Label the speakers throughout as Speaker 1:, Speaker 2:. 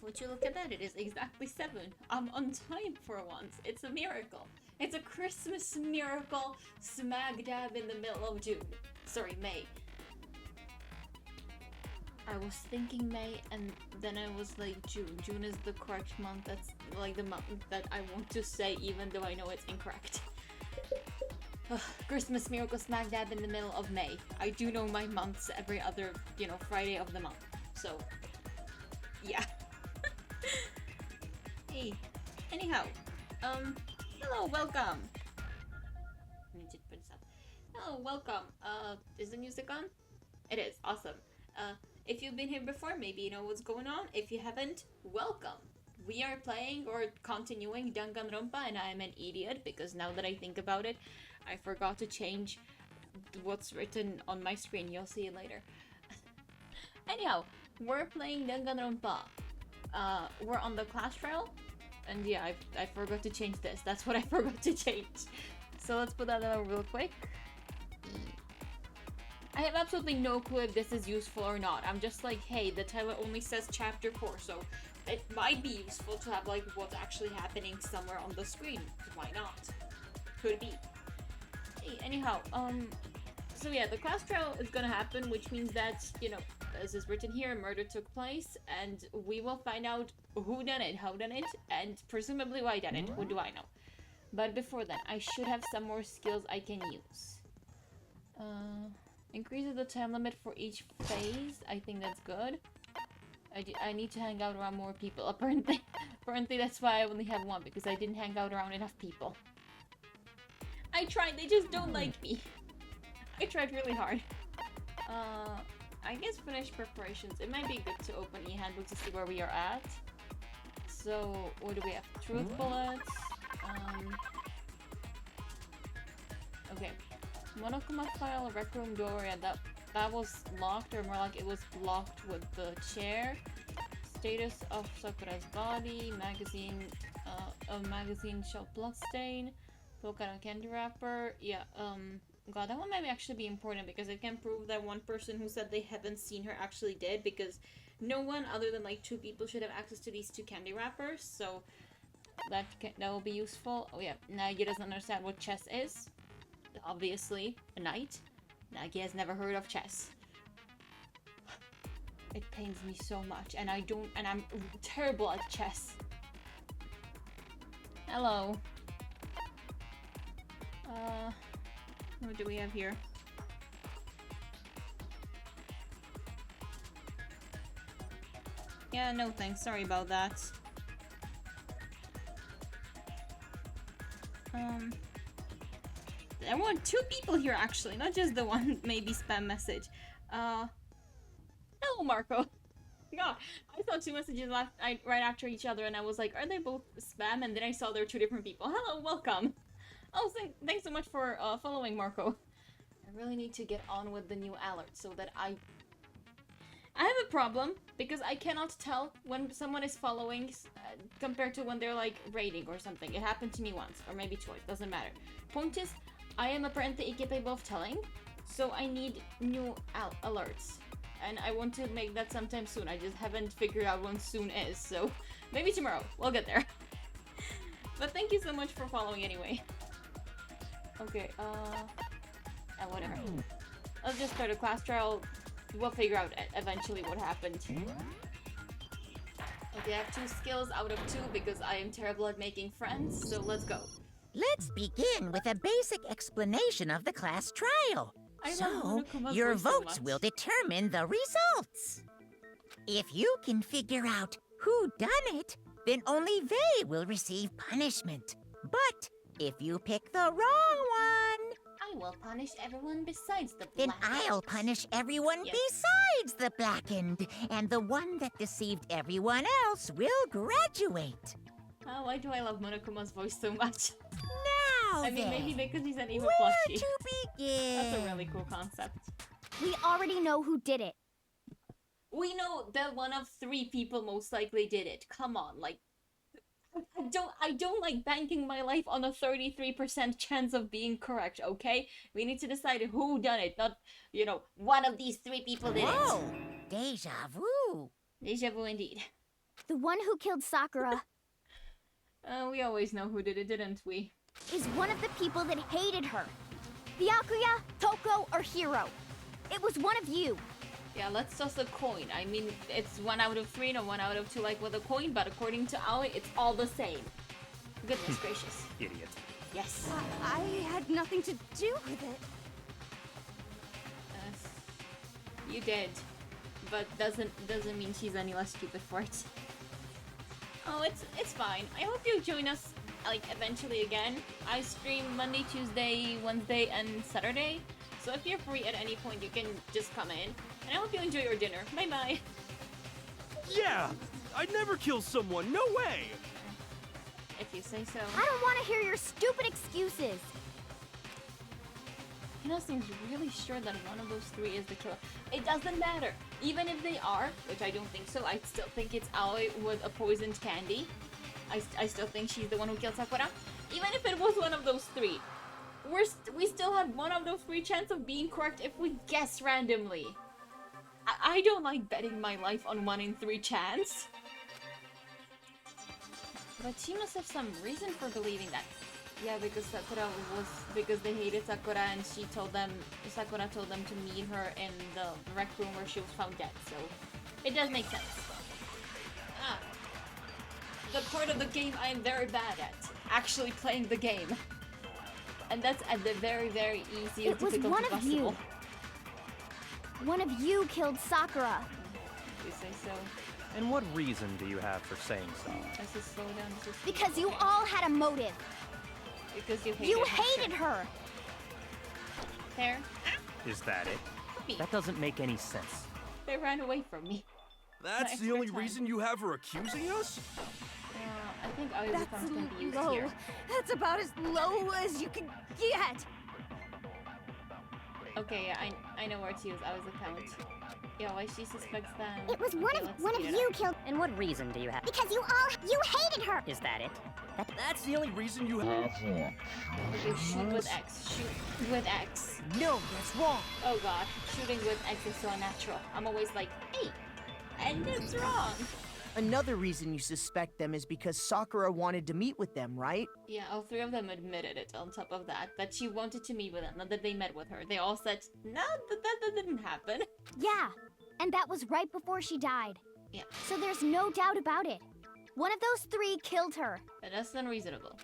Speaker 1: would you look at that? It is exactly 7. I'm on time for once. It's a miracle. It's a Christmas miracle smack dab in the middle of June. Sorry, May. I was thinking May, and then I was like June. June is the correct month. That's like the month that I want to say, even though I know it's incorrect. Christmas miracle smack dab in the middle of May. I do know my months every other, Friday of the month. So, yeah. Hey. Anyhow, hello, welcome. I need to put this up. Hello, welcome. Is the music on? It is. Awesome. If you've been here before, maybe you know what's going on. If you haven't, welcome. We are playing or continuing Danganronpa, and I am an idiot because now that I think about it, I forgot to change what's written on my screen. You'll see it later. Anyhow, we're playing Danganronpa. We're on the class trail, and yeah, I forgot to change this. That's what I forgot to change. So let's put that out real quick. I have absolutely no clue if this is useful or not. I'm just like, hey, the title only says chapter 4, so it might be useful to have like what's actually happening somewhere on the screen. Why not? Could be. Hey, anyhow, so yeah, the class trial is gonna happen, which means that, as is written here, murder took place, and we will find out who done it, how done it, and presumably why done it. Who do I know? But before that, I should have some more skills I can use. Increases the time limit for each phase. I think that's good. I need to hang out around more people. Apparently that's why I only have one, because I didn't hang out around enough people. I tried, they just don't like me. I tried really hard. I guess finish preparations. It might be good to open e-handbook to see where we are at. So, what do we have? Truth bullets. Okay. Monokuma file, rec room door. Yeah, that was locked, or more like it was blocked with the chair. Status of Sakura's body. Magazine. A magazine show bloodstain. Volcano candy wrapper. Yeah. God, that one might actually be important because it can prove that one person who said they haven't seen her actually did, because no one other than like 2 people should have access to these 2 candy wrappers. So that will be useful. Oh yeah, Nagi doesn't understand what chess is. Obviously, a knight. Nagi has never heard of chess. It pains me so much, and I'm terrible at chess. Hello. What do we have here? Yeah, no thanks, sorry about that. I want 2 people here actually, not just the one maybe spam message. Hello Marco. God, I saw 2 messages right after each other, and I was like, are they both spam? And then I saw they're 2 different people. Hello, welcome. Oh, thanks so much for following, Marco. I really need to get on with the new alert so that I have a problem, because I cannot tell when someone is following compared to when they're like raiding or something. It happened to me once, or maybe twice, doesn't matter. Point is, I am apparently incapable of telling, so I need new alerts. And I want to make that sometime soon. I just haven't figured out when soon is, so maybe tomorrow. We'll get there. But thank you so much for following anyway. Okay, whatever. Let's just start a class trial. We'll figure out eventually what happened. Okay, I have 2 skills out of 2 because I am terrible at making friends, so let's go.
Speaker 2: Let's begin with a basic explanation of the class trial. So, your votes will determine the results. If you can figure out who done it, then only they will receive punishment. But if you pick the wrong one,
Speaker 1: I will punish everyone besides the
Speaker 2: then
Speaker 1: blackened.
Speaker 2: I'll punish everyone
Speaker 1: Yes.
Speaker 2: besides the blackened, and the one that deceived everyone else will graduate.
Speaker 1: Oh, why do I love Monokuma's voice so much?
Speaker 2: Now
Speaker 1: I mean,
Speaker 2: then,
Speaker 1: maybe because he's an evil
Speaker 2: where
Speaker 1: plushie.
Speaker 2: to begin?
Speaker 1: That's a really cool concept.
Speaker 3: We already know who did it.
Speaker 1: We know that one of 3 people most likely did it. Come on, like, I don't like banking my life on a 33% chance of being correct, okay? We need to decide who done it, not, one of these 3 people did
Speaker 2: Whoa,
Speaker 1: it.
Speaker 2: deja vu.
Speaker 1: Deja vu indeed.
Speaker 3: The one who killed Sakura
Speaker 1: We always know who did it, didn't we?
Speaker 3: is one of the people that hated her. Byakuya, Toko, or Hiro. It was one of you.
Speaker 1: Yeah, let's toss a coin. I mean, it's 1 out of 3 and 1 out of 2 like with a coin, but according to Aoi, it's all the same. Goodness gracious.
Speaker 4: Idiot.
Speaker 1: Yes.
Speaker 3: I had nothing to do with it.
Speaker 1: You did. But doesn't mean she's any less stupid for it. Oh, it's fine. I hope you join us like eventually again. I stream Monday, Tuesday, Wednesday, and Saturday. So if you're free at any point, you can just come in. And I hope you enjoy your dinner. Bye bye.
Speaker 5: Yeah! I'd never kill someone, no way!
Speaker 1: If you say so.
Speaker 3: I don't want to hear your stupid excuses.
Speaker 1: Hina seems really sure that one of those 3 is the killer. It doesn't matter. Even if they are, which I don't think so, I still think it's Aoi with a poisoned candy. I still think she's the one who killed Sakura. Even if it was one of those 3. We still had 1 of those 3 chance of being correct if we guess randomly. I don't like betting my life on 1 in 3 chance. But she must have some reason for believing that. Yeah, because because they hated Sakura and Sakura told them to meet her in the rec room where she was found dead, so it does make sense. Ah. The part of the game I am very bad at. Actually playing the game. And that's at the very, very easiest
Speaker 3: It was
Speaker 1: difficulty
Speaker 3: one of
Speaker 1: possible.
Speaker 3: you. One of you killed Sakura.
Speaker 1: You say so.
Speaker 4: And what reason do you have for saying so?
Speaker 1: Let's just slow down. Just
Speaker 3: Because you all had a motive.
Speaker 1: Because you hated
Speaker 3: You
Speaker 1: her.
Speaker 3: hated her.
Speaker 1: There.
Speaker 4: Is that it?
Speaker 1: Puppy.
Speaker 4: That doesn't make any sense.
Speaker 1: They ran away from me.
Speaker 5: That's
Speaker 1: My
Speaker 5: the only
Speaker 1: extra time.
Speaker 5: reason you have for accusing us?
Speaker 1: I think Aoi
Speaker 3: That's
Speaker 1: can be used
Speaker 3: low.
Speaker 1: here.
Speaker 3: That's about as low as you can get.
Speaker 1: Okay, yeah, I know where to use Aoi's account. Yeah, why she suspects them.
Speaker 3: It was
Speaker 1: Okay, let's
Speaker 3: one of
Speaker 1: speed it
Speaker 3: you
Speaker 1: up.
Speaker 3: killed.
Speaker 6: And what reason do you have?
Speaker 3: Because you hated her.
Speaker 6: Is that it?
Speaker 5: That's the only reason you have.
Speaker 1: Okay, shoot with X. Shoot with X.
Speaker 2: No, that's wrong.
Speaker 1: Oh god, shooting with X is so unnatural. I'm always like, hey, and it's wrong.
Speaker 7: Another reason you suspect them is because Sakura wanted to meet with them, right?
Speaker 1: Yeah, all 3 of them admitted it on top of that she wanted to meet with them, not that they met with her. They all said, no, that didn't happen.
Speaker 3: Yeah, and that was right before she died.
Speaker 1: Yeah.
Speaker 3: So there's no doubt about it. One of those 3 killed her.
Speaker 1: But that's unreasonable.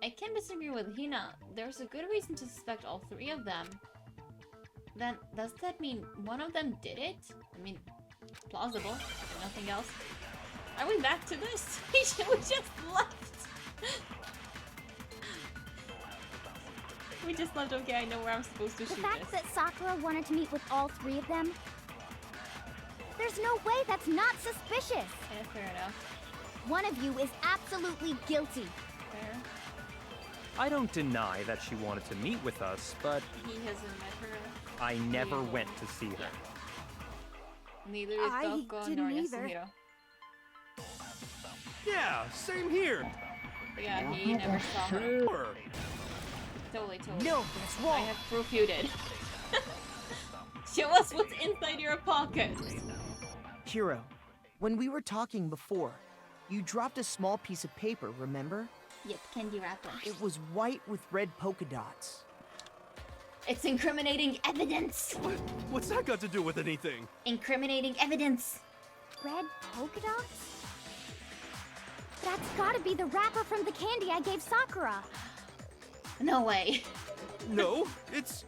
Speaker 1: I can disagree with Hina. There's a good reason to suspect all 3 of them. Then, does that mean one of them did it? I mean, plausible, if nothing else. Are we back to this? We just left! We just left, okay, I know where I'm supposed to
Speaker 3: The
Speaker 1: shoot
Speaker 3: fact
Speaker 1: this.
Speaker 3: that Sakura wanted to meet with all 3 of them, there's no way that's not suspicious.
Speaker 1: Yeah, fair enough.
Speaker 3: One of you is absolutely guilty.
Speaker 1: Fair.
Speaker 4: I don't deny that she wanted to meet with us, but
Speaker 1: He hasn't met her.
Speaker 4: I never went to see her.
Speaker 1: Neither is
Speaker 3: I
Speaker 1: Toko nor
Speaker 3: didn't either.
Speaker 1: Yasuhiro.
Speaker 5: Yeah, same here.
Speaker 1: Yeah, he never saw her.
Speaker 5: Sure.
Speaker 1: Totally.
Speaker 7: No, that's
Speaker 1: I
Speaker 7: wrong.
Speaker 1: have proof you did. Show us what's inside your pocket.
Speaker 7: Hiro, when we were talking before, you dropped a small piece of paper, remember?
Speaker 1: Yep, candy wrapper.
Speaker 7: It was white with red polka dots.
Speaker 1: It's incriminating evidence.
Speaker 5: What's that got to do with anything?
Speaker 1: Incriminating evidence.
Speaker 3: Red polka dots? That's gotta be the wrapper from the candy I gave Sakura.
Speaker 1: No way.
Speaker 5: No, it's,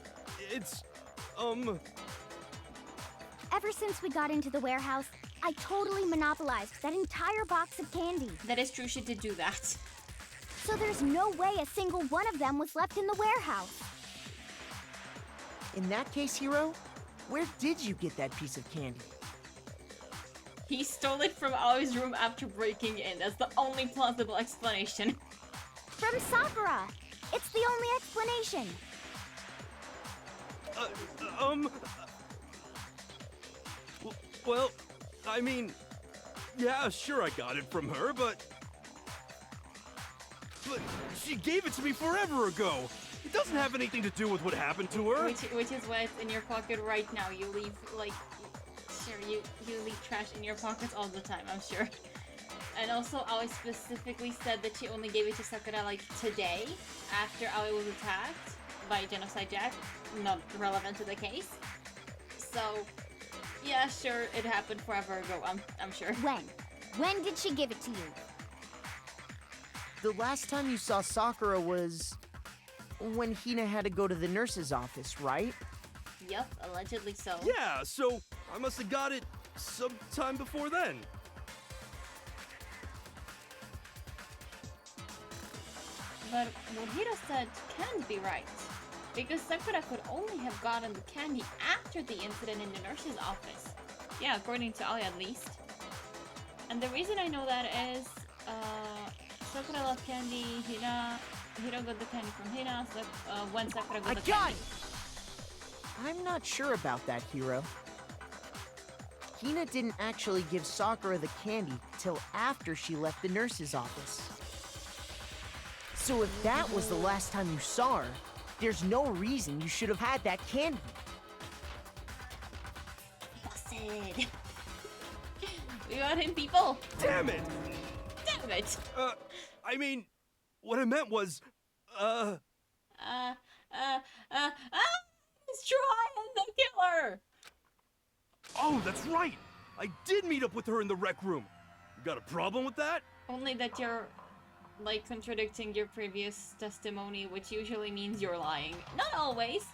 Speaker 3: Ever since we got into the warehouse, I totally monopolized that entire box of candy.
Speaker 1: That is true, she did do that.
Speaker 3: So there's no way a single one of them was left in the warehouse.
Speaker 7: In that case, Hiro, where did you get that piece of candy?
Speaker 1: He stole it from Aoi's room after breaking in. That's the only plausible explanation.
Speaker 3: From Sakura! It's the only explanation.
Speaker 5: Well, I mean, yeah, sure I got it from her, but she gave it to me forever ago. It doesn't have anything to do with what happened to her.
Speaker 1: Which is why it's in your pocket right now. You leave, like, Sure, you leave trash in your pockets all the time, I'm sure. And also, Aoi specifically said that she only gave it to Sakura like today, after Aoi was attacked by Genocide Jack. Not relevant to the case. So, yeah, sure, it happened forever ago, I'm sure.
Speaker 3: When? When did she give it to you?
Speaker 7: The last time you saw Sakura was when Hina had to go to the nurse's office, right?
Speaker 1: Yup, allegedly so.
Speaker 5: Yeah, so I must have got it sometime before then.
Speaker 1: But what Hiro said can't be right. Because Sakura could only have gotten the candy after the incident in the nurse's office. Yeah, according to Aoi at least. And the reason I know that is, Sakura loved candy, Hiro got the candy from Hina, so, when Sakura got the candy.
Speaker 7: I'm not sure about that, Hiro. Hina didn't actually give Sakura the candy till after she left the nurse's office. So if that was the last time you saw her, there's no reason you should have had that candy.
Speaker 1: Busted. We got him, people.
Speaker 5: Damn it!
Speaker 1: Damn it.
Speaker 5: I mean, what I meant was,
Speaker 1: He's trying to kill her.
Speaker 5: Oh, that's right! I did meet up with her in the rec room. You got a problem with that?
Speaker 1: Only that you're, like, contradicting your previous testimony, which usually means you're lying. Not always,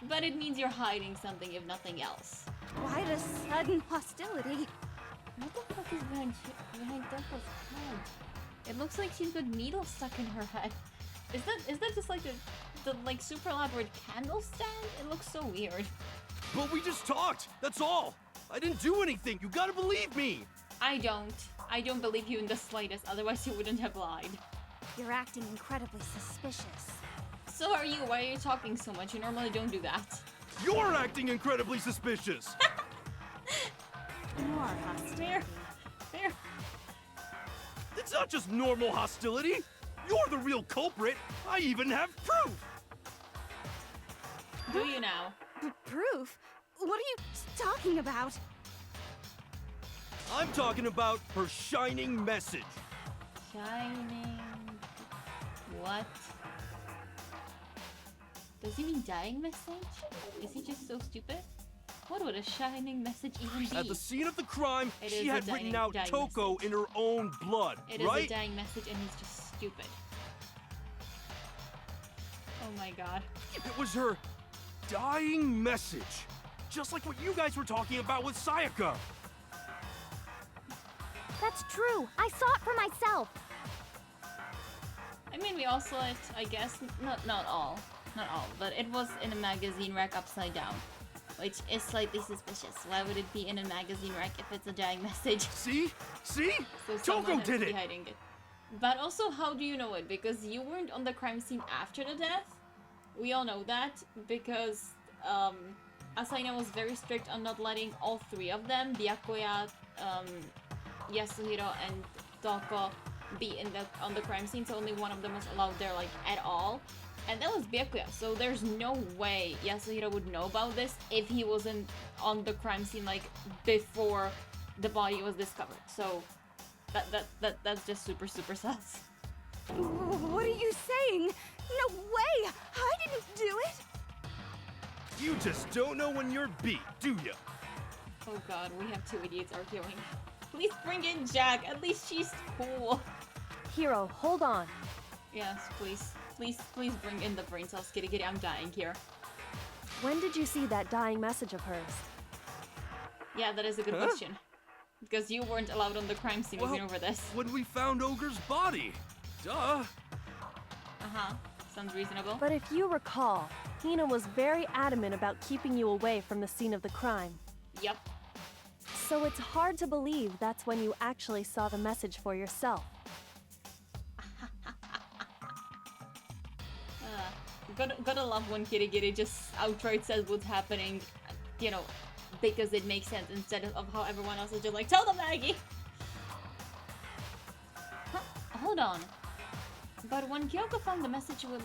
Speaker 1: but it means you're hiding something, if nothing else.
Speaker 3: Why the sudden hostility?
Speaker 1: What the fuck is behind Deko's head? It looks like she's got needles stuck in her head. Is that just like the like super elaborate candle stand? It looks so weird.
Speaker 5: But we just talked, that's all! I didn't do anything, you gotta believe me!
Speaker 1: I don't believe you in the slightest, otherwise you wouldn't have lied.
Speaker 3: You're acting incredibly suspicious.
Speaker 1: So are you, why are you talking so much? You normally don't do that.
Speaker 5: You're acting incredibly suspicious!
Speaker 3: More hostility.
Speaker 1: Fair.
Speaker 5: It's not just normal hostility! You're the real culprit! I even have proof!
Speaker 1: Do you now?
Speaker 3: Proof? What are you talking about?
Speaker 5: I'm talking about her shining message.
Speaker 1: Shining... What? Does he mean dying message? Is he just so stupid? What would a shining message even be?
Speaker 5: At the scene of the crime,
Speaker 1: It
Speaker 5: she
Speaker 1: is a
Speaker 5: had written
Speaker 1: dying
Speaker 5: out Toko
Speaker 1: message.
Speaker 5: in her own blood,
Speaker 1: It is
Speaker 5: right?
Speaker 1: a dying message and he's just stupid. Oh my god.
Speaker 5: It was her dying message. Just like what you guys were talking about with Sayaka.
Speaker 3: That's true. I saw it for myself.
Speaker 1: I mean, we all saw it, I guess. Not all. Not all. But it was in a magazine rack upside down. Which is slightly suspicious. Why would it be in a magazine rack if it's a dying message?
Speaker 5: See? See?
Speaker 1: So
Speaker 5: Toko
Speaker 1: someone has
Speaker 5: did
Speaker 1: to be
Speaker 5: it!
Speaker 1: hiding it. But also, how do you know it? Because you weren't on the crime scene after the death. We all know that because Asahina was very strict on not letting all three of them, Byakuya, Yasuhiro, and Toko, be on the crime scene. So only one of them was allowed there, like, at all. And that was Byakuya, so there's no way Yasuhiro would know about this if he wasn't on the crime scene, like, before the body was discovered. So that's just super sus.
Speaker 3: What are you saying? No way! I didn't do it!
Speaker 5: You just don't know when you're beat, do ya?
Speaker 1: Oh god, we have two idiots arguing. Please bring in Jack, at least she's cool.
Speaker 6: Hiro, hold on.
Speaker 1: Yes, please. Please bring in the brain cells, kitty kitty, I'm dying here.
Speaker 6: When did you see that dying message of hers?
Speaker 1: Yeah, that is a good question. Because you weren't allowed on the crime scene, we've been over this.
Speaker 5: When we found Ogre's body. Duh.
Speaker 1: Uh-huh, sounds reasonable.
Speaker 6: But if you recall, Hina was very adamant about keeping you away from the scene of the crime.
Speaker 1: Yep.
Speaker 6: So it's hard to believe that's when you actually saw the message for yourself.
Speaker 1: Gotta love when Kitty Kitty just outright says what's happening, you know, because it makes sense instead of how everyone else is just like, tell them, Maggie! Huh? Hold on. But when Kyoko found the message with,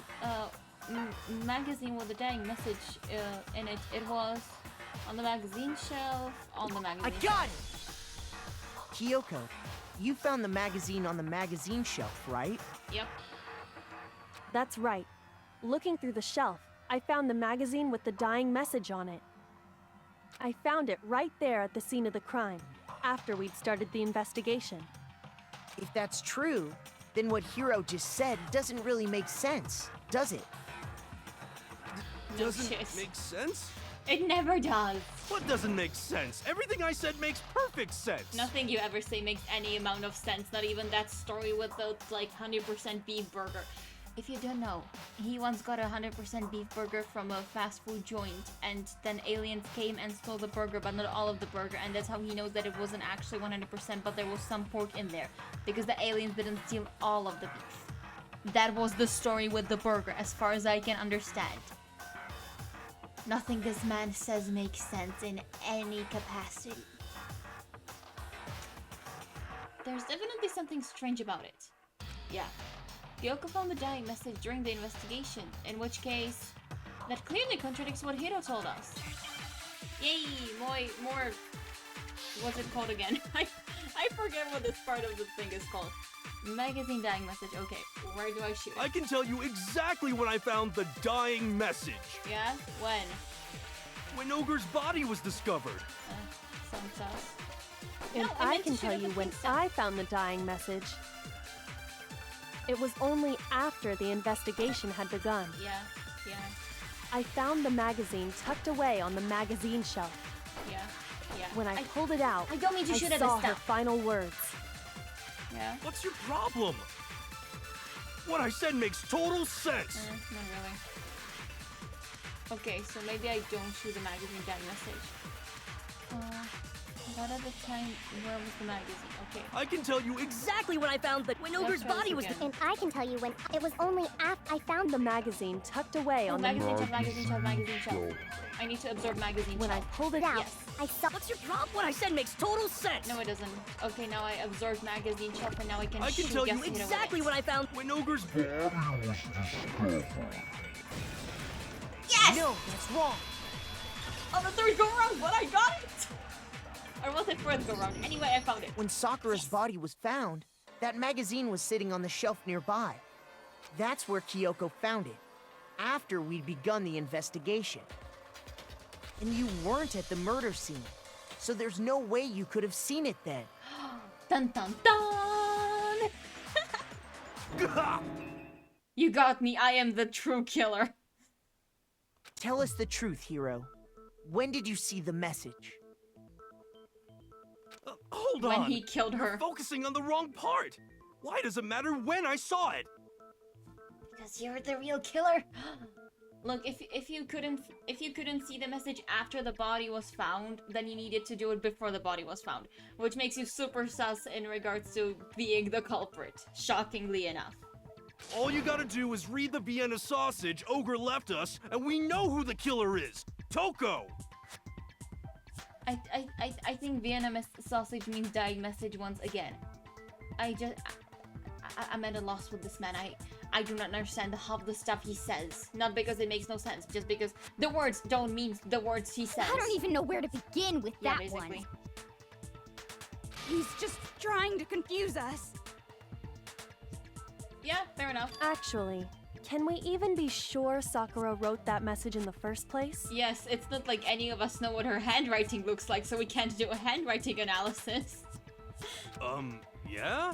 Speaker 1: magazine with the dying message in it, it was On the magazine shelf. On the magazine
Speaker 7: I got it! Kyoko, you found the magazine on the magazine shelf, right?
Speaker 1: Yep.
Speaker 6: That's right. Looking through the shelf, I found the magazine with the dying message on it. I found it right there at the scene of the crime, after we'd started the investigation.
Speaker 7: If that's true, then what Hiro just said doesn't really make sense, does it?
Speaker 1: No
Speaker 5: Doesn't
Speaker 1: shit.
Speaker 5: make sense?
Speaker 1: It never does.
Speaker 5: What doesn't make sense? Everything I said makes perfect sense.
Speaker 1: Nothing you ever say makes any amount of sense. Not even that story with the like 100% beef burger. If you don't know, he once got a 100% beef burger from a fast food joint, and then aliens came and stole the burger, but not all of the burger, and that's how he knows that it wasn't actually 100%, but there was some pork in there, because the aliens didn't steal all of the beef. That was the story with the burger, as far as I can understand. Nothing this man says makes sense in any capacity. There's definitely something strange about it. Yeah. Kyoko found the dying message during the investigation, in which case, that clearly contradicts what Hiro told us. Yay! More... What's it called again? I forget what this part of the thing is called. Magazine dying message. Okay, where do I shoot it?
Speaker 5: I can tell you exactly when I found the dying message.
Speaker 1: Yeah? When?
Speaker 5: When Ogre's body was discovered.
Speaker 1: Some stuff.
Speaker 6: And
Speaker 1: No,
Speaker 6: I
Speaker 1: meant to
Speaker 6: can
Speaker 1: shoot
Speaker 6: tell
Speaker 1: at
Speaker 6: you
Speaker 1: the
Speaker 6: when
Speaker 1: pink stuff.
Speaker 6: I found the dying message. It was only after the investigation had begun.
Speaker 1: Yeah, yeah,
Speaker 6: I found the magazine tucked away on the magazine shelf.
Speaker 1: yeah, yeah.
Speaker 6: When I pulled it out,
Speaker 1: I don't mean to
Speaker 6: I
Speaker 1: shoot at
Speaker 6: saw
Speaker 1: the
Speaker 6: her
Speaker 1: stuff.
Speaker 6: final words.
Speaker 1: Yeah?
Speaker 5: What's your problem? What I said makes total sense.
Speaker 1: Not really. Okay, so maybe I don't shoot the magazine dying message. But at the time, where was the magazine? Okay.
Speaker 5: I can tell you exactly when I found the...
Speaker 3: When
Speaker 1: Let's
Speaker 3: Ogre's
Speaker 1: try this
Speaker 3: body was...
Speaker 1: again.
Speaker 3: And I can tell you when... It was only after I found
Speaker 6: The magazine tucked away
Speaker 1: Oh,
Speaker 6: on the...
Speaker 1: magazine shelf, magazine shelf, magazine shelf. I need to absorb magazine
Speaker 6: When I
Speaker 1: shelf.
Speaker 6: pulled it
Speaker 3: out.
Speaker 1: Yes.
Speaker 3: I saw...
Speaker 8: What's your problem? What I said makes total sense.
Speaker 1: No, it doesn't. Okay, now I absorbed magazine shelf, and now I can
Speaker 5: I can
Speaker 1: shoot
Speaker 5: tell you
Speaker 1: guessing it
Speaker 8: Exactly
Speaker 1: with
Speaker 8: what I found.
Speaker 5: When Ogre's...
Speaker 1: Yes!
Speaker 7: No, that's wrong.
Speaker 1: On the third go round, but I got it! Or was it fourth go round? Anyway, I found it.
Speaker 7: When Sakura's body was found, that magazine was sitting on the shelf nearby. That's where Kyoko found it, after we'd begun the investigation. And you weren't at the murder scene, so there's no way you could have seen it then.
Speaker 1: Dun dun dun! You got me, I am the true killer.
Speaker 7: Tell us the truth, Hiro. When did you see the message?
Speaker 5: Hold
Speaker 1: When
Speaker 5: on.
Speaker 1: he killed her.
Speaker 5: You're focusing on the wrong part. Why does it matter when I saw it?
Speaker 1: Because you're the real killer. Look, if you couldn't see the message after the body was found, then you needed to do it before the body was found, which makes you super sus in regards to being the culprit. Shockingly enough.
Speaker 5: All you gotta do is read the Vienna sausage Ogre left us, and we know who the killer is. Toko!
Speaker 1: I think Vienna sausage means dying message once again. I'm at a loss with this man. I do not understand half the stuff he says. Not because it makes no sense, just because the words don't mean the words he says.
Speaker 3: I don't even know where to begin with
Speaker 1: Yeah,
Speaker 3: that
Speaker 1: basically.
Speaker 3: one.
Speaker 8: He's just trying to confuse us.
Speaker 1: Yeah, fair enough.
Speaker 6: Actually, can we even be sure Sakura wrote that message in the first place?
Speaker 1: Yes, it's not like any of us know what her handwriting looks like, so we can't do a handwriting analysis.
Speaker 5: Yeah?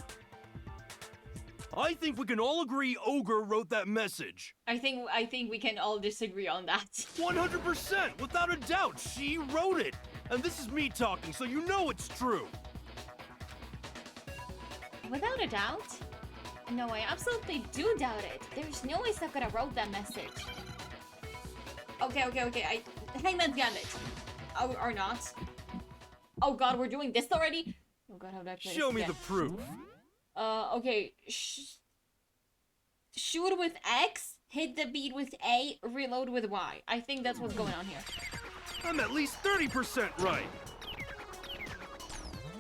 Speaker 5: I think we can all agree Ogre wrote that message.
Speaker 1: I think we can all disagree on that.
Speaker 5: 100%, without a doubt, she wrote it. And this is me talking, so you know it's true.
Speaker 1: Without a doubt? No, I absolutely do doubt it. There's no way Sakura wrote that message. Okay. Hangman's Gambit. Oh, or not. Oh god, we're doing this already? Oh god, how do I play
Speaker 5: Show
Speaker 1: this
Speaker 5: me
Speaker 1: again?
Speaker 5: the proof.
Speaker 1: Okay. Shoot with X, hit the beat with A, reload with Y. I think that's what's going on here.
Speaker 5: I'm at least 30% right.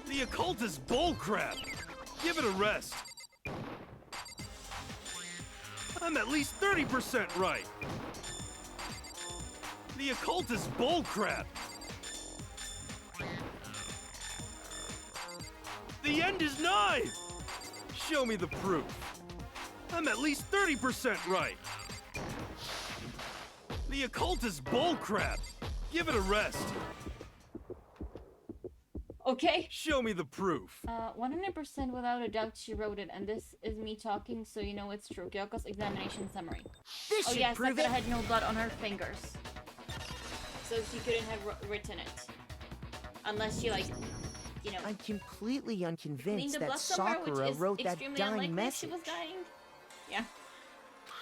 Speaker 5: The occult is bullcrap. Give it a rest. I'm at least 30% right. The occult is bullcrap. The end is nigh! Show me the proof. I'm at least 30% right. The occult is bullcrap. Give it a rest.
Speaker 1: Okay.
Speaker 5: Show me the proof.
Speaker 1: 100% without a doubt she wrote it, and this is me talking, so you know it's true. Kyoko's examination summary.
Speaker 2: This
Speaker 1: Oh
Speaker 2: should
Speaker 1: yes,
Speaker 2: prove
Speaker 1: Sakura
Speaker 2: it.
Speaker 1: had no blood on her fingers. So she couldn't have written it. Unless she, like, you know,
Speaker 7: I'm completely
Speaker 1: cleaned
Speaker 7: unconvinced
Speaker 1: the
Speaker 7: that
Speaker 1: blood somewhere, which
Speaker 7: Sakura
Speaker 1: is
Speaker 7: wrote that
Speaker 1: extremely
Speaker 7: dying
Speaker 1: unlikely if
Speaker 7: message.
Speaker 1: she was dying. Yeah.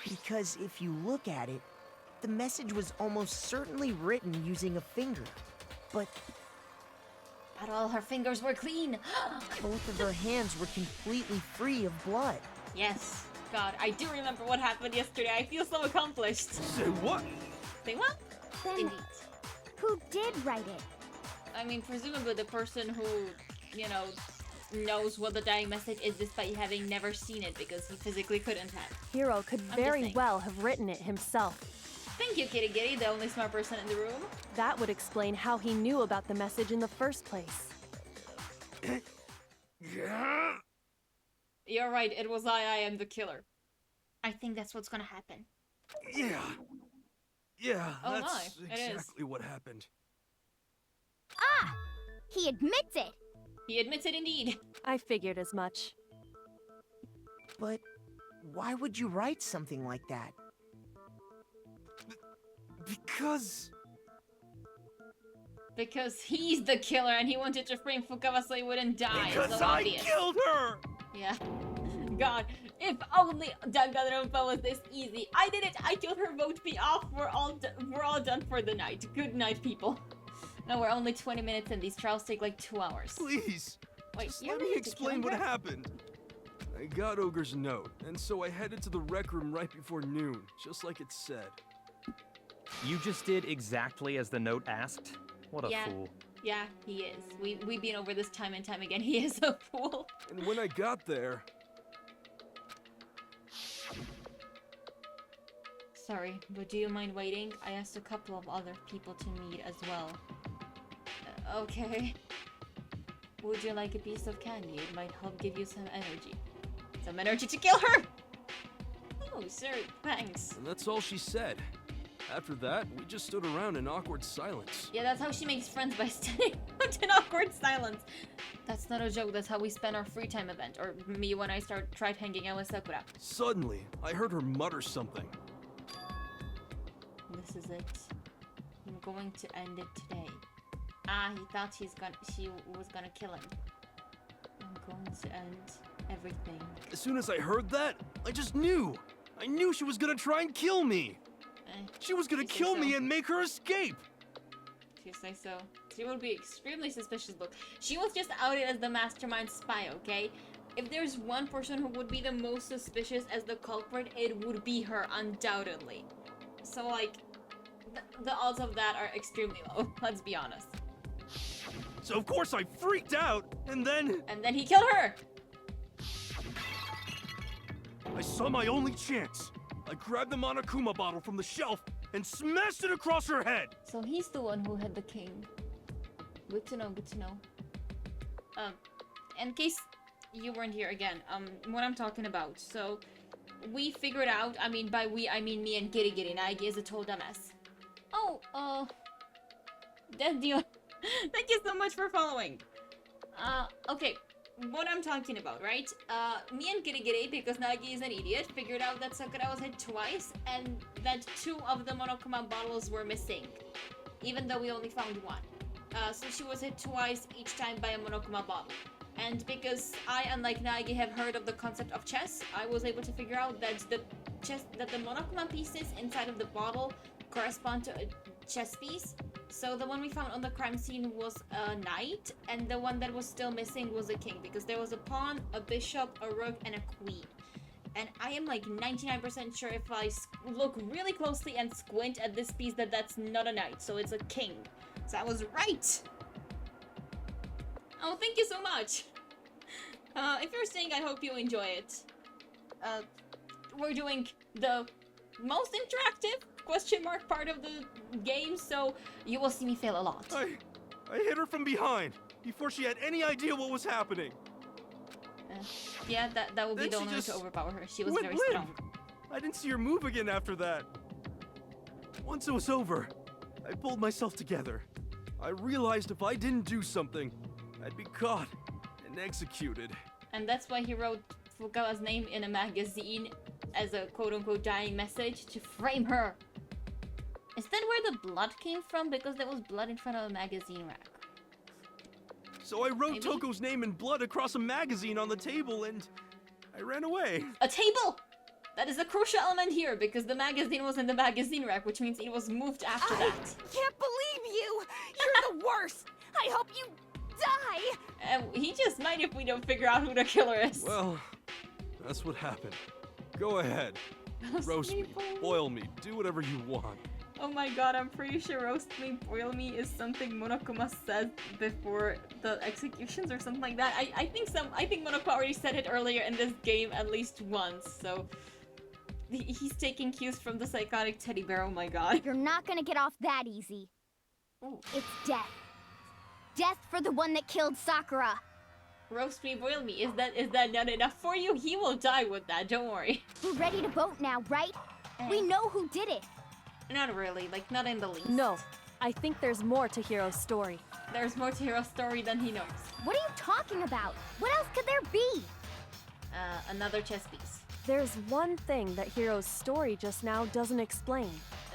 Speaker 7: Because if you look at it, the message was almost certainly written using a finger. But
Speaker 1: But all her fingers were clean.
Speaker 7: both of her hands were completely free of blood.
Speaker 1: Yes. God, I do remember what happened yesterday. I feel so accomplished.
Speaker 5: Say what?
Speaker 1: Say what?
Speaker 3: Then
Speaker 1: Indeed.
Speaker 3: who did write it?
Speaker 1: I mean, presumably the person who, you know, knows what the dying message is despite having never seen it because he physically couldn't have.
Speaker 6: Hiro could
Speaker 1: just
Speaker 6: very
Speaker 1: saying.
Speaker 6: well have written it himself.
Speaker 1: Thank you, Kitty Kitty, the only smart person in the room.
Speaker 6: That would explain how he knew about the message in the first place.
Speaker 5: Yeah.
Speaker 1: You're right, it was I am the killer. I think that's what's gonna happen.
Speaker 5: Yeah. Yeah,
Speaker 1: Oh
Speaker 5: that's
Speaker 1: my, it is.
Speaker 5: exactly what happened.
Speaker 3: Ah! He admits it!
Speaker 1: He admits it indeed.
Speaker 6: I figured as much.
Speaker 7: But why would you write something like that?
Speaker 1: Because he's the killer and he wanted to frame Fukawa so he wouldn't die.
Speaker 5: Because
Speaker 1: so
Speaker 5: I
Speaker 1: obvious.
Speaker 5: killed her!
Speaker 1: Yeah. God, if only Danganronpa was this easy. I did it. I killed her. Vote me off. We're all done for the night. Good night, people. No, we're only 20 minutes and these trials take like 2 hours.
Speaker 5: Please,
Speaker 1: Wait,
Speaker 5: just
Speaker 1: you
Speaker 5: let me
Speaker 1: really need to
Speaker 5: explain
Speaker 1: kill
Speaker 5: what
Speaker 1: her?
Speaker 5: happened. I got Ogre's note, and so I headed to the rec room right before noon, just like it said.
Speaker 4: You just did exactly as the note asked? What a
Speaker 1: Yeah.
Speaker 4: fool.
Speaker 1: Yeah, he is. We've been over this time and time again. He is a fool.
Speaker 5: And when I got there,
Speaker 1: Sorry, but do you mind waiting? I asked a couple of other people to meet as well. Okay. Would you like a piece of candy? It might help give you some energy. Some energy to kill her! Oh, sir, thanks.
Speaker 5: and that's all she said. After that, we just stood around in awkward silence.
Speaker 1: Yeah, that's how she makes friends, by standing out in awkward silence. That's not a joke, that's how we spend our free time event. Or me when I tried hanging out with Sakura.
Speaker 5: Suddenly, I heard her mutter something.
Speaker 1: This is it. I'm going to end it today. Ah, he thought she was gonna kill him. I'm going to end everything.
Speaker 5: As soon as I heard that, I just knew. I knew she was gonna try and kill me. She was gonna
Speaker 1: You say
Speaker 5: kill me
Speaker 1: so.
Speaker 5: and make her escape.
Speaker 1: If you say so. She would be extremely suspicious, look. She was just outed as the mastermind spy, okay? If there's one person who would be the most suspicious as the culprit, it would be her, undoubtedly. So, like, the odds of that are extremely low, let's be honest.
Speaker 5: So of course I freaked out, and then
Speaker 1: And then he killed her!
Speaker 5: I saw my only chance. I grabbed the Monokuma bottle from the shelf and smashed it across her head.
Speaker 1: So he's the one who had the king. Good to know, good to know. In case you weren't here again, what I'm talking about. So, we figured out, I mean by we, I mean me and Giri Giri. Naegi is a total dumbass. Oh, that's the thank you so much for following. Okay, what I'm talking about, right? Me and Giri Giri, because Naegi is an idiot, figured out that Sakura was hit twice, and that 2 of the Monokuma bottles were missing. Even though we only found 1. So she was hit twice, each time by a Monokuma bottle. And because I, unlike Naegi, have heard of the concept of chess, I was able to figure out that the Monokuma pieces inside of the bottle correspond to a chess piece. So the one we found on the crime scene was a knight, and the one that was still missing was a king, because there was a pawn, a bishop, a rook, and a queen. And I am like 99% sure if I look really closely and squint at this piece that that's not a knight, so it's a king. So I was right! Oh, thank you so much! If you're staying, I hope you enjoy it. We're doing the most interactive question mark part of the game, so you will see me fail a lot.
Speaker 5: I hit her from behind before she had any idea what was happening.
Speaker 1: Yeah, that would be
Speaker 5: Then
Speaker 1: the
Speaker 5: she
Speaker 1: only way to
Speaker 5: just
Speaker 1: overpower her. She was
Speaker 5: went
Speaker 1: very
Speaker 5: limp.
Speaker 1: strong.
Speaker 5: I didn't see her move again after that. Once it was over, I pulled myself together. I realized if I didn't do something, I'd be caught and executed.
Speaker 1: And that's why he wrote Fukawa's name in a magazine as a quote-unquote dying message to frame her. Is that where the blood came from? Because there was blood in front of a magazine rack.
Speaker 5: So I wrote
Speaker 1: Maybe?
Speaker 5: Toko's name in blood across a magazine on the table and I ran away.
Speaker 1: A table! That is a crucial element here because the magazine was in the magazine rack, which means it was moved after that.
Speaker 8: Can't believe you! You're the worst! I hope you die!
Speaker 1: And he just might if we don't figure out who the killer is.
Speaker 5: Well, that's what happened. Go ahead. Roast me, boil me, do whatever you want.
Speaker 1: Oh my god, I'm pretty sure roast me, boil me is something Monokuma said before the executions or something like that. I think Monokuma already said it earlier in this game at least once, so he's taking cues from the psychotic teddy bear, oh my god.
Speaker 3: You're not gonna get off that easy.
Speaker 1: Ooh.
Speaker 3: It's death. Death for the one that killed Sakura.
Speaker 1: Roast me, boil me, is that not enough for you? He will die with that, don't worry.
Speaker 3: We're ready to vote now, right? We know who did it.
Speaker 1: Not really, like not in the least.
Speaker 6: No, I think there's more to Hiro's story.
Speaker 1: There's more to Hiro's story than he knows.
Speaker 3: What are you talking about? What else could there be?
Speaker 1: Another chess piece.
Speaker 6: There's one thing that Hiro's story just now doesn't explain.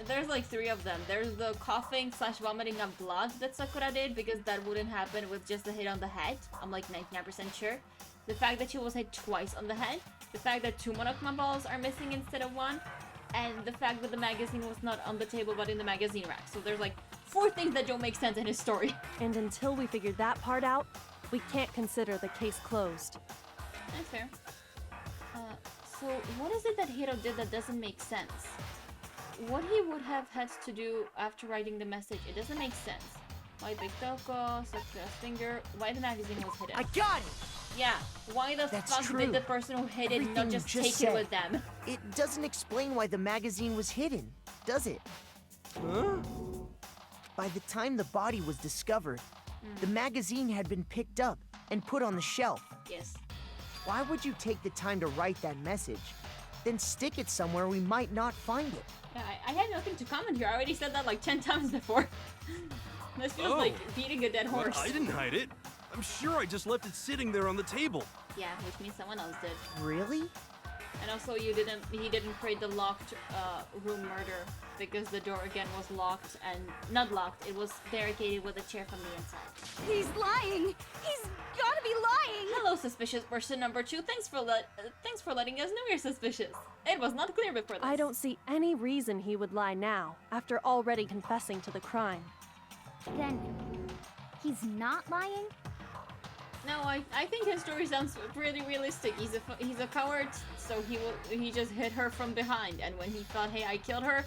Speaker 1: There's like 3 of them. There's the coughing / vomiting of blood that Sakura did because that wouldn't happen with just a hit on the head. I'm like 99% sure. The fact that she was hit twice on the head. The fact that 2 Monokuma balls are missing instead of 1. And the fact that the magazine was not on the table but in the magazine rack. So there's like 4 things that don't make sense in his story.
Speaker 6: And until we figure that part out, we can't consider the case closed.
Speaker 1: That's fair. So what is it that Hiro did that doesn't make sense? What he would have had to do after writing the message, it doesn't make sense. Why Big Toko, Sakura's finger, why the magazine was hidden?
Speaker 7: I got it!
Speaker 1: Yeah, why the
Speaker 7: That's
Speaker 1: fuck
Speaker 7: true.
Speaker 1: did the person who hid it not
Speaker 7: Everything
Speaker 1: just
Speaker 7: you
Speaker 1: take
Speaker 7: said.
Speaker 1: it with them?
Speaker 7: It doesn't explain why the magazine was hidden, does it?
Speaker 5: Huh?
Speaker 7: By the time the body was discovered, the magazine had been picked up and put on the shelf.
Speaker 1: Yes.
Speaker 7: Why would you take the time to write that message, then stick it somewhere we might not find it?
Speaker 1: Yeah, I had nothing to comment here. I already said that like 10 times before. This feels like beating a dead horse.
Speaker 5: But I didn't hide it. I'm sure I just left it sitting there on the table.
Speaker 1: Yeah, which means someone else did.
Speaker 7: Really?
Speaker 1: And also he didn't create the locked room murder because the door again was locked and not locked, it was barricaded with a chair from the inside.
Speaker 8: He's lying! He's gotta be lying!
Speaker 1: Hello, suspicious person number 2. Thanks for letting us know you're suspicious. It was not clear before this.
Speaker 6: I don't see any reason he would lie now, after already confessing to the crime.
Speaker 3: Then, he's not lying?
Speaker 1: No, I think his story sounds really realistic. He's a coward, so he just hit her from behind, and when he thought, hey, I killed her,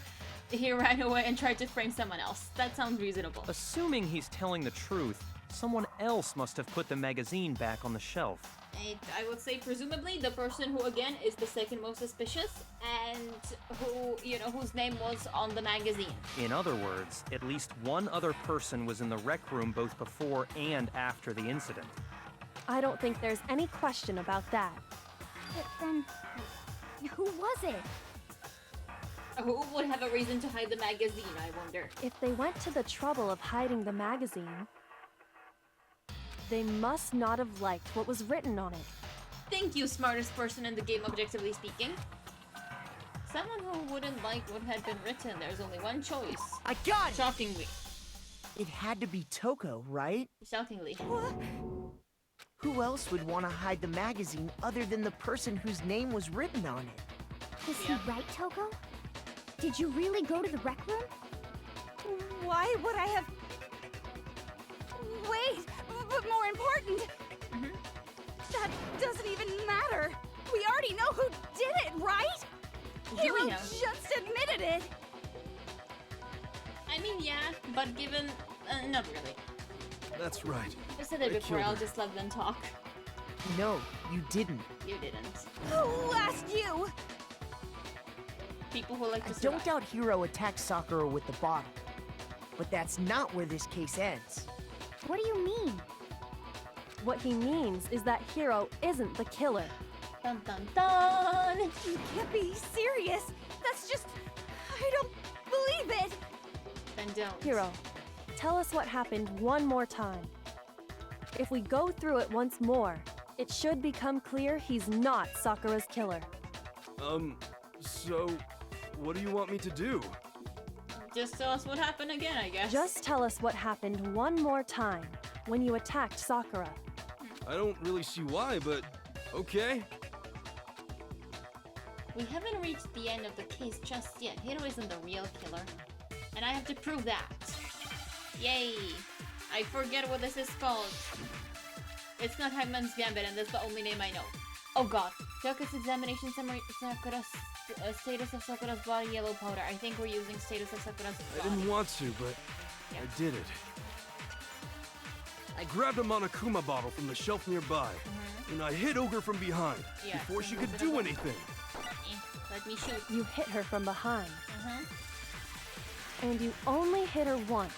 Speaker 1: he ran away and tried to frame someone else. That sounds reasonable.
Speaker 4: Assuming he's telling the truth, someone else must have put the magazine back on the shelf.
Speaker 1: I would say presumably the person who again is the second most suspicious and who, whose name was on the magazine.
Speaker 4: In other words, at least one other person was in the rec room both before and after the incident.
Speaker 6: I don't think there's any question about that.
Speaker 3: But then, who was it?
Speaker 1: Who would have a reason to hide the magazine, I wonder?
Speaker 6: If they went to the trouble of hiding the magazine, they must not have liked what was written on it.
Speaker 1: Thank you, smartest person in the game, objectively speaking. Someone who wouldn't like what had been written. There's only one choice.
Speaker 7: I got it!
Speaker 1: Shockingly.
Speaker 7: It had to be Toko, right?
Speaker 1: Shockingly.
Speaker 7: Who else would want to hide the magazine other than the person whose name was written on it?
Speaker 3: Was he right, Toko? Did you really go to the rec room?
Speaker 8: Why would I have... Wait, but more important... That doesn't even matter. We already know who did it, right? Hiro
Speaker 1: know?
Speaker 8: just admitted it.
Speaker 1: I mean, yeah, but given... not really.
Speaker 5: That's right.
Speaker 1: I said it
Speaker 5: I
Speaker 1: before,
Speaker 5: killed
Speaker 1: I'll
Speaker 5: her.
Speaker 1: just let them talk.
Speaker 7: No, you didn't.
Speaker 1: You didn't.
Speaker 8: Who asked you?
Speaker 1: People who like to
Speaker 7: I
Speaker 1: survive.
Speaker 7: don't doubt Hiro attacked Sakura with the bottle. But that's not where this case ends.
Speaker 3: What do you mean?
Speaker 6: What he means is that Hiro isn't the killer.
Speaker 1: Dun dun dun!
Speaker 8: You can't be serious. That's just... I don't believe it.
Speaker 1: Then don't.
Speaker 6: Hiro, tell us what happened one more time. If we go through it once more, it should become clear he's not Sakura's killer.
Speaker 5: So, what do you want me to do?
Speaker 1: Just tell us what happened again, I guess.
Speaker 6: Just tell us what happened one more time when you attacked Sakura.
Speaker 5: I don't really see why, but okay.
Speaker 1: We haven't reached the end of the case just yet. Hiro isn't the real killer. And I have to prove that. Yay! I forget what this is called. It's not Hangman's Gambit, and that's the only name I know. Oh god. Focus examination summary Sakura's status of Sakura's body, yellow powder. I think we're using status of Sakura's body.
Speaker 5: I didn't want to, but
Speaker 1: Yeah.
Speaker 5: I did it. I grabbed a Monokuma bottle from the shelf nearby, and I hit Ogre from behind
Speaker 1: Yeah,
Speaker 5: before she
Speaker 1: so
Speaker 5: could
Speaker 1: move it
Speaker 5: do
Speaker 1: up.
Speaker 5: anything.
Speaker 1: Let me shoot.
Speaker 6: You hit her from behind,
Speaker 1: Uh-huh.
Speaker 6: and you only hit her once.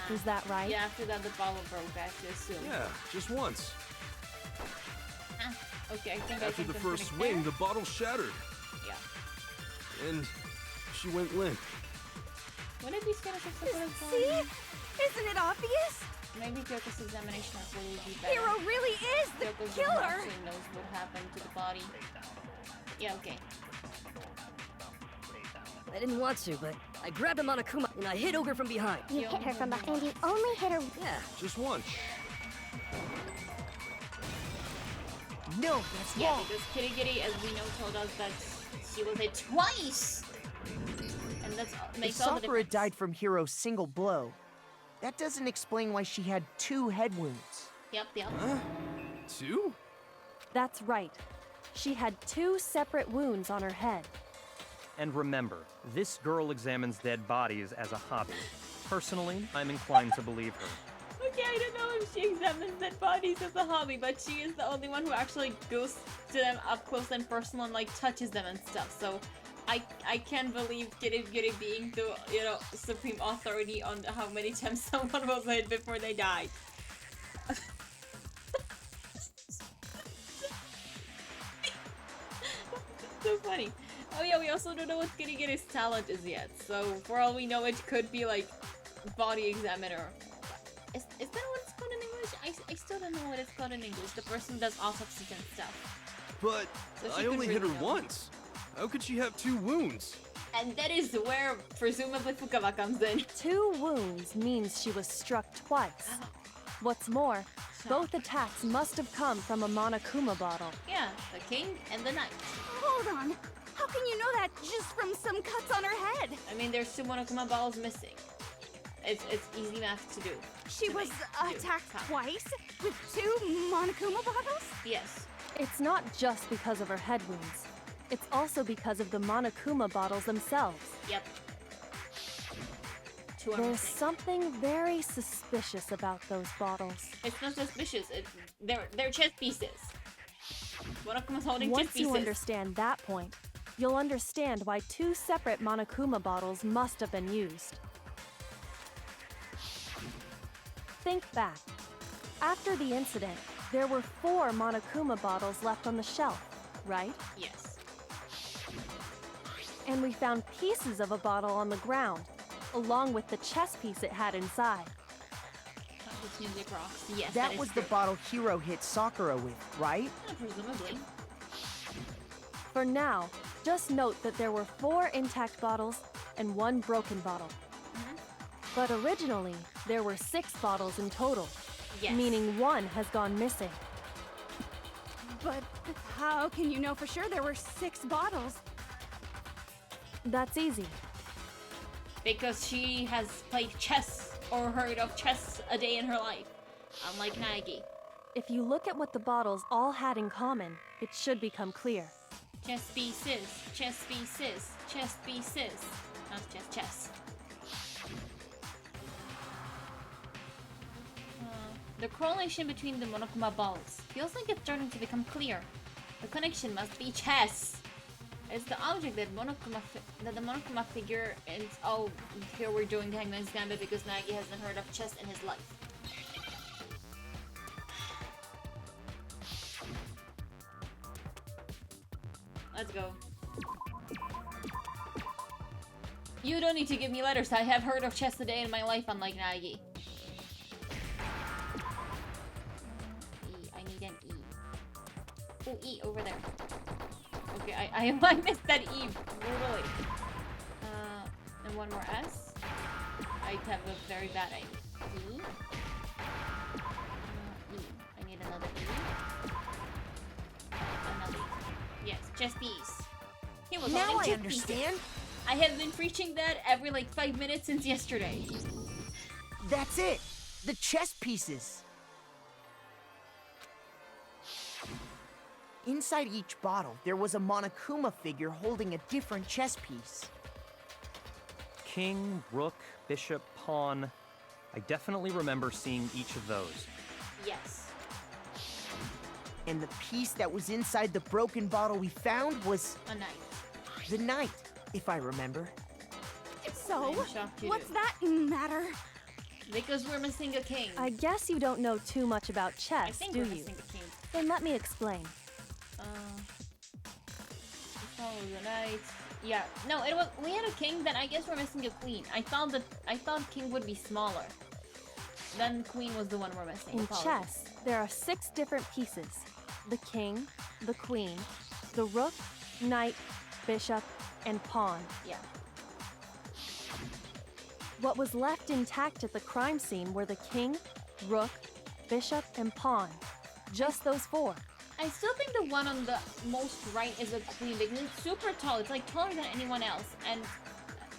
Speaker 6: Is that right?
Speaker 1: Yeah, after that the bottle broke, I have to assume.
Speaker 5: Yeah, just once.
Speaker 1: Okay, I think
Speaker 5: After the
Speaker 1: I'm
Speaker 5: first
Speaker 1: pretty
Speaker 5: swing,
Speaker 1: fair.
Speaker 5: the bottle shattered,
Speaker 1: Yeah.
Speaker 5: and she went limp.
Speaker 1: Would it be status of Sakura's
Speaker 8: See?
Speaker 1: body?
Speaker 8: Isn't it obvious?
Speaker 1: Maybe Kyoko's examination of will be better.
Speaker 8: Hiro really is the
Speaker 1: Kyoko's
Speaker 8: killer.
Speaker 1: actually knows what happened to the body. Yeah, okay.
Speaker 9: I didn't want to, but I grabbed a Monokuma and I hit Ogre from behind.
Speaker 3: You hit her from behind. You only hit her.
Speaker 9: Yeah,
Speaker 5: Just once.
Speaker 7: No, that's
Speaker 1: Yeah,
Speaker 7: wrong.
Speaker 1: because Kitty Kitty, as we know, told us that she was hit twice! And that's
Speaker 7: If
Speaker 1: makes all the
Speaker 7: Sakura
Speaker 1: difference.
Speaker 7: died from Hiro's single blow, that doesn't explain why she had 2 head wounds.
Speaker 1: Yep.
Speaker 5: Huh? 2?
Speaker 6: That's right. She had 2 separate wounds on her head.
Speaker 4: And remember, this girl examines dead bodies as a hobby. Personally, I'm inclined to believe her.
Speaker 1: Okay, I don't know if she examines dead bodies as a hobby, but she is the only one who actually goes to them up close and personal and like touches them and stuff. So I can't believe Kitty Kitty being the supreme authority on how many times someone was hit before they died. So funny. Oh yeah, we also don't know what Kitty Kitty's talent is yet. So for all we know, it could be like body examiner. Is that what it's called in English? I still don't know what it's called in English. The person does autopsies and stuff.
Speaker 5: But
Speaker 1: So she
Speaker 5: I
Speaker 1: could
Speaker 5: only hit her
Speaker 1: really know.
Speaker 5: once. How could she have 2 wounds?
Speaker 1: And that is where presumably Fukawa comes in.
Speaker 6: 2 wounds means she was struck twice. What's more, both attacks must have come from a Monokuma bottle.
Speaker 1: Yeah, the king and the knight.
Speaker 8: Hold on. How can you know that just from some cuts on her head?
Speaker 1: I mean, there's 2 Monokuma bottles missing. It's easy math to do.
Speaker 8: She
Speaker 1: to
Speaker 8: was
Speaker 1: make, to
Speaker 8: attacked
Speaker 1: count.
Speaker 8: twice with 2 Monokuma bottles?
Speaker 1: Yes.
Speaker 6: It's not just because of her head wounds. It's also because of the Monokuma bottles themselves.
Speaker 1: Yep. 2 are
Speaker 6: There's
Speaker 1: missing.
Speaker 6: something very suspicious about those bottles.
Speaker 1: It's not suspicious. They're chess pieces. Monokuma's holding chess
Speaker 6: Once
Speaker 1: pieces.
Speaker 6: you understand that point, you'll understand why 2 separate Monokuma bottles must have been used. Think back. After the incident, there were 4 Monokuma bottles left on the shelf, right?
Speaker 1: Yes.
Speaker 6: And we found pieces of a bottle on the ground, along with the chess piece it had inside.
Speaker 1: This music rocks. Yes,
Speaker 7: That
Speaker 1: is
Speaker 7: was the
Speaker 1: true.
Speaker 7: bottle Hiro hit Sakura with, right?
Speaker 1: Yeah, presumably.
Speaker 6: For now, just note that there were 4 intact bottles and 1 broken bottle. But originally, there were 6 bottles in total,
Speaker 1: Yes.
Speaker 6: meaning 1 has gone missing.
Speaker 8: But how can you know for sure there were 6 bottles?
Speaker 6: That's easy.
Speaker 1: Because she has played chess or heard of chess a day in her life. Unlike Nagi.
Speaker 6: If you look at what the bottles all had in common, it should become clear.
Speaker 1: Chess pieces, chess pieces, chess pieces. Not chess, chess. The correlation between the Monokuma balls feels like it's starting to become clear. The connection must be chess. It's the object that the Monokuma figure and oh, here we're doing the Hangman's Gambit because Nagi hasn't heard of chess in his life. Let's go. You don't need to give me letters. I have heard of chess a day in my life, unlike Nagi. I need an E. Oh, E over there. Okay, I missed that E brutally. And one more S. I have a very bad idea. E. E. I need another E. Another E. Yes, chess piece. He was
Speaker 7: Now
Speaker 1: holding
Speaker 7: I
Speaker 1: chess
Speaker 7: understand.
Speaker 1: pieces. I have been preaching that every like 5 minutes since yesterday.
Speaker 7: That's it. The chess pieces. Inside each bottle, there was a Monokuma figure holding a different chess piece.
Speaker 4: King, rook, bishop, pawn. I definitely remember seeing each of those.
Speaker 1: Yes.
Speaker 7: And the piece that was inside the broken bottle we found was
Speaker 1: A knight.
Speaker 7: the knight, if I remember.
Speaker 8: So,
Speaker 1: I'm shocked you
Speaker 8: what's
Speaker 1: do.
Speaker 8: that matter?
Speaker 1: Because we're missing a king.
Speaker 6: I guess you don't know too much about
Speaker 1: I
Speaker 6: chess,
Speaker 1: think
Speaker 6: do
Speaker 1: we're
Speaker 6: you?
Speaker 1: missing a king.
Speaker 6: Then let me explain.
Speaker 1: Follow the knight. Yeah. No, it was. We had a king. Then I guess we're missing a queen. I thought king would be smaller. Then queen was the one we're missing.
Speaker 6: In
Speaker 1: Apologies.
Speaker 6: chess, there are 6 different pieces. The king, the queen, the rook, knight, bishop, and pawn.
Speaker 1: Yeah.
Speaker 6: What was left intact at the crime scene were the king, rook, bishop, and pawn. Just those 4.
Speaker 1: I still think the one on the most right is a queen because it's super tall. It's like taller than anyone else. And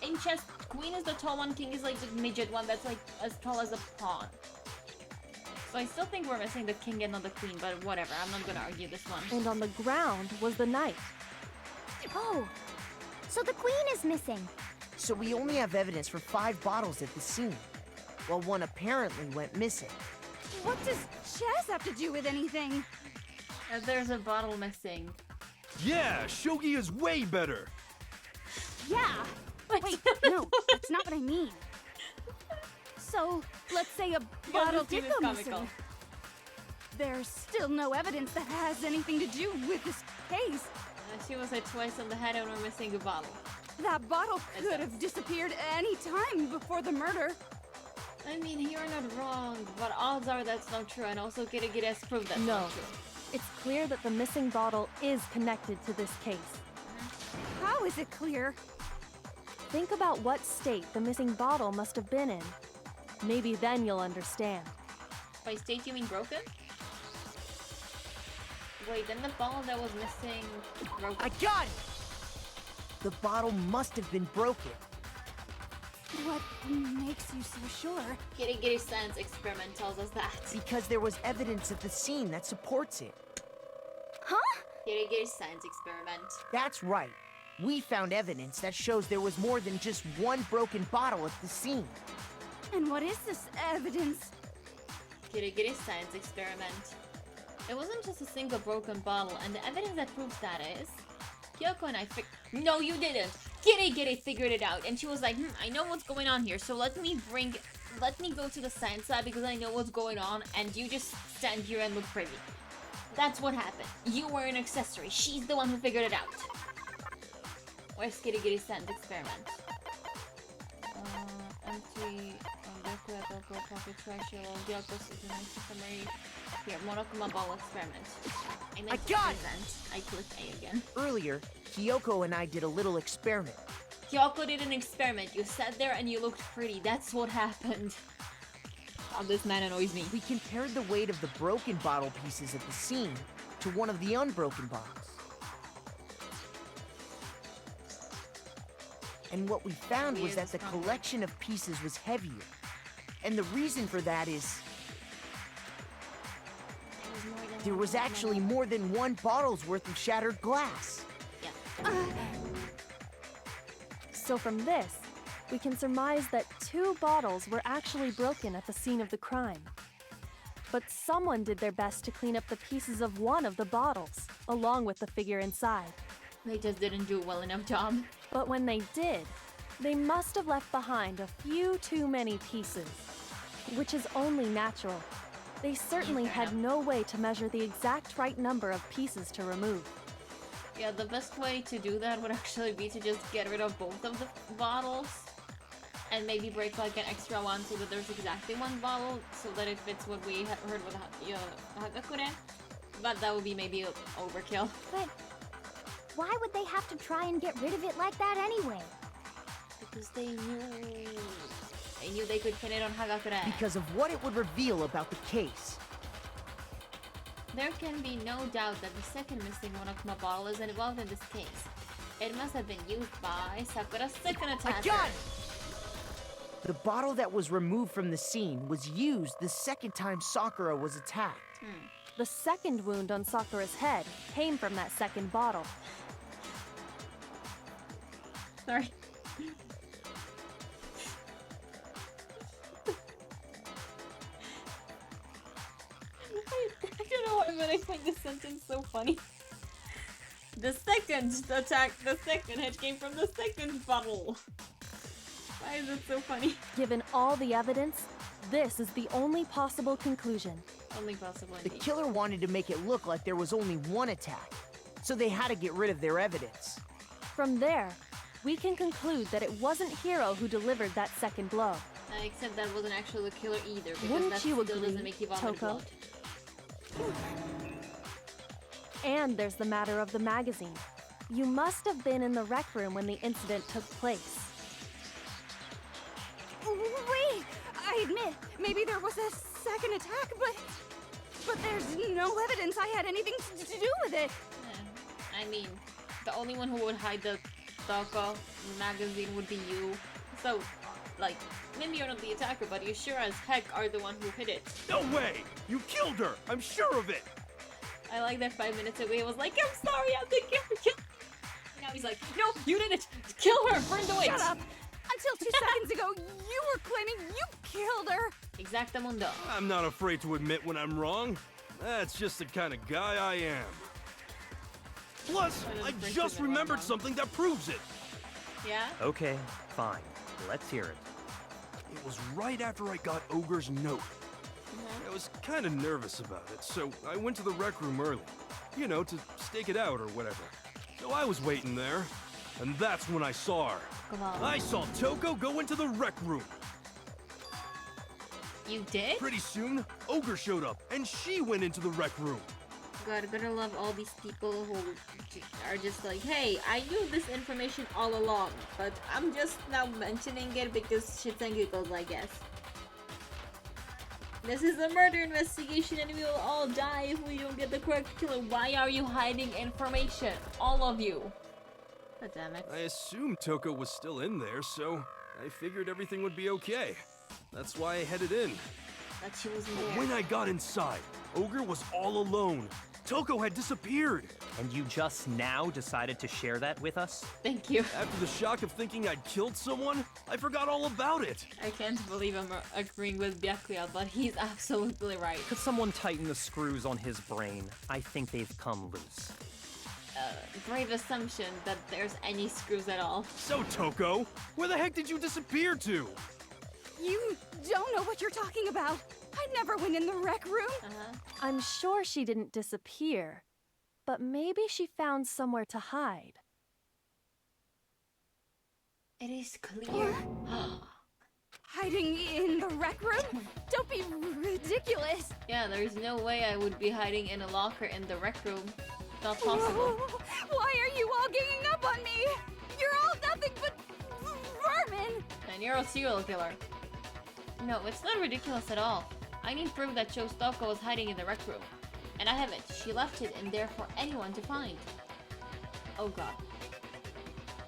Speaker 1: in chess, queen is the tall one, king is like the midget one that's like as tall as a pawn. So I still think we're missing the king and not the queen, but whatever. I'm not gonna argue this one.
Speaker 6: And on the ground was the knight.
Speaker 3: Oh, so the queen is missing.
Speaker 7: So we only have evidence for 5 bottles at the scene, while one apparently went missing.
Speaker 8: What does chess have to do with anything?
Speaker 1: There's a bottle missing.
Speaker 5: Yeah, shogi is way better.
Speaker 8: Yeah. Wait, no, that's not what I mean. So, let's say a bottle
Speaker 1: this
Speaker 8: did
Speaker 1: game is
Speaker 8: go
Speaker 1: comical.
Speaker 8: missing. There's still no evidence that has anything to do with this case.
Speaker 1: She was hit twice on the head and we're missing a bottle.
Speaker 8: That bottle could have disappeared any time before the murder.
Speaker 1: I mean, you're not wrong, but odds are that's not true, and also Kirigiri has proved that's
Speaker 6: No.
Speaker 1: not true.
Speaker 6: It's clear that the missing bottle is connected to this case.
Speaker 8: How is it clear?
Speaker 6: Think about what state the missing bottle must have been in. Maybe then you'll understand.
Speaker 1: By state, you mean broken? Wait, then the bottle that was missing broken.
Speaker 7: I got it! The bottle must have been broken.
Speaker 8: What makes you so sure?
Speaker 1: Kirigiri San's experiment tells us that.
Speaker 7: Because there was evidence at the scene that supports it.
Speaker 8: Huh?
Speaker 1: Kirigiri San's experiment.
Speaker 7: That's right. We found evidence that shows there was more than just one broken bottle at the scene.
Speaker 8: And what is this evidence?
Speaker 1: Kirigiri San's experiment. It wasn't just a single broken bottle, and the evidence that proves that is... Kyoko and I No, you didn't! Kirigiri figured it out, and she was like, I know what's going on here, so let me go to the science side because I know what's going on, and you just stand here and look pretty. That's what happened. You were an accessory. She's the one who figured it out. Where's Kirigiri San's experiment? Empty... pocket trash, summary. Here, Monokuma ball experiment.
Speaker 7: I got it!
Speaker 1: I clicked A again.
Speaker 7: Earlier, Kyoko and I did a little experiment.
Speaker 1: Kyoko did an experiment. You sat there and you looked pretty. That's what happened. Oh, this man annoys me.
Speaker 7: We compared the weight of the broken bottle pieces at the scene to one of the unbroken bottles. And what we found was that the collection of pieces was heavier. And the reason for that is... there was actually more than one bottle's worth of shattered glass.
Speaker 1: Yeah.
Speaker 6: So from this, we can surmise that 2 bottles were actually broken at the scene of the crime. But someone did their best to clean up the pieces of one of the bottles, along with the figure inside.
Speaker 1: They just didn't do a well enough job.
Speaker 6: But when they did, they must have left behind a few too many pieces, which is only natural. They certainly had no way to measure the exact right number of pieces to remove.
Speaker 1: Yeah, the best way to do that would actually be to just get rid of both of the bottles and maybe break like an extra one so that there's exactly one bottle so that it fits what we heard with Hagakure. But that would be maybe overkill.
Speaker 3: But why would they have to try and get rid of it like that anyway?
Speaker 1: Because they knew they could pin it on Hagakure.
Speaker 7: Because of what it would reveal about the case.
Speaker 1: There can be no doubt that the second missing Monokuma bottle is involved in this case. It must have been used by Sakura's second attacker.
Speaker 7: I got it! The bottle that was removed from the scene was used the second time Sakura was attacked.
Speaker 6: The second wound on Sakura's head came from that second bottle.
Speaker 1: Sorry. I don't know why, but I find this sentence so funny. The second hit came from the second bottle. Why is it so funny?
Speaker 6: Given all the evidence, this is the only possible conclusion.
Speaker 1: Only possible
Speaker 7: The
Speaker 1: indeed.
Speaker 7: killer wanted to make it look like there was only one attack, so they had to get rid of their evidence.
Speaker 6: From there, we can conclude that it wasn't Hiro who delivered that second blow.
Speaker 1: Except that wasn't actually the killer either, because
Speaker 6: Wouldn't
Speaker 1: that
Speaker 6: you
Speaker 1: still
Speaker 6: agree,
Speaker 1: doesn't make you vomit
Speaker 6: Toko?
Speaker 1: blood.
Speaker 6: And there's the matter of the magazine. You must have been in the rec room when the incident took place.
Speaker 8: Wait! I admit, maybe there was a second attack, but there's no evidence I had anything to do with it.
Speaker 1: I mean, the only one who would hide the Toko magazine would be you. So, like, maybe you're not the attacker, but you sure as heck are the one who hit it.
Speaker 5: No way! You killed her! I'm sure of it!
Speaker 1: I like that 5 minutes ago he was like, I'm sorry, I'm the killer. Now he's like, no, you did it! Kill her! Burn the witch!
Speaker 8: Shut up! Until 2 seconds ago, you were claiming you killed her!
Speaker 1: Exactamundo.
Speaker 5: I'm not afraid to admit when I'm wrong. That's just the kind of guy I am. Plus, I just remembered something that proves it.
Speaker 1: Yeah?
Speaker 4: Okay, fine. Let's hear it.
Speaker 5: It was right after I got Ogre's note. I was kind of nervous about it, so I went to the rec room early. You know, to stake it out or whatever. So I was waiting there, and that's when I saw her.
Speaker 1: Come on.
Speaker 5: I saw Toko go into the rec room.
Speaker 1: You did?
Speaker 5: Pretty soon, Ogre showed up, and she went into the rec room.
Speaker 1: God, I'm gonna love all these people who are just like, hey, I knew this information all along, but I'm just now mentioning it because shits and giggles, I guess. This is a murder investigation and we will all die if we don't get the correct killer. Why are you hiding information? All of you. God damn it.
Speaker 5: I assumed Toko was still in there, so I figured everything would be okay. That's why I headed in.
Speaker 1: That she was in
Speaker 5: But
Speaker 1: there.
Speaker 5: when I got inside, Ogre was all alone. Toko had disappeared.
Speaker 4: And you just now decided to share that with us?
Speaker 1: Thank you.
Speaker 5: After the shock of thinking I'd killed someone, I forgot all about it.
Speaker 1: I can't believe I'm agreeing with Byakuya, but he's absolutely right.
Speaker 4: Could someone tighten the screws on his brain? I think they've come loose.
Speaker 1: Brave assumption that there's any screws at all.
Speaker 5: So, Toko, where the heck did you disappear to?
Speaker 8: You don't know what you're talking about. I never went in the rec room.
Speaker 6: I'm sure she didn't disappear, but maybe she found somewhere to hide.
Speaker 1: It is clear.
Speaker 8: Hiding in the rec room? Don't be ridiculous.
Speaker 1: Yeah, there's no way I would be hiding in a locker in the rec room. Not possible.
Speaker 8: Why are you all ganging up on me? You're all nothing but vermin.
Speaker 1: And you're a serial killer. No, it's not ridiculous at all. I need proof that Shostoko was hiding in the rec room. And I have it. She left it in there for anyone to find. Oh god.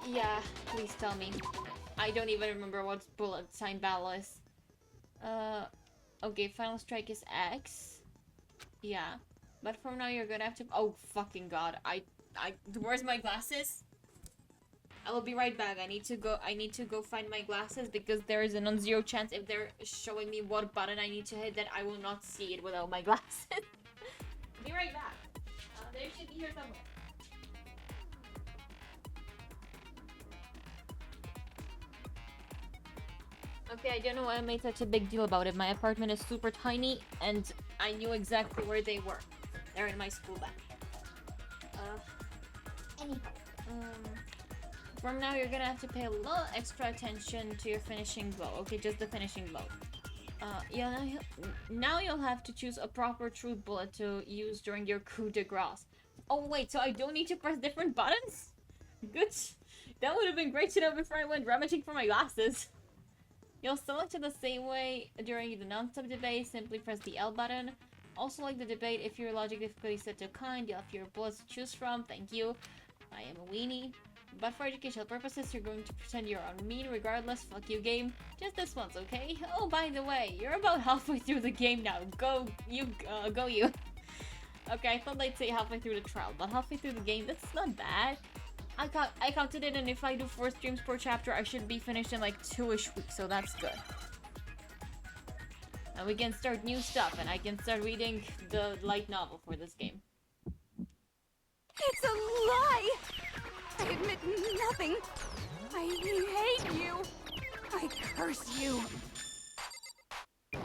Speaker 1: Yeah, please tell me. I don't even remember what bullet sign battle is. Okay, final strike is X. Yeah. But from now you're gonna have to— oh fucking god. Where's my glasses? I will be right back. I need to go find my glasses because there is a non-zero chance if they're showing me what button I need to hit that I will not see it without my glasses. Be right back. They should be here somewhere. Okay, I don't know why I made such a big deal about it. My apartment is super tiny and I knew exactly where they were. They're in my school bag. From now, you're gonna have to pay a little extra attention to your finishing blow. Okay, just the finishing blow. Now you'll have to choose a proper true bullet to use during your coup de grace. Oh wait, so I don't need to press different buttons? Good. That would have been great to know before I went rummaging for my glasses. You'll select it the same way during the non-stop debate. Simply press the L button. Also, like the debate, if your logic difficulty is set to kind, you'll have your bullets to choose from. Thank you. I am a weenie. But for educational purposes, you're going to pretend you're on mean regardless. Fuck you, game. Just this once, okay? Oh, by the way, you're about halfway through the game now. Go you. Okay, I thought they'd say halfway through the trial, but halfway through the game, that's not bad. I counted it, and if I do 4 streams per chapter, I should be finished in like 2-ish weeks, so that's good. And we can start new stuff, and I can start reading the light novel for this game.
Speaker 8: It's a lie! I admit nothing. I hate you. I curse you. No!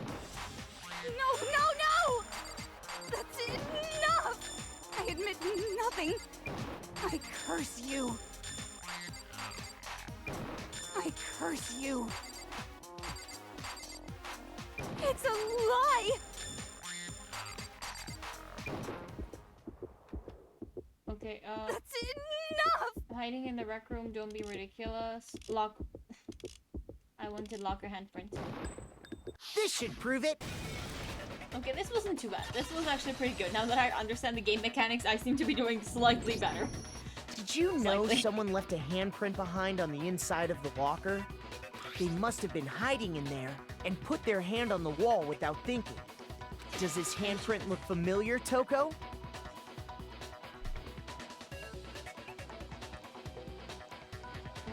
Speaker 8: That's enough! I admit nothing. I curse you. I curse you. It's a lie!
Speaker 1: Okay,
Speaker 8: That's enough!
Speaker 1: hiding in the rec room, don't be ridiculous. I wanted locker handprint.
Speaker 7: This should prove it.
Speaker 1: Okay, this wasn't too bad. This was actually pretty good. Now that I understand the game mechanics, I seem to be doing slightly better.
Speaker 7: Did you know someone left a handprint behind on the inside of the locker? They must have been hiding in there and put their hand on the wall without thinking. Does this handprint look familiar, Toko?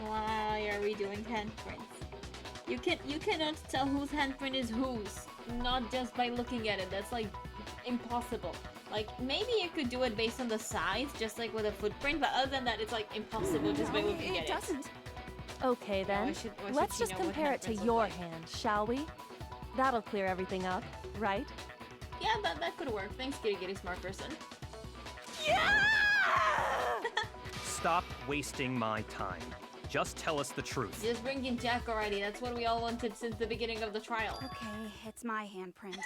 Speaker 1: Why are we doing handprints? You cannot tell whose handprint is whose, not just by looking at it. That's like impossible. Like maybe you could do it based on the size, just like with a footprint, but other than that, it's like impossible just by looking at it.
Speaker 8: It doesn't.
Speaker 6: Okay then, let's just compare it to your hand, shall we? That'll clear everything up, right?
Speaker 1: Yeah, that could work. Thanks, Kitty Kitty Smart Person.
Speaker 8: Yeah!
Speaker 4: Stop wasting my time. Just tell us the truth.
Speaker 1: Just bring in Jack already. That's what we all wanted since the beginning of the trial.
Speaker 8: Okay, it's my handprint.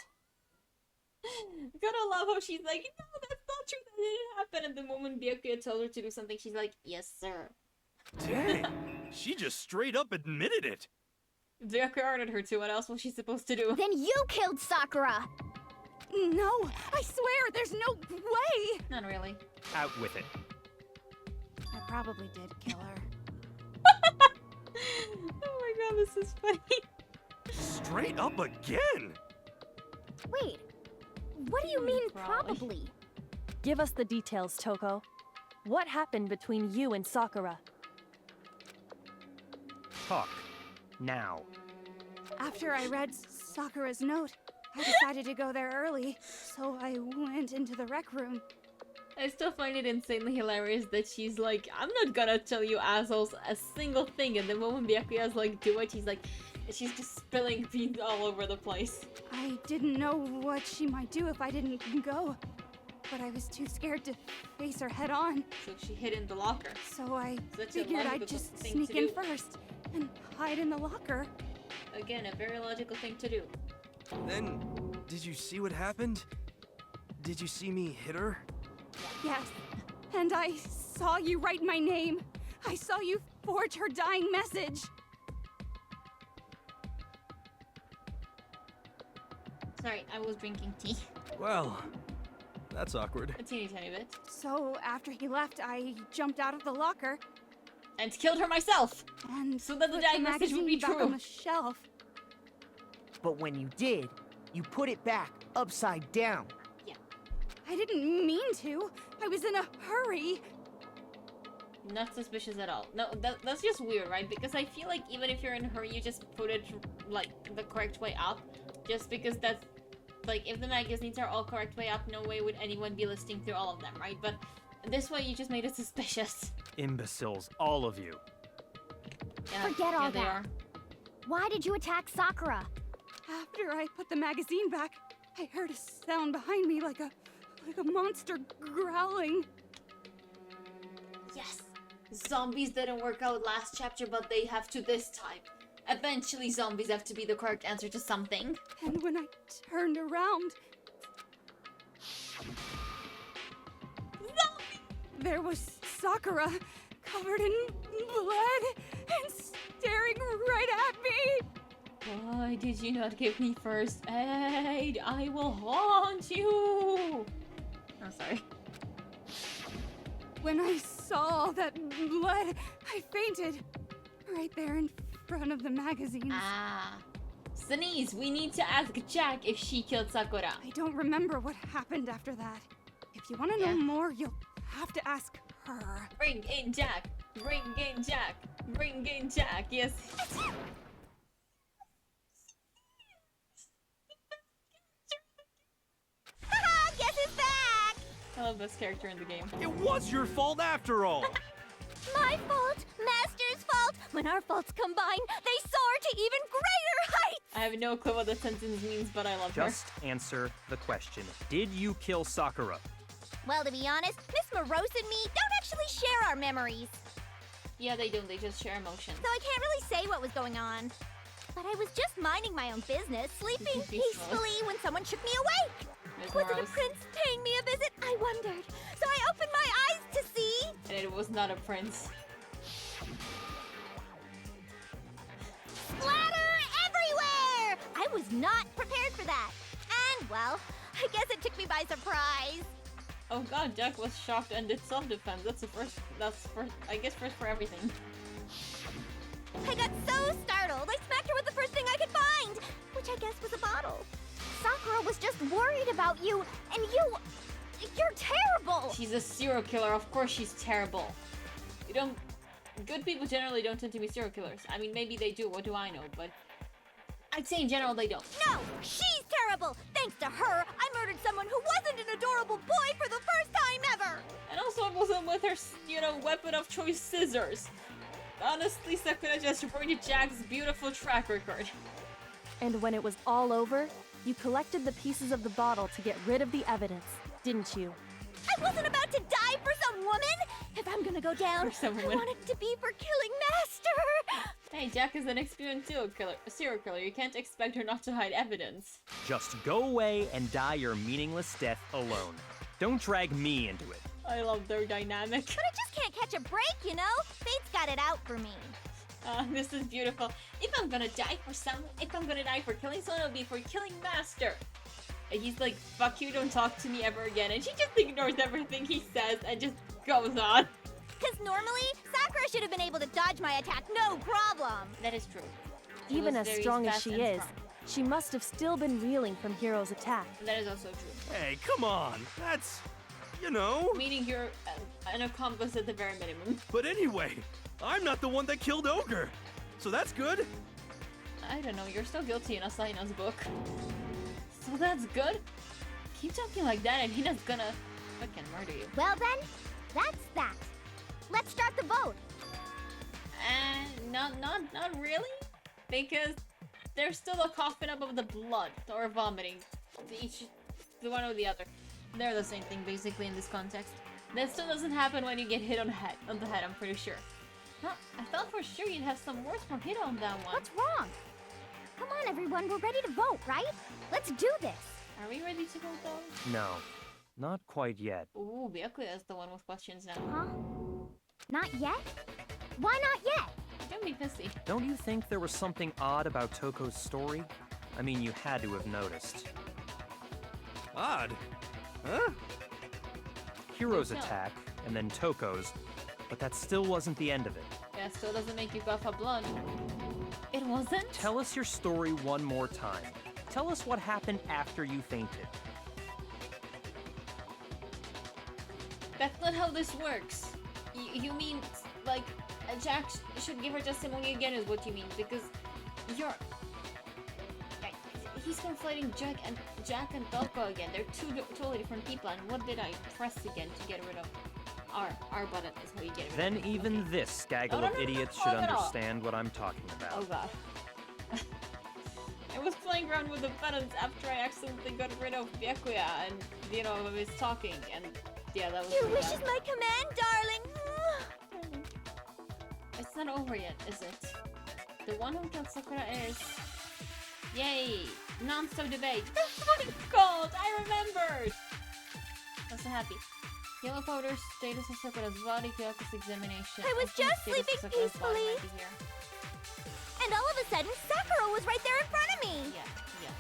Speaker 1: Gotta love how she's like, no, that's not true. That didn't happen. And the moment Byakuya told her to do something, she's like, yes, sir.
Speaker 5: Dang, she just straight up admitted it.
Speaker 1: Byakuya ordered her to. What else was she supposed to do?
Speaker 3: Then you killed Sakura!
Speaker 8: No, I swear, there's no way!
Speaker 1: Not really.
Speaker 4: Out with it.
Speaker 8: I probably did kill her.
Speaker 1: Oh my god, this is funny.
Speaker 5: Straight up again.
Speaker 3: Wait, what do you mean
Speaker 1: Probably.
Speaker 3: probably?
Speaker 6: Give us the details, Toko. What happened between you and Sakura?
Speaker 4: Talk. Now.
Speaker 8: After I read Sakura's note, I decided to go there early, so I went into the rec room.
Speaker 1: I still find it insanely hilarious that she's like, I'm not gonna tell you assholes a single thing, and the moment Byakuya's like, do it, she's just spilling beans all over the place.
Speaker 8: I didn't know what she might do if I didn't go, but I was too scared to face her head on.
Speaker 1: So she hid in the locker.
Speaker 8: So I
Speaker 1: Such a
Speaker 8: figured I'd
Speaker 1: logical
Speaker 8: just
Speaker 1: thing
Speaker 8: sneak
Speaker 1: to
Speaker 8: in
Speaker 1: do.
Speaker 8: first and hide in the locker.
Speaker 1: Again, a very logical thing to do.
Speaker 5: Then, did you see what happened? Did you see me hit her?
Speaker 8: Yes, and I saw you write my name. I saw you forge her dying message.
Speaker 1: Sorry, I was drinking tea.
Speaker 5: Well, that's awkward.
Speaker 1: A teeny tiny bit.
Speaker 8: So after he left, I jumped out of the locker
Speaker 1: And killed her myself!
Speaker 8: and
Speaker 1: So that the
Speaker 8: put
Speaker 1: dying message would be
Speaker 8: magazine back
Speaker 1: true.
Speaker 8: on the shelf.
Speaker 7: But when you did, you put it back upside down.
Speaker 8: I didn't mean to. I was in a hurry.
Speaker 1: Not suspicious at all. No, that's just weird, right? Because I feel like even if you're in a hurry, you just put it, like, the correct way up. Just because that's... Like, if the magazines are all correct way up, no way would anyone be listing through all of them, right? But this way, you just made it suspicious.
Speaker 4: Imbeciles, all of you.
Speaker 1: Yeah,
Speaker 3: Forget all
Speaker 1: they
Speaker 3: that.
Speaker 1: are.
Speaker 3: Why did you attack Sakura?
Speaker 8: After I put the magazine back, I heard a sound behind me like a monster growling.
Speaker 1: Yes! Zombies didn't work out last chapter, but they have to this time. Eventually zombies have to be the correct answer to something.
Speaker 8: And when I turned around, there was Sakura, covered in blood and staring right at me.
Speaker 1: Why did you not give me first aid? I will haunt you! I'm sorry.
Speaker 8: When I saw all that blood, I fainted. Right there in front of the magazines.
Speaker 1: Ah. Sneeze, we need to ask Jack if she killed Sakura.
Speaker 8: I don't remember what happened after that. If you want to know more, you'll have to ask her.
Speaker 1: Bring in Jack! Bring in Jack! Bring in Jack! Yes.
Speaker 3: Haha, guess who's back?
Speaker 1: I love this character in the game.
Speaker 5: It was your fault after all!
Speaker 3: My fault, Master's fault. When our faults combine, they soar to even greater heights.
Speaker 1: I have no clue what the sentence means, but I love
Speaker 4: Just answer the question. Did you kill Sakura?
Speaker 3: Well, to be honest, Miss Morose and me don't actually share our memories,
Speaker 1: her. Yeah, they don't. They just share emotions.
Speaker 3: so I can't really say what was going on. But I was just minding my own business, sleeping peacefully when someone shook me awake.
Speaker 1: Miss
Speaker 3: Was it a
Speaker 1: Morose.
Speaker 3: prince paying me a visit? I wondered. So I opened my eyes to see.
Speaker 1: And it was not a prince.
Speaker 3: Splatter everywhere! I was not prepared for that. And, well, I guess it took me by surprise.
Speaker 1: Oh god, Jack was shocked and did self-defense. That's the first, I guess first for everything.
Speaker 3: I got so startled, I smacked her with the first thing I could find, which I guess was a bottle. Sakura was just worried about you, and you're terrible!
Speaker 1: She's a serial killer, of course she's terrible. You don't... Good people generally don't tend to be serial killers. I mean, maybe they do, what do I know, but... I'd say in general they don't.
Speaker 3: No, she's terrible! Thanks to her, I murdered someone who wasn't an adorable boy for the first time ever!
Speaker 1: And also it wasn't with her, weapon of choice, scissors. Honestly, Sakura just ruined Jack's beautiful track record.
Speaker 6: And when it was all over, you collected the pieces of the bottle to get rid of the evidence, didn't you?
Speaker 3: I wasn't about to die for some woman! If I'm gonna go down,
Speaker 1: For some
Speaker 3: I
Speaker 1: woman.
Speaker 3: want it to be for killing Master!
Speaker 1: Hey, Jack is an experienced serial killer. You can't expect her not to hide evidence.
Speaker 4: Just go away and die your meaningless death alone. Don't drag me into it.
Speaker 1: I love their dynamic.
Speaker 3: But I just can't catch a break, you know? Fate's got it out for me.
Speaker 1: This is beautiful. If I'm gonna die for killing someone, it'll be for killing Master. And he's like, fuck you, don't talk to me ever again. And she just ignores everything he says and just goes on.
Speaker 3: Because normally, Sakura should have been able to dodge my attack no problem.
Speaker 1: That is true. She
Speaker 6: Even
Speaker 1: was
Speaker 6: as
Speaker 1: very
Speaker 6: strong as
Speaker 1: fast
Speaker 6: she
Speaker 1: and
Speaker 6: is,
Speaker 1: strong.
Speaker 6: she must have still been reeling from Hiro's attack.
Speaker 1: That is also true.
Speaker 5: Hey, come on! That's... you know...
Speaker 1: Meaning you're an accomplice at the very minimum.
Speaker 5: But anyway, I'm not the one that killed Ogre! So that's good?
Speaker 1: I don't know, you're still guilty in Asahina's book. So that's good? Keep talking like that and Hina's gonna fucking murder you.
Speaker 3: Well then, that's that. Let's start the vote.
Speaker 1: And not really, because there's still a coughing up of the blood or vomiting. The one or the other. They're the same thing basically in this context. That still doesn't happen when you get hit on the head. I'm pretty sure. Huh, I thought for sure you'd have some words from Hito on that one.
Speaker 3: What's wrong? Come on, everyone, we're ready to vote, right? Let's do this.
Speaker 1: Are we ready to vote though?
Speaker 4: No, not quite yet.
Speaker 1: Ooh, Byakuya is the one with questions now.
Speaker 3: Huh? Not yet? Why not yet?
Speaker 1: Don't be pissy.
Speaker 4: Don't you think there was something odd about Toko's story? I mean, you had to have noticed.
Speaker 5: Odd. Huh?
Speaker 4: Hiro's
Speaker 1: Think so.
Speaker 4: attack, and then Toko's, but that still wasn't the end of it.
Speaker 1: Yeah, still doesn't make you cough up blood. It wasn't?
Speaker 4: Tell us your story one more time. Tell us what happened after you fainted.
Speaker 1: That's not how this works. You mean, like, Jack should give her testimony again is what you mean, because you're... He's conflating Jack and Toko again. They're two totally different people, and what did I press again to get rid of... R button is how you get rid of
Speaker 4: Then
Speaker 1: it.
Speaker 4: even this gaggle
Speaker 1: No,
Speaker 4: of idiots
Speaker 1: no,
Speaker 4: should
Speaker 1: no, no.
Speaker 4: understand what I'm talking about.
Speaker 1: Oh god. I was playing around with the buttons after I accidentally got rid of Byakuya and, of his talking, and yeah, that was
Speaker 3: Your
Speaker 1: really
Speaker 3: wish
Speaker 1: bad.
Speaker 3: is my command, darling.
Speaker 1: It's not over yet, is it? The one who killed Sakura is... Yay! Non-stop debate. That's what it's called! I remembered! I'm so happy. Yellow powder, status of Sakura's body, Kyoko's examination.
Speaker 3: I was
Speaker 1: think
Speaker 3: just
Speaker 1: status of
Speaker 3: sleeping
Speaker 1: Sakura's body
Speaker 3: peacefully.
Speaker 1: might be here.
Speaker 3: And all of a sudden, Sakura was right there in front of me.
Speaker 1: Yeah.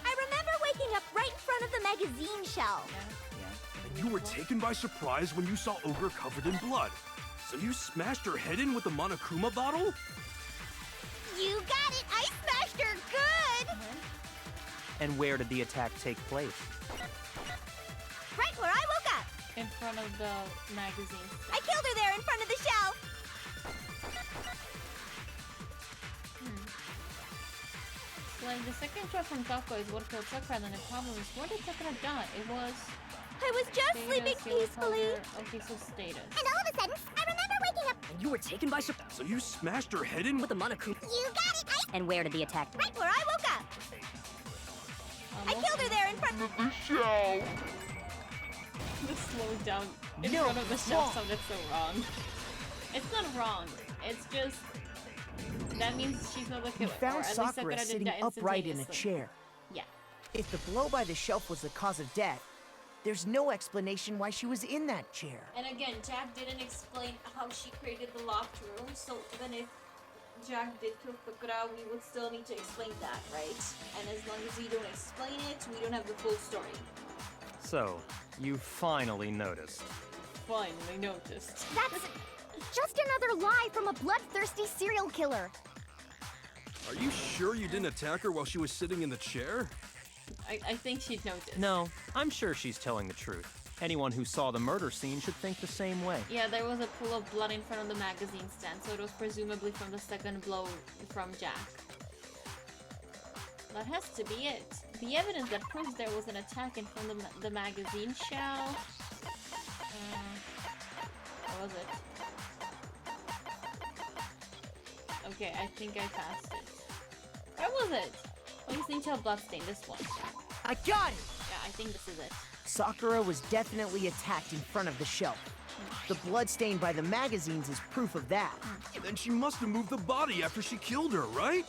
Speaker 3: I remember waking up right in front of the magazine shelf.
Speaker 1: Yeah.
Speaker 5: And you were taken by surprise when you saw Ogre covered in blood. So you smashed her head in with the Monokuma bottle?
Speaker 3: You got it! I smashed her good!
Speaker 4: And where did the attack take place?
Speaker 3: Right where I woke up.
Speaker 1: In front of the magazine.
Speaker 3: I killed her there in front of the shelf.
Speaker 1: Like, the second shot from Toko is what killed Sakura, then the problem is, where did Sakura die? It was...
Speaker 3: I was just sleeping
Speaker 1: Status, yellow
Speaker 3: peacefully.
Speaker 1: powder. Okay, so status.
Speaker 3: And all of a sudden, I remember waking up.
Speaker 9: And you were taken by surprise
Speaker 5: So you smashed her head in
Speaker 9: with the Monokuma.
Speaker 3: You got it!
Speaker 9: And where did the attack?
Speaker 3: Right where I woke up. I killed her there in front of the
Speaker 5: shelf.
Speaker 1: The slowed down in
Speaker 7: No,
Speaker 1: front of the
Speaker 7: it's
Speaker 1: shelf
Speaker 7: wrong.
Speaker 1: sounded so wrong. It's not wrong. It's just... That means she's not the
Speaker 7: We
Speaker 1: killer. or
Speaker 7: found
Speaker 1: at least
Speaker 7: Sakura
Speaker 1: Sakura didn't
Speaker 7: sitting
Speaker 1: die
Speaker 7: upright in a
Speaker 1: instantaneously.
Speaker 7: chair.
Speaker 1: Yeah.
Speaker 7: If the blow by the shelf was the cause of death, there's no explanation why she was in that chair.
Speaker 1: And again, Jack didn't explain how she created the locked room, so even if Jack did kill Sakura, we would still need to explain that, right? And as long as we don't explain it, we don't have the full story.
Speaker 4: So, you finally noticed.
Speaker 1: Finally noticed.
Speaker 3: That's just another lie from a bloodthirsty serial killer.
Speaker 5: Are you sure you didn't attack her while she was sitting in the chair?
Speaker 1: I think she'd noticed.
Speaker 4: No, I'm sure she's telling the truth. Anyone who saw the murder scene should think the same way.
Speaker 1: Yeah, there was a pool of blood in front of the magazine stand, so it was presumably from the second blow from Jack. That has to be it. The evidence that proves there was an attack in front of the magazine shelf. Where was it? Okay, I think I passed it. Where was it? Police need to have bloodstain, this one.
Speaker 7: I got it!
Speaker 1: Yeah, I think this is it.
Speaker 7: Sakura was definitely attacked in front of the shelf. The blood stain by the magazines is proof of that.
Speaker 5: Then she must have moved the body after she killed her, right?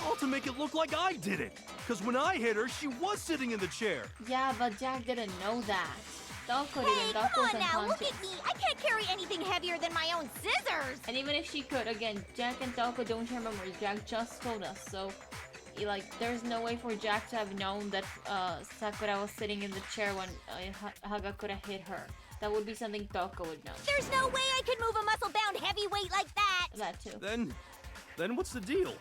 Speaker 5: All to make it look like I did it. Because when I hit her, she was sitting in the chair.
Speaker 1: Yeah, but Jack didn't know that. Toko
Speaker 3: Hey,
Speaker 1: didn't.
Speaker 3: come
Speaker 1: Toko was
Speaker 3: on now, look
Speaker 1: unconscious.
Speaker 3: at me. I can't carry anything heavier than my own scissors.
Speaker 1: And even if she could, again, Jack and Toko don't share memories. Jack just told us, so like, there's no way for Jack to have known that Sakura was sitting in the chair when Hagakura hit her. That would be something Toko would know.
Speaker 3: There's no way I could move a muscle-bound heavyweight like that.
Speaker 1: That too.
Speaker 5: Then what's the deal?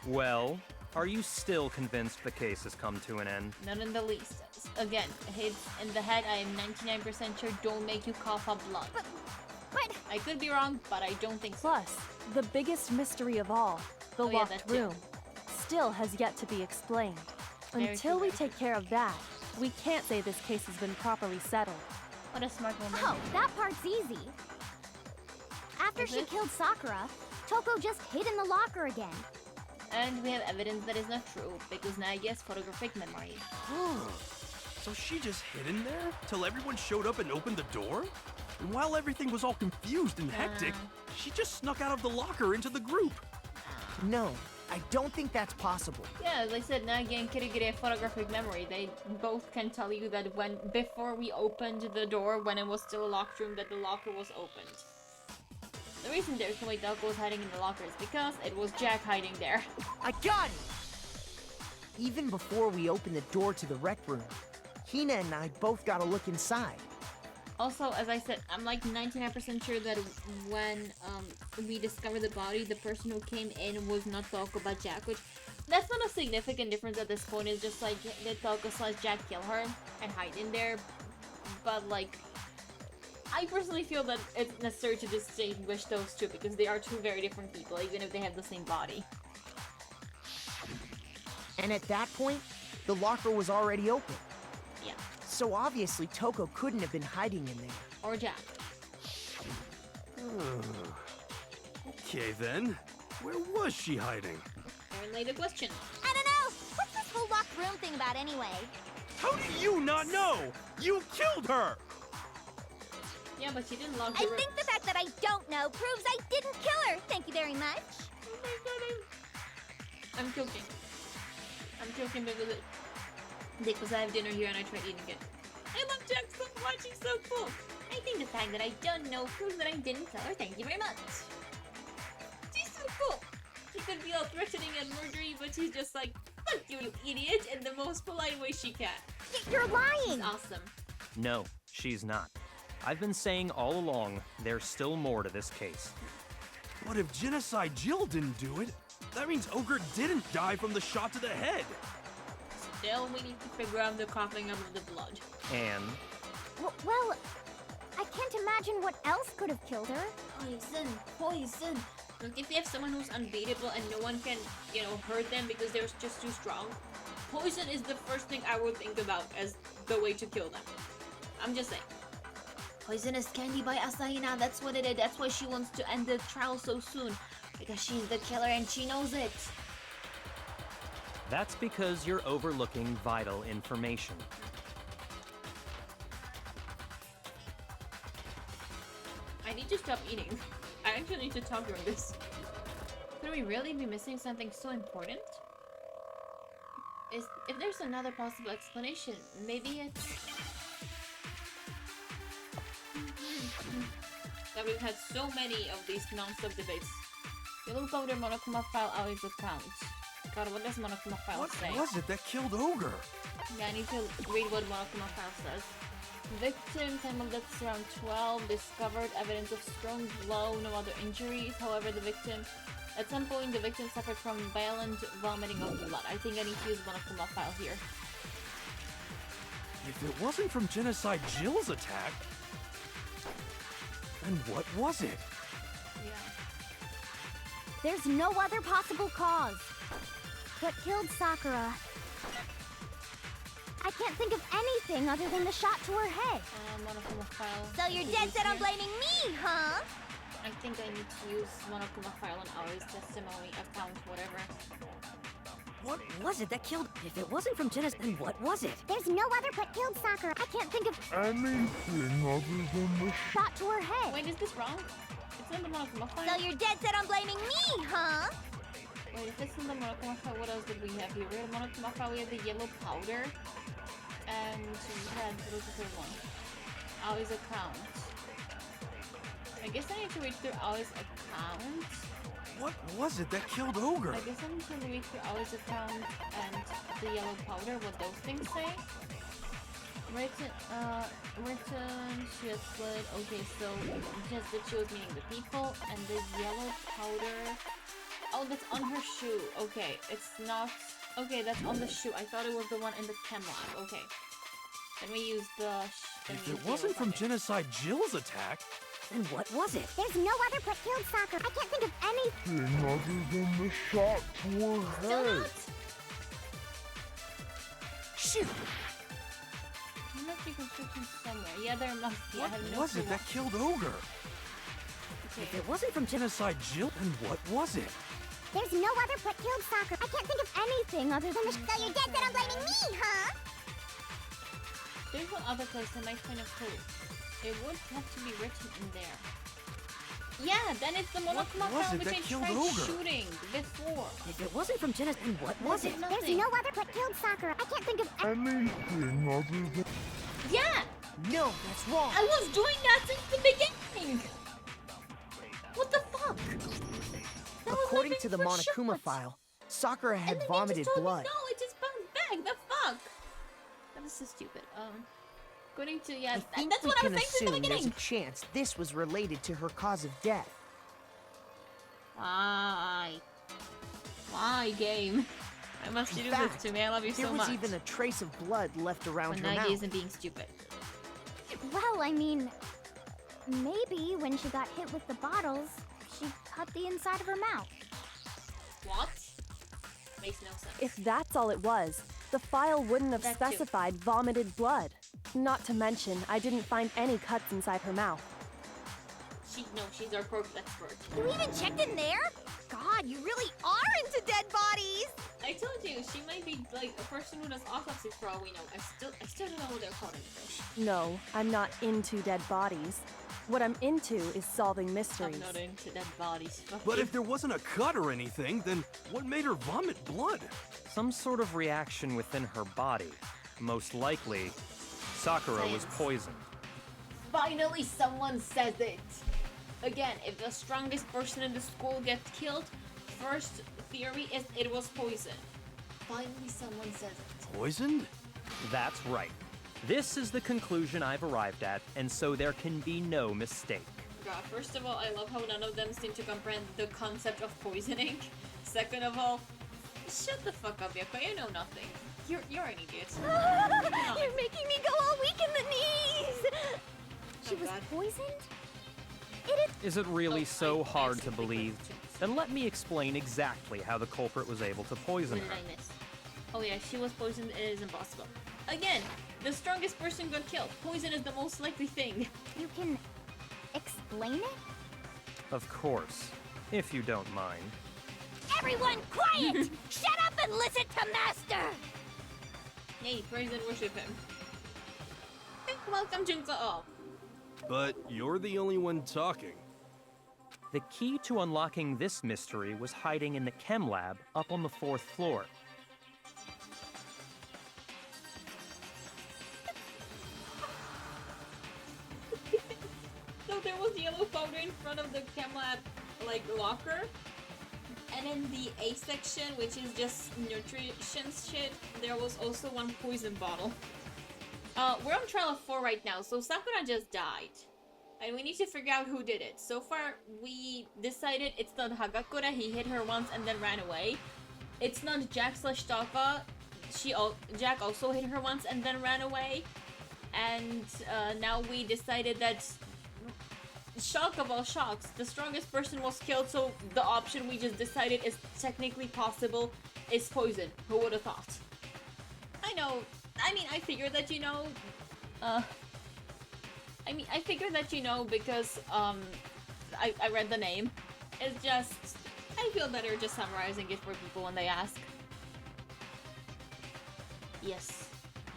Speaker 4: Well, are you still convinced the case has come to an end?
Speaker 1: Not in the least. Again, hits in the head, I am 99% sure don't make you cough up blood.
Speaker 3: But
Speaker 1: I could be wrong, but I don't think so.
Speaker 6: Plus, the biggest mystery of all, the
Speaker 1: Oh, yeah,
Speaker 6: locked
Speaker 1: that too.
Speaker 6: room, still has yet to be explained.
Speaker 1: Very
Speaker 6: Until
Speaker 1: true,
Speaker 6: we
Speaker 1: very
Speaker 6: take care of that, we can't say this case has been properly settled.
Speaker 1: What a smart woman.
Speaker 3: oh, that part's easy. After
Speaker 1: Is
Speaker 3: she
Speaker 1: it?
Speaker 3: killed Sakura, Toko just hid in the locker again.
Speaker 1: And we have evidence that is not true, because Nagi has photographic memory.
Speaker 5: So she just hid in there till everyone showed up and opened the door? And while everything was all confused and hectic, she just snuck out of the locker into the group.
Speaker 7: No, I don't think that's possible.
Speaker 1: Yeah, as I said, Nagi and Kirigiri have photographic memory. They both can tell you that before we opened the door, when it was still a locked room, that the locker was opened. The reason there's no way Toko was hiding in the locker is because it was Jack hiding there.
Speaker 7: I got it! Even before we opened the door to the rec room, Hina and I both got a look inside.
Speaker 1: Also, as I said, I'm like 99% sure that when we discovered the body, the person who came in was not Toko but Jack, which that's not a significant difference at this point. It's just like, did Toko / Jack kill her and hide in there? But like, I personally feel that it's necessary to distinguish those two because they are two very different people, even if they have the same body.
Speaker 7: And at that point, the locker was already open.
Speaker 1: Yeah.
Speaker 7: So obviously Toko couldn't have been hiding in there.
Speaker 1: Or Jack.
Speaker 5: Okay then, where was she hiding?
Speaker 1: Apparently the question.
Speaker 3: I don't know. What's this whole locked room thing about anyway?
Speaker 5: How do you not know? You killed her!
Speaker 1: Yeah, but she didn't log
Speaker 3: I
Speaker 1: her.
Speaker 3: think the fact that I don't know proves I didn't kill her. Thank you very much.
Speaker 1: Oh my god, I'm joking. I'm joking because I have dinner here and I tried eating it. I love Jack so much, he's so cool. I think the fact that I don't know proves that I didn't kill her. Thank you very much. She's so cool. She could be all threatening and murdery, but she's just like, fuck you, you idiot, in the most polite way she can.
Speaker 3: You're lying.
Speaker 1: She's awesome.
Speaker 4: No, she's not. I've been saying all along, there's still more to this case.
Speaker 5: But if Genocide Jill didn't do it, that means Ogre didn't die from the shot to the head.
Speaker 1: Still, we need to figure out the coughing up of the blood.
Speaker 4: And
Speaker 3: Well, I can't imagine what else could have killed her.
Speaker 1: Poison. Look, if you have someone who's unbeatable and no one can, hurt them because they're just too strong, poison is the first thing I would think about as the way to kill them. I'm just saying. Poisonous candy by Asahina, that's what it is. That's why she wants to end the trial so soon. Because she's the killer and she knows it.
Speaker 4: that's because you're overlooking vital information.
Speaker 1: I need to stop eating. I actually need to talk during this. Could we really be missing something so important? If there's another possible explanation, maybe it's... that we've had so many of these non-stop debates. Yellow powder Monokuma file always account. God, what does Monokuma file say?
Speaker 5: What was it that killed Ogre?
Speaker 1: Yeah, I need to read what Monokuma file says. Victim, time of death around 12, discovered evidence of strong blow, no other injuries. However, at some point, the victim suffered from violent vomiting of blood. I think I need to use Monokuma file here.
Speaker 5: If it wasn't from Genocide Jill's attack, then what was it?
Speaker 1: Yeah.
Speaker 3: There's no other possible cause. What killed Sakura? I can't think of anything other than the shot to her head.
Speaker 1: Monokuma file.
Speaker 3: So you're dead set on blaming me, huh?
Speaker 1: I think I need to use Monokuma file on Aoi's testimony account, whatever.
Speaker 9: What was it that killed? If it wasn't from Genesis, then what was it?
Speaker 3: There's no other what killed Sakura. I can't think of
Speaker 10: anything other than the
Speaker 3: shot to her head.
Speaker 1: Wait, is this wrong? It's in the Monokuma file.
Speaker 3: So you're dead set on blaming me, huh?
Speaker 1: Wait, if it's in the Monokuma file, what else did we have here? We had Monokuma file, we had the yellow powder. And we had, what was the third one? Aoi's account. I guess I need to read through Aoi's account.
Speaker 5: What was it that killed Ogre?
Speaker 1: I guess I need to read through Aoi's account and the yellow powder, what those things say. Written, she has split. Okay, so just that she was meeting the people, and the yellow powder. Oh, that's on her shoe. Okay, it's not. Okay, that's on the shoe. I thought it was the one in the chem lab. Okay. Then we use the.
Speaker 5: If it wasn't from Genocide Jill's attack,
Speaker 9: then what was it?
Speaker 3: There's no other what killed Sakura. I can't think of anything
Speaker 10: other than the shot to her
Speaker 1: Still
Speaker 10: head.
Speaker 1: not.
Speaker 9: Shoot!
Speaker 1: There must be construction somewhere. Yeah, there must be. I
Speaker 5: what
Speaker 1: have no
Speaker 5: was
Speaker 1: clue
Speaker 5: it that killed Ogre?
Speaker 9: If it wasn't from
Speaker 5: Genocide Jill, then what was it?
Speaker 3: There's no other what killed Sakura. I can't think of anything other than the So you're dead set on blaming me, huh?
Speaker 1: There's one other place I might find a clue. It would have to be written in there. Yeah, then it's the Monokuma
Speaker 5: was
Speaker 1: file
Speaker 5: it
Speaker 1: which
Speaker 5: that
Speaker 1: I
Speaker 5: killed
Speaker 1: tried
Speaker 5: Ogre?
Speaker 1: shooting before.
Speaker 9: If it wasn't from Genesis, then what was it?
Speaker 3: There's no other what killed Sakura. I can't think of
Speaker 10: Anything other than...
Speaker 1: Yeah!
Speaker 7: No, that's wrong.
Speaker 1: I was doing that since the beginning! What the fuck? That was
Speaker 7: According
Speaker 1: my
Speaker 7: to the
Speaker 1: very first
Speaker 7: Monokuma
Speaker 1: shot.
Speaker 7: file, Sakura
Speaker 1: And
Speaker 7: had
Speaker 1: then they
Speaker 7: vomited
Speaker 1: just told
Speaker 7: blood.
Speaker 1: Me, no, it just bounced back. The fuck? That is so stupid. According to
Speaker 7: I think
Speaker 1: that's
Speaker 7: we
Speaker 1: what I
Speaker 7: can
Speaker 1: was saying since the
Speaker 7: assume there's
Speaker 1: beginning.
Speaker 7: a chance this was related to her cause of death.
Speaker 1: Why? Why, game? I must
Speaker 7: In
Speaker 1: do
Speaker 7: fact,
Speaker 1: this to me. I love you
Speaker 7: There
Speaker 1: so
Speaker 7: was
Speaker 1: much.
Speaker 7: even a trace of blood left around
Speaker 1: When
Speaker 7: her
Speaker 1: Nagi
Speaker 7: mouth.
Speaker 1: isn't being stupid.
Speaker 3: Well, I mean, maybe when she got hit with the bottles, she cut the inside of her mouth.
Speaker 1: What? Makes no sense.
Speaker 6: If that's all it was, the file wouldn't have
Speaker 1: That too.
Speaker 6: specified vomited blood. Not to mention, I didn't find any cuts inside her mouth.
Speaker 1: She's our corpse expert.
Speaker 3: You even checked in there? God, you really are into dead bodies!
Speaker 1: I told you, she might be like a person who does autopsies for all we know. I still don't know what they're called in English.
Speaker 6: No, I'm not into dead bodies. What I'm into is solving mysteries.
Speaker 1: I'm not into dead bodies.
Speaker 5: But if there wasn't a cut or anything, then what made her vomit blood?
Speaker 4: Some sort of reaction within her body. Most likely, Sakura was
Speaker 1: Science.
Speaker 4: poisoned.
Speaker 1: Finally, someone says it. Again, if the strongest person in the school gets killed, first theory is it was poison. Finally, someone says it.
Speaker 5: Poisoned?
Speaker 4: That's right. This is the conclusion I've arrived at, and so there can be no mistake.
Speaker 1: God, first of all, I love how none of them seem to comprehend the concept of poisoning. Second of all, shut the fuck up, Yako. You know nothing. You're an idiot.
Speaker 3: You're making me go all weak in the knees! She was
Speaker 1: God.
Speaker 3: poisoned?
Speaker 4: Is it really
Speaker 1: Oh,
Speaker 4: so
Speaker 1: I
Speaker 4: hard to
Speaker 1: accidentally
Speaker 4: believe?
Speaker 1: clicked it.
Speaker 4: Then let me explain exactly how the culprit was able to poison
Speaker 1: What did
Speaker 4: her.
Speaker 1: I miss? Oh yeah, she was poisoned. It is impossible. Again, the strongest person got killed. Poison is the most likely thing.
Speaker 3: You can explain it?
Speaker 4: Of course, if you don't mind.
Speaker 3: Everyone quiet! Shut up and listen to Master!
Speaker 1: Hey, praise and worship him. Welcome, Junzo. Oh,
Speaker 5: But you're the only one talking.
Speaker 4: The key to unlocking this mystery was hiding in the chem lab up on the 4th floor.
Speaker 1: so there was yellow powder in front of the chem lab, like, locker. And in the A section, which is just nutrition shit, there was also one poison bottle. We're on trial of 4 right now, so Sakura just died. And we need to figure out who did it. So far, we decided it's not Hagakura, he hit her once and then ran away. It's not Jack/Taka, Jack also hit her once and then ran away. And now we decided that, shock of all shocks, the strongest person was killed, so the option we just decided is technically possible is poison. Who would have thought? I know. I mean, I figured that you know. I figured that you know because I read the name. It's just I feel better just summarizing it for people when they ask. Yes,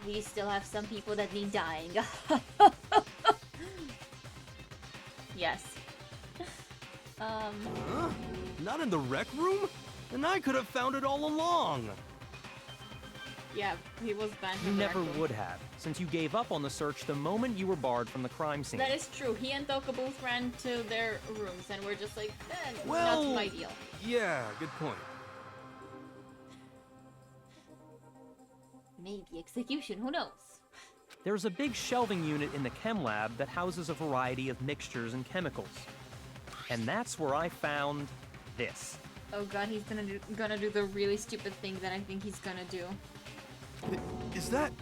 Speaker 1: we still have some people that need dying. Yes.
Speaker 5: Huh? Not in the rec room? And I could have found it all along.
Speaker 1: Yeah, he was banned
Speaker 4: You
Speaker 1: from the
Speaker 4: never
Speaker 1: rec room.
Speaker 4: would have, since you gave up on the search the moment you were barred from the crime scene.
Speaker 1: That is true. He and Toka both ran to their rooms, and we're just like,
Speaker 5: Well,
Speaker 1: not my deal.
Speaker 5: Yeah, good point.
Speaker 1: Maybe execution, who knows?
Speaker 4: There's a big shelving unit in the chem lab that houses a variety of mixtures and chemicals. And that's where I found this.
Speaker 1: Oh god, he's gonna do the really stupid thing that I think he's gonna do.
Speaker 5: Is that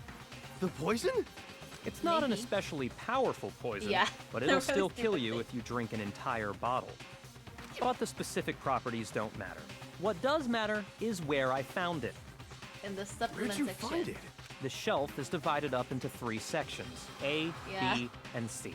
Speaker 5: the poison?
Speaker 4: It's not an
Speaker 1: Maybe.
Speaker 4: especially powerful poison,
Speaker 1: Yeah,
Speaker 4: but
Speaker 1: the
Speaker 4: it'll
Speaker 1: really
Speaker 4: still kill
Speaker 1: stupid
Speaker 4: you
Speaker 1: thing.
Speaker 4: if you drink an entire bottle. But the specific properties don't matter. What does matter is where I found it.
Speaker 1: In the supplement
Speaker 5: Where'd you
Speaker 1: section.
Speaker 5: find it?
Speaker 4: The shelf is divided up into 3 sections, A,
Speaker 1: Yeah.
Speaker 4: B, and C.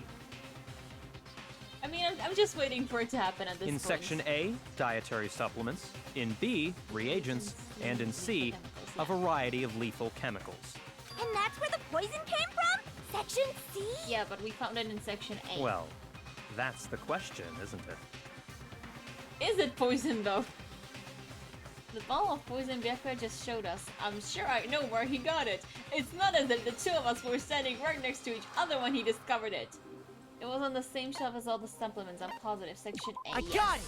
Speaker 1: I mean, I'm just waiting for it to happen at this
Speaker 4: In
Speaker 1: point.
Speaker 4: section A, dietary supplements. In B, reagents. And in C, a variety of lethal chemicals.
Speaker 3: And that's where the poison came from? Section C?
Speaker 1: Yeah, but we found it in section A.
Speaker 4: Well, that's the question, isn't it?
Speaker 1: Is it poison though? The ball of poison Byakuya just showed us. I'm sure I know where he got it. It's not as if the two of us were standing right next to each other when he discovered it. It was on the same shelf as all the supplements, I'm positive. Section A.
Speaker 7: I
Speaker 1: yes.
Speaker 7: got it!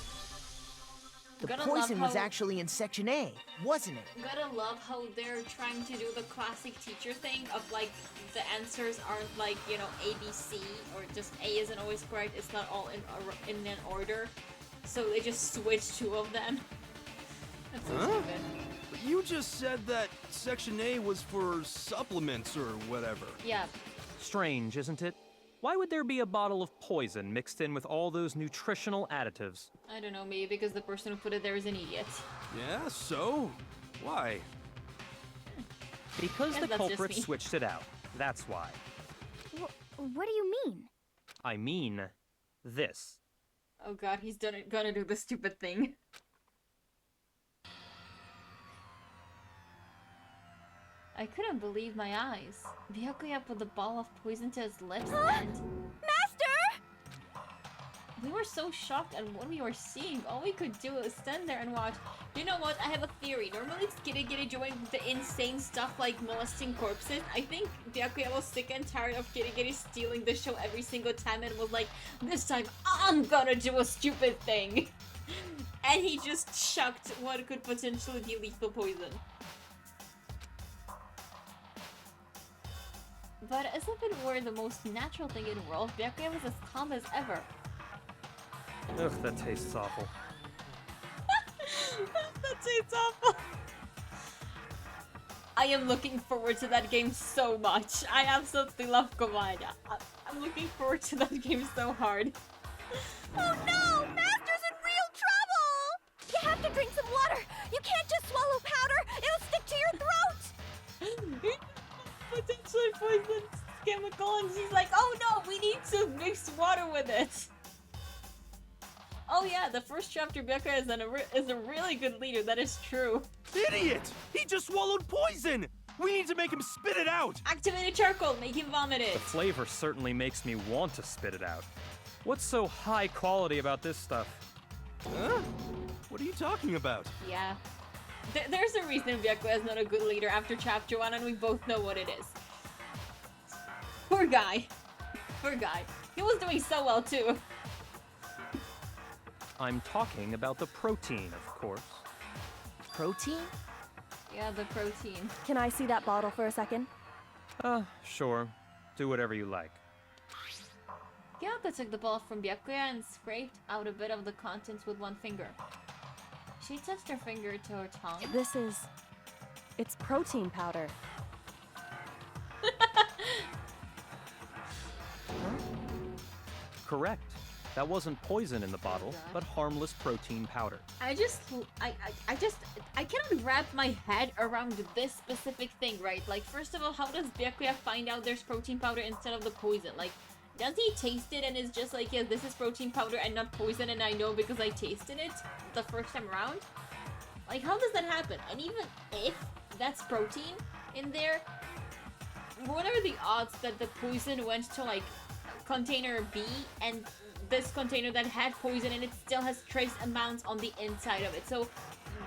Speaker 7: The
Speaker 1: Gotta
Speaker 7: poison
Speaker 1: love
Speaker 7: was
Speaker 1: how-
Speaker 7: actually in Section A, wasn't it?
Speaker 1: Gotta love how they're trying to do the classic teacher thing of like the answers aren't like, you know, A, B, C, or just A isn't always correct. It's not all in an order. So they just switch 2 of them. That's so
Speaker 5: Huh?
Speaker 1: stupid.
Speaker 5: But you just said that Section A was for supplements or whatever.
Speaker 1: Yeah,
Speaker 4: Strange, isn't it? Why would there be a bottle of poison mixed in with all those nutritional additives?
Speaker 1: I don't know, maybe because the person who put it there is an idiot.
Speaker 5: Yeah, so? Why?
Speaker 4: Because
Speaker 1: Guess
Speaker 4: the
Speaker 1: that's just
Speaker 4: culprit
Speaker 1: me.
Speaker 4: switched it out. That's why.
Speaker 3: What do you mean?
Speaker 4: I mean, this.
Speaker 1: Oh god, he's gonna do the stupid thing. I couldn't believe my eyes. Byakuya put the ball of poison to his lips and...
Speaker 3: Master!
Speaker 1: We were so shocked at what we were seeing. All we could do was stand there and watch. You know what? I have a theory. Normally it's Kirigiri doing the insane stuff like molesting corpses. I think Byakuya was sick and tired of Kirigiri stealing the show every single time and was like, this time I'm gonna do a stupid thing. And he just chucked what could potentially be lethal poison. But as if it were the most natural thing in the world, Byakuya was as calm as ever.
Speaker 4: Ugh, that tastes awful.
Speaker 1: That tastes awful. I am looking forward to that game so much. I absolutely love Komada. I'm looking forward to that game so hard.
Speaker 3: Oh no! Master's in real trouble! You have to drink some water! You can't just swallow powder! It'll stick to your throat!
Speaker 1: Potentially poisonous chemical, and she's like, oh no, we need to mix water with it. Oh yeah, the first chapter Byakuya is a really good leader, that is true.
Speaker 5: Idiot! He just swallowed poison! We need to make him spit it out!
Speaker 1: Activated charcoal, make him vomit it.
Speaker 4: The flavor certainly makes me want to spit it out. What's so high quality about this stuff?
Speaker 5: Huh? What are you talking about?
Speaker 1: Yeah. There's a reason Byakuya is not a good leader after chapter 1, and we both know what it is. Poor guy. Poor guy. He was doing so well too.
Speaker 4: I'm talking about the protein, of course.
Speaker 7: Protein?
Speaker 1: Yeah, the protein.
Speaker 6: Can I see that bottle for a second?
Speaker 4: Sure. Do whatever you like.
Speaker 1: Gyaka took the ball from Byakuya and scraped out a bit of the contents with one finger. She touched her finger to her tongue.
Speaker 6: It's protein powder.
Speaker 4: Correct. That wasn't poison in the bottle, but harmless protein powder.
Speaker 1: I cannot wrap my head around this specific thing, right? Like, first of all, how does Byakuya find out there's protein powder instead of the poison? Like, does he taste it and is just like, yes, this is protein powder and not poison, and I know because I tasted it the first time around? Like, how does that happen? And even if that's protein in there, what are the odds that the poison went to, like, container B and this container that had poison in it still has trace amounts on the inside of it? So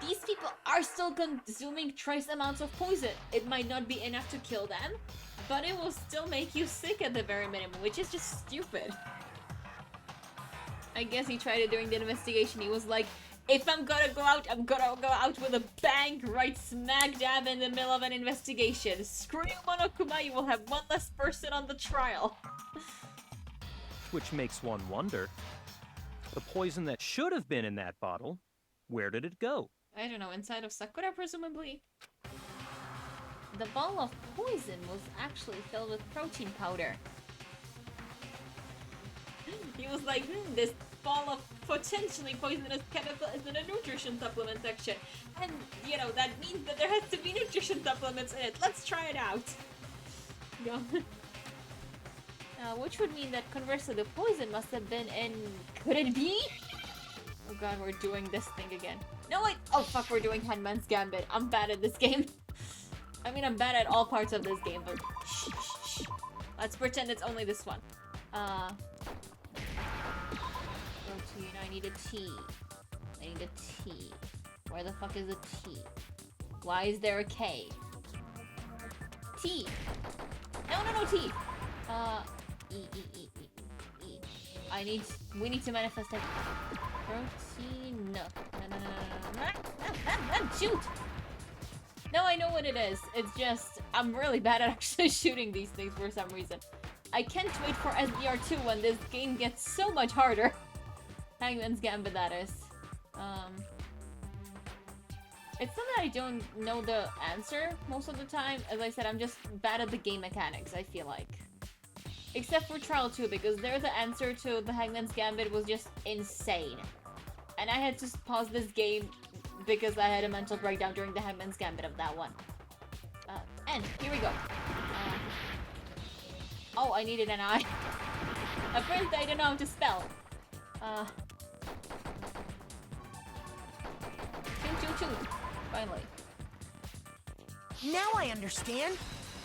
Speaker 1: these people are still consuming trace amounts of poison. It might not be enough to kill them, but it will still make you sick at the very minimum, which is just stupid. I guess he tried it during the investigation. He was like, if I'm gonna go out, I'm gonna go out with a bang right smack dab in the middle of an investigation. Screw you, Monokuma, you will have one less person on the trial.
Speaker 4: Which makes one wonder, the poison that should have been in that bottle, where did it go?
Speaker 1: I don't know, inside of Sakura, presumably? The ball of poison was actually filled with protein powder. He was like, this ball of potentially poisonous chemical is in a nutrition supplement section. And, you know, that means that there has to be nutrition supplements in it. Let's try it out. Go. Which would mean that conversely the poison must have been in... Could it be? Oh god, we're doing this thing again. No, wait! Oh fuck, we're doing Hangman's Gambit. I'm bad at this game. I mean, I'm bad at all parts of this game, but... Shh, shh, shh. Let's pretend it's only this one. Protein, I need a T. I need a T. Where the fuck is a T? Why is there a K? T! No, T! We need to manifest it. Protein, no. Shoot! No, I know what it is. It's just, I'm really bad at actually shooting these things for some reason. I can't wait for SDR2 when this game gets so much harder. Hangman's Gambit, that is. It's not that I don't know the answer most of the time. As I said, I'm just bad at the game mechanics, I feel like. Except for Trial 2, because there the answer to the Hangman's Gambit was just insane. And I had to pause this game because I had a mental breakdown during the Hangman's Gambit of that one. And here we go. Oh, I needed an I. Apparently I don't know how to spell. Choo choo choo. Finally.
Speaker 7: Now I understand.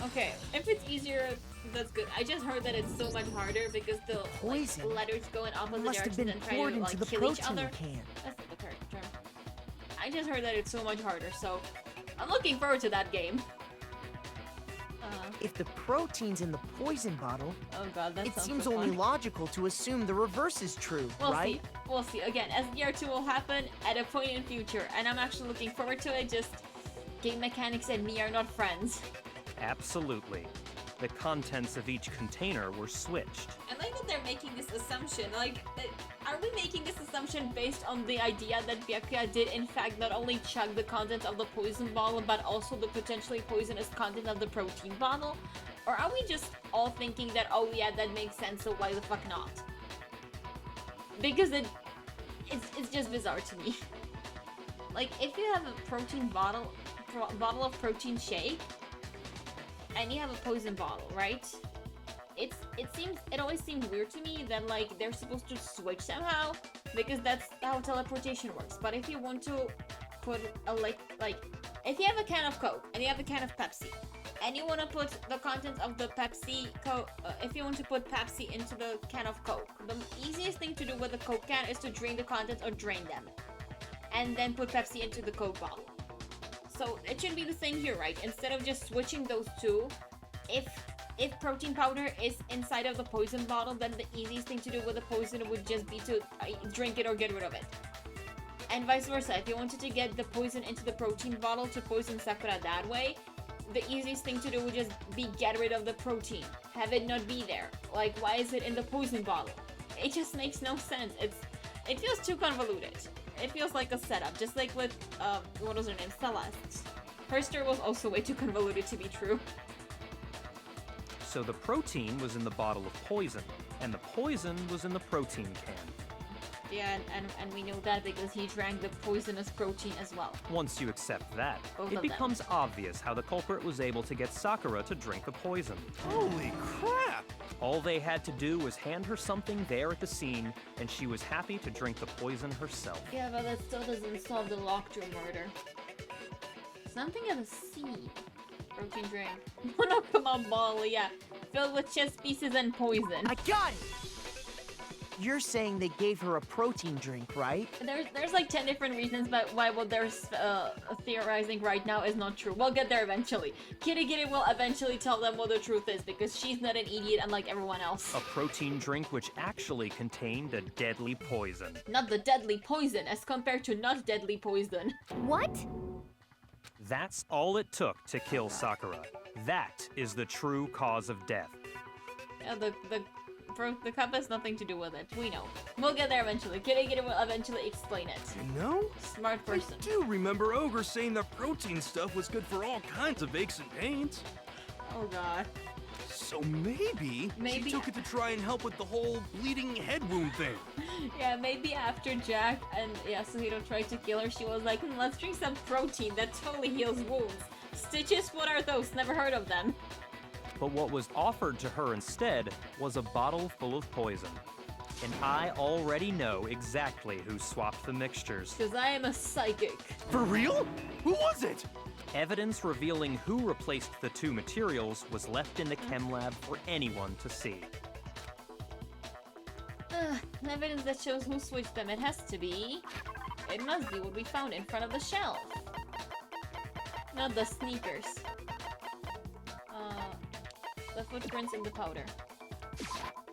Speaker 1: Okay, if it's easier, that's good. I just heard that it's so much harder because the
Speaker 7: Poison
Speaker 1: letters go in opposite
Speaker 7: must have
Speaker 1: directions
Speaker 7: been
Speaker 1: and try
Speaker 7: poured
Speaker 1: to
Speaker 7: into the
Speaker 1: kill each
Speaker 7: protein
Speaker 1: other.
Speaker 7: can.
Speaker 1: That's not the correct term. I just heard that it's so much harder, so I'm looking forward to that game.
Speaker 7: If the protein's in the poison bottle,
Speaker 1: Oh god, that
Speaker 7: it
Speaker 1: sounds
Speaker 7: seems
Speaker 1: so
Speaker 7: only
Speaker 1: fun.
Speaker 7: logical to assume the reverse is true,
Speaker 1: We'll
Speaker 7: right?
Speaker 1: see. We'll see. Again, SDR2 will happen at a point in future, and I'm actually looking forward to it. Just game mechanics and me are not friends.
Speaker 4: Absolutely. The contents of each container were switched.
Speaker 1: I like that they're making this assumption. Like, are we making this assumption based on the idea that Byakuya did in fact not only chug the contents of the poison bottle, but also the potentially poisonous content of the protein bottle? Or are we just all thinking that, oh yeah, that makes sense, so why the fuck not? Because it's just bizarre to me. Like, if you have a protein bottle of protein shake, and you have a poison bottle, right? It always seems weird to me that like they're supposed to switch somehow, because that's how teleportation works. But if you want to put a like if you have a can of Coke and you have a can of Pepsi, and you want to put the contents of the Pepsi if you want to put Pepsi into the can of Coke, the easiest thing to do with the Coke can is to drain the contents or drain them, and then put Pepsi into the Coke bottle. So it should be the same here, right? Instead of just switching those two, if protein powder is inside of the poison bottle, then the easiest thing to do with the poison would just be to drink it or get rid of it. And vice versa, if you wanted to get the poison into the protein bottle to poison Sakura that way, the easiest thing to do would just be get rid of the protein. Have it not be there. Like, why is it in the poison bottle? It just makes no sense. It feels too convoluted. It feels like a setup, just like with, what was her name? Celeste. Her story was also way too convoluted to be true.
Speaker 4: So the protein was in the bottle of poison, and the poison was in the protein can.
Speaker 1: Yeah, and we know that because he drank the poisonous protein as well.
Speaker 4: Once you accept that,
Speaker 1: Both
Speaker 4: it
Speaker 1: of them.
Speaker 4: becomes obvious how the culprit was able to get Sakura to drink the poison.
Speaker 5: Holy crap!
Speaker 4: All they had to do was hand her something there at the scene, and she was happy to drink the poison herself.
Speaker 1: Yeah, but that still doesn't solve the lockjaw murder. Something at the scene. Protein drink. Monokuma ball, yeah. Filled with chess pieces and poison.
Speaker 7: I got it! You're saying they gave her a protein drink, right?
Speaker 1: There's like 10 different reasons but why what they're theorizing right now is not true. We'll get there eventually. Kirigiri will eventually tell them what the truth is because she's not an idiot unlike everyone else.
Speaker 4: A protein drink which actually contained a deadly poison.
Speaker 1: Not the deadly poison as compared to not deadly poison.
Speaker 3: What?
Speaker 4: That's all it took to kill Sakura. That is the true cause of death.
Speaker 1: Yeah, the cup has nothing to do with it. We know. We'll get there eventually. Kirigiri will eventually explain it.
Speaker 5: You know?
Speaker 1: Smart person.
Speaker 5: I do remember Ogre saying that protein stuff was good for all kinds of aches and pains.
Speaker 1: Oh god.
Speaker 5: So maybe she took it to try and help with the whole bleeding head wound thing.
Speaker 1: Yeah, maybe after Jack and Yasuhiro tried to kill her, she was like, let's drink some protein that totally heals wounds. Stitches, what are those? Never heard of them.
Speaker 4: But what was offered to her instead was a bottle full of poison. And I already know exactly who swapped the mixtures.
Speaker 1: Because I am a psychic.
Speaker 5: For real? Who was it?
Speaker 4: Evidence revealing who replaced the two materials was left in the chem lab for anyone to see.
Speaker 1: Evidence that shows who switched them. It has to be. It must be what we found in front of the shelf. Not the sneakers. The footprints in the powder.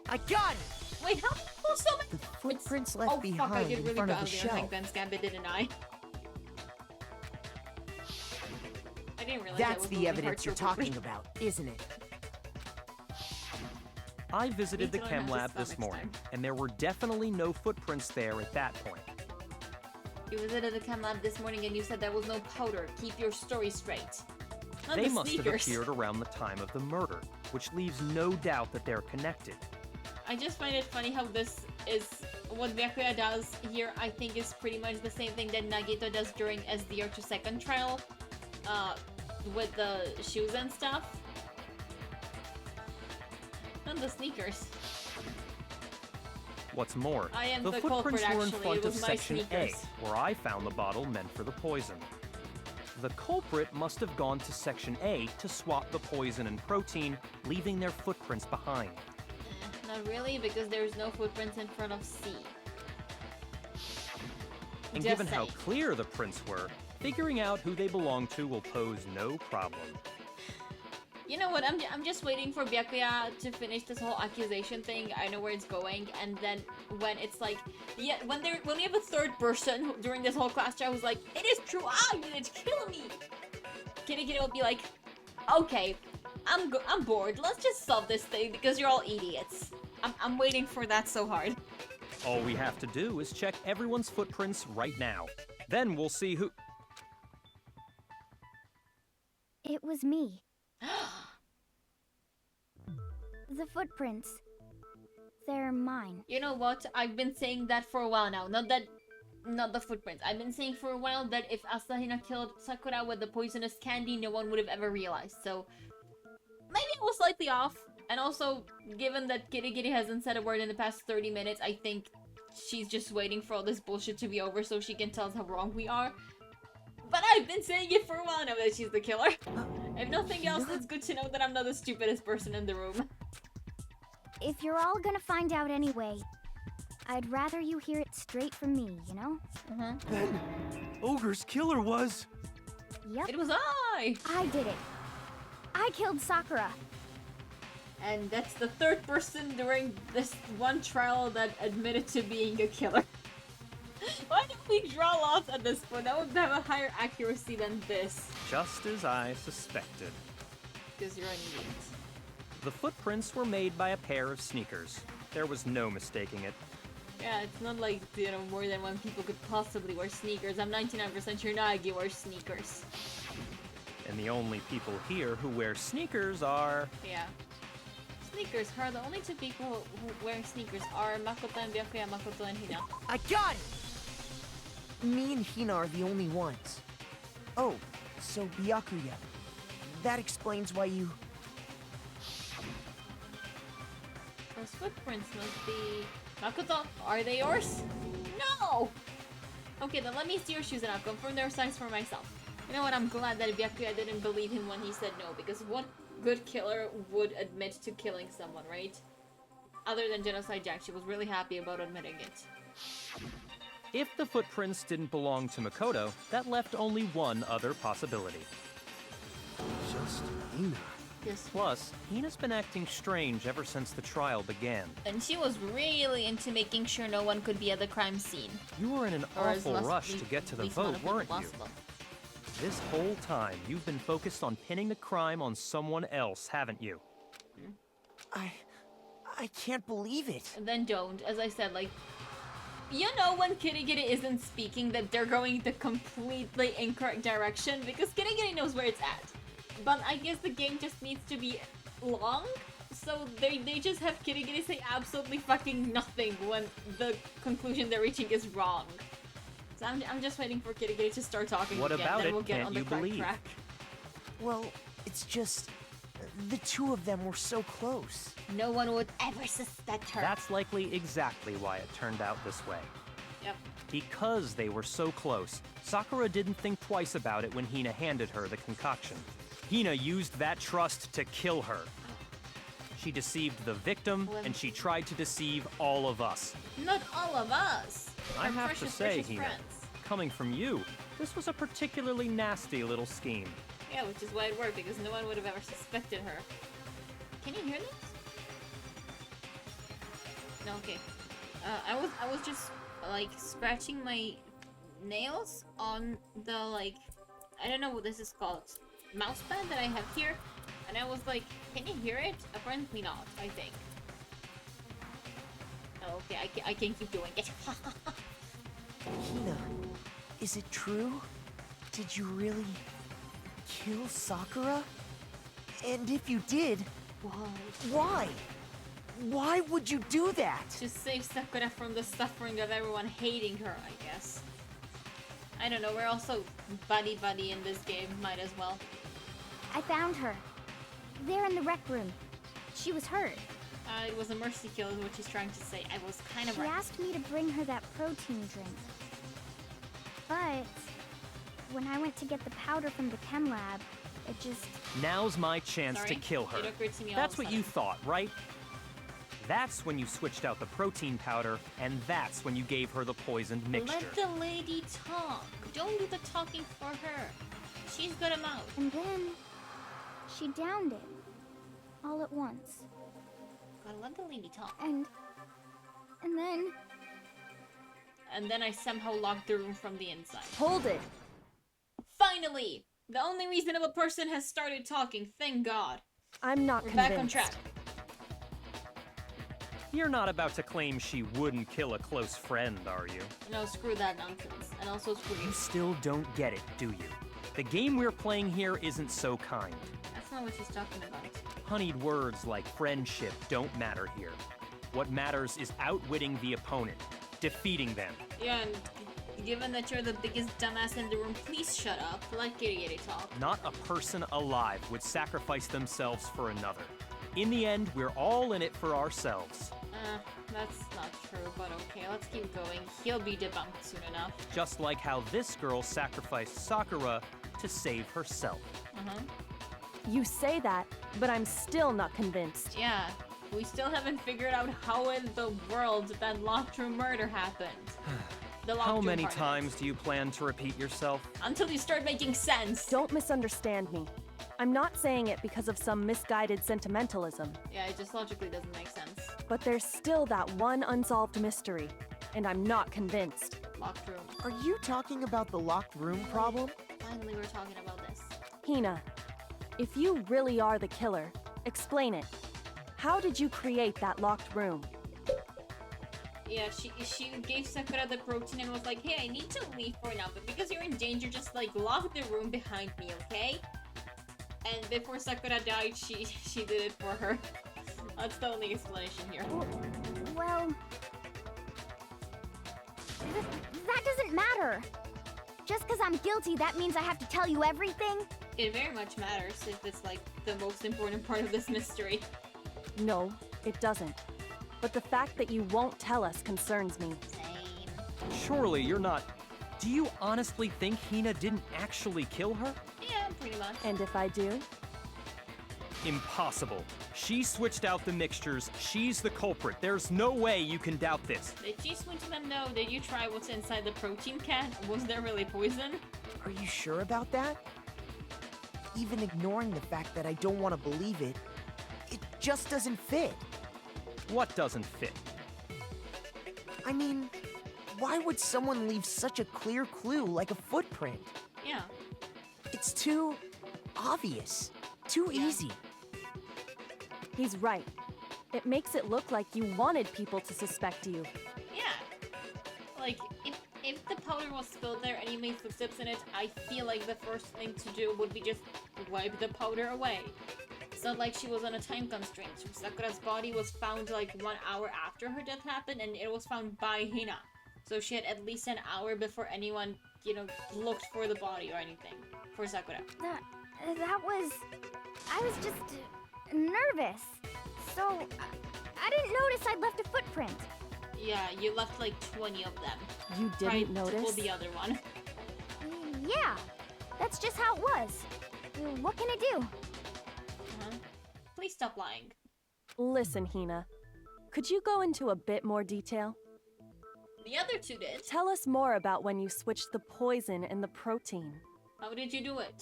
Speaker 7: I got it!
Speaker 1: Wait, how? Oh, so many.
Speaker 7: The footprints left
Speaker 1: Oh fuck! I
Speaker 7: behind
Speaker 1: did
Speaker 7: in
Speaker 1: really
Speaker 7: front of
Speaker 1: badly
Speaker 7: the
Speaker 1: on Hank
Speaker 7: shelf.
Speaker 1: Ben's Gambit, didn't I? I didn't realize
Speaker 7: That's the evidence you're talking about, isn't it?
Speaker 4: I visited the
Speaker 1: Need to learn
Speaker 4: chem
Speaker 1: how to
Speaker 4: lab
Speaker 1: spell
Speaker 4: this
Speaker 1: next
Speaker 4: morning,
Speaker 1: time.
Speaker 4: and there were definitely no footprints there at that point.
Speaker 1: You visited the chem lab this morning and you said there was no powder. Keep your story straight. Not
Speaker 4: They
Speaker 1: the
Speaker 4: must have
Speaker 1: sneakers.
Speaker 4: appeared around the time of the murder, which leaves no doubt that they're connected.
Speaker 1: I just find it funny how this is what Byakuya does here. I think is pretty much the same thing that Nagito does during SDR2 second trial, with the shoes and stuff. Not the sneakers.
Speaker 4: What's more,
Speaker 1: I am
Speaker 4: the
Speaker 1: the
Speaker 4: footprints
Speaker 1: culprit,
Speaker 4: were in
Speaker 1: actually.
Speaker 4: front
Speaker 1: It
Speaker 4: of
Speaker 1: was my
Speaker 4: Section A,
Speaker 1: sneakers.
Speaker 4: where I found the bottle meant for the poison. The culprit must have gone to Section A to swap the poison and protein, leaving their footprints behind.
Speaker 1: Not really, because there's no footprints in front of C.
Speaker 4: And
Speaker 1: Just
Speaker 4: given how
Speaker 1: saying.
Speaker 4: clear the prints were, figuring out who they belong to will pose no problem.
Speaker 1: You know what? I'm just waiting for Byakuya to finish this whole accusation thing. I know where it's going, and then when it's like, yeah, when we have a third person during this whole class trial who's like, it is true, you didn't kill me. Kitty will be like, okay, I'm bored. Let's just solve this thing because you're all idiots. I'm waiting for that so hard.
Speaker 4: All we have to do is check everyone's footprints right now. Then we'll see who...
Speaker 3: It was me. The footprints. They're mine.
Speaker 1: You know what? I've been saying that for a while now. Not the footprints. I've been saying for a while that if Asahina killed Sakura with the poisonous candy, no one would have ever realized. So maybe I was slightly off. And also, given that Kirigiri hasn't said a word in the past 30 minutes, I think she's just waiting for all this bullshit to be over so she can tell us how wrong we are. But I've been saying it for a while now that she's the killer. If nothing else, it's good to know that I'm not the stupidest person in the room.
Speaker 3: If you're all gonna find out anyway, I'd rather you hear it straight from me, you know?
Speaker 5: Then, Ogre's killer was...
Speaker 3: Yep.
Speaker 1: It was I!
Speaker 3: I did it. I killed Sakura.
Speaker 1: And that's the third person during this one trial that admitted to being a killer. Why don't we draw lots at this point? That would have a higher accuracy than this.
Speaker 4: Just as I suspected.
Speaker 1: Because you're an idiot.
Speaker 4: The footprints were made by a pair of sneakers. There was no mistaking it.
Speaker 1: Yeah, it's not like, you know, more than one people could possibly wear sneakers. I'm 99% sure Nagi wears sneakers.
Speaker 4: And the only people here who wear sneakers are...
Speaker 1: Yeah. Sneakers are the only two people who wear sneakers are Makoto and Byakuya, Makoto and Hina.
Speaker 7: I got it! Me and Hina are the only ones. Oh, so Byakuya. That explains why you...
Speaker 1: Those footprints must be... Makoto, are they yours? No! Okay, then let me see your shoes and I'll confirm their size for myself. You know what, I'm glad that Byakuya didn't believe him when he said no, because what good killer would admit to killing someone, right? Other than Genocide Jack, she was really happy about admitting it.
Speaker 4: If the footprints didn't belong to Makoto, that left only one other possibility.
Speaker 5: Just Hina.
Speaker 1: Yes.
Speaker 4: Plus, Hina's been acting strange ever since the trial began.
Speaker 1: And she was really into making sure no one could be at the crime scene.
Speaker 4: You were in an
Speaker 1: Or as
Speaker 4: awful
Speaker 1: less-
Speaker 4: rush to get to the
Speaker 1: least amount
Speaker 4: vote,
Speaker 1: of people
Speaker 4: weren't you?
Speaker 1: possible.
Speaker 4: This whole time, you've been focused on pinning the crime on someone else, haven't you?
Speaker 7: I can't believe it.
Speaker 1: And then don't, as I said, like... You know when Kirigiri isn't speaking that they're going the completely incorrect direction, because Kirigiri knows where it's at. But I guess the game just needs to be long, so they just have Kirigiri say absolutely fucking nothing when the conclusion they're reaching is wrong. So I'm just waiting for Kirigiri to start talking
Speaker 4: What
Speaker 1: again,
Speaker 4: about
Speaker 1: then
Speaker 4: it
Speaker 1: we'll get
Speaker 4: can't
Speaker 1: on the
Speaker 4: you
Speaker 1: correct
Speaker 4: believe?
Speaker 1: track.
Speaker 7: Well, it's just... The two of them were so close.
Speaker 1: No one would ever suspect her.
Speaker 4: That's likely exactly why it turned out this way.
Speaker 1: Yep.
Speaker 4: Because they were so close, Sakura didn't think twice about it when Hina handed her the concoction. Hina used that trust to kill her. She deceived the victim, and she tried to deceive all of us.
Speaker 1: Not all of us.
Speaker 4: I
Speaker 1: Our
Speaker 4: have
Speaker 1: precious,
Speaker 4: to say,
Speaker 1: precious
Speaker 4: Hina,
Speaker 1: friends.
Speaker 4: coming from you, this was a particularly nasty little scheme.
Speaker 1: Yeah, which is why it worked, because no one would have ever suspected her. Can you hear this? No, okay. I was just, like, scratching my nails on the, like, I don't know what this is called, mouse pad that I have here, and I was like, can you hear it? Apparently not, I think. Oh, okay, I can keep doing it.
Speaker 7: Hina, is it true? Did you really kill Sakura? And if you did, why? Why would you do that?
Speaker 1: Just save Sakura from the suffering of everyone hating her, I guess. I don't know, we're also buddy-buddy in this game, might as well.
Speaker 3: I found her. There in the rec room. She was hurt.
Speaker 1: It was a mercy kill is what she's trying to say. I was kind of
Speaker 3: She
Speaker 1: right.
Speaker 3: asked me to bring her that protein drink. But when I went to get the powder from the chem lab, it just...
Speaker 4: Now's my chance
Speaker 1: Sorry?
Speaker 4: to kill her.
Speaker 1: It occurred to me all
Speaker 4: That's
Speaker 1: of a
Speaker 4: what you
Speaker 1: sudden.
Speaker 4: thought, right? That's when you switched out the protein powder, and that's when you gave her the poisoned mixture.
Speaker 1: Let the lady talk. Don't do the talking for her. She's got a mouth.
Speaker 3: And then she downed it. All at once.
Speaker 1: Gotta let the lady talk.
Speaker 3: And then...
Speaker 1: And then I somehow locked the room from the inside.
Speaker 6: Hold it!
Speaker 1: Finally! The only reasonable person has started talking, thank God.
Speaker 6: I'm not
Speaker 1: We're
Speaker 6: convinced.
Speaker 1: back on track.
Speaker 4: You're not about to claim she wouldn't kill a close friend, are you?
Speaker 1: No, screw that nonsense. And also screw you.
Speaker 4: You still don't get it, do you? The game we're playing here isn't so kind.
Speaker 1: That's not what she's talking about.
Speaker 4: Honeyed words like friendship don't matter here. What matters is outwitting the opponent, defeating them.
Speaker 1: Yeah, and given that you're the biggest dumbass in the room, please shut up. Let Kitty Kitty talk.
Speaker 4: Not a person alive would sacrifice themselves for another. In the end, we're all in it for ourselves.
Speaker 1: That's not true, but okay, let's keep going. He'll be debunked soon enough.
Speaker 4: Just like how this girl sacrificed Sakura to save herself.
Speaker 6: You say that, but I'm still not convinced.
Speaker 1: Yeah, we still haven't figured out how in the world that locked room murder happened. The locked
Speaker 4: How
Speaker 1: room
Speaker 4: many
Speaker 1: part of it.
Speaker 4: times do you plan to repeat yourself?
Speaker 1: Until you start making sense.
Speaker 6: Don't misunderstand me. I'm not saying it because of some misguided sentimentalism,
Speaker 1: Yeah, it just logically doesn't make sense.
Speaker 6: but there's still that one unsolved mystery, and I'm not convinced.
Speaker 1: Locked room.
Speaker 7: Are you talking about the locked room problem?
Speaker 1: Finally, we're talking about this.
Speaker 6: Hina, if you really are the killer, explain it. How did you create that locked room?
Speaker 1: Yeah, she gave Sakura the protein and was like, hey, I need to leave for now, but because you're in danger, just like lock the room behind me, okay? And before Sakura died, she did it for her. That's the only explanation here.
Speaker 3: Well... that doesn't matter. Just because I'm guilty, that means I have to tell you everything?
Speaker 1: It very much matters if it's like the most important part of this mystery.
Speaker 6: No, it doesn't. But the fact that you won't tell us concerns me.
Speaker 1: Same.
Speaker 4: Surely you're not... Do you honestly think Hina didn't actually kill her?
Speaker 1: Yeah, pretty much.
Speaker 6: And if I do?
Speaker 4: Impossible. She switched out the mixtures. She's the culprit. There's no way you can doubt this.
Speaker 1: Did you switch them? No. Did you try what's inside the protein can? Was there really poison?
Speaker 7: Are you sure about that? Even ignoring the fact that I don't want to believe it, it just doesn't fit.
Speaker 4: What doesn't fit?
Speaker 7: I mean, why would someone leave such a clear clue like a footprint?
Speaker 1: Yeah.
Speaker 7: It's too obvious, too easy.
Speaker 6: He's right. It makes it look like you wanted people to suspect you.
Speaker 1: Yeah. Like, if the powder was spilled there and you made footsteps in it, I feel like the first thing to do would be just wipe the powder away. It's not like she was on a time constraint. Sakura's body was found like 1 hour after her death happened, and it was found by Hina. So she had at least an hour before anyone, you know, looked for the body or anything for Sakura.
Speaker 3: That was... I was just... nervous. So, I didn't notice I'd left a footprint.
Speaker 1: Yeah, you left like 20 of them.
Speaker 6: You didn't notice?
Speaker 1: Well, the other one.
Speaker 3: Yeah, that's just how it was. What can I do?
Speaker 1: Please stop lying.
Speaker 6: Listen, Hina. Could you go into a bit more detail?
Speaker 1: The other two did.
Speaker 6: Tell us more about when you switched the poison and the protein.
Speaker 1: How did you do it?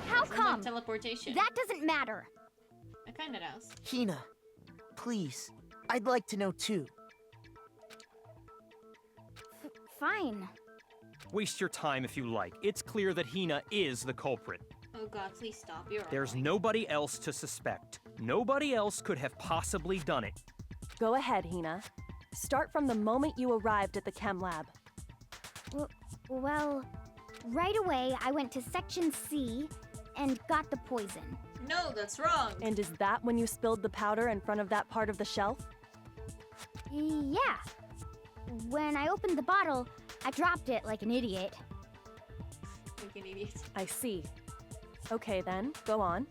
Speaker 3: How
Speaker 1: Isn't that
Speaker 3: come?
Speaker 1: teleportation.
Speaker 3: That doesn't matter.
Speaker 1: It kinda does.
Speaker 7: Hina, please, I'd like to know too.
Speaker 3: Fine.
Speaker 4: Waste your time if you like. It's clear that Hina is the culprit.
Speaker 1: Oh god, please stop. You're
Speaker 4: There's
Speaker 1: annoying.
Speaker 4: nobody else to suspect. Nobody else could have possibly done it.
Speaker 6: Go ahead, Hina. Start from the moment you arrived at the chem lab.
Speaker 3: Well, right away I went to Section C and got the poison.
Speaker 1: No, that's wrong.
Speaker 6: And is that when you spilled the powder in front of that part of the shelf?
Speaker 3: Yeah. When I opened the bottle, I dropped it like an idiot.
Speaker 1: Like an idiot.
Speaker 6: I see. Okay then, go on.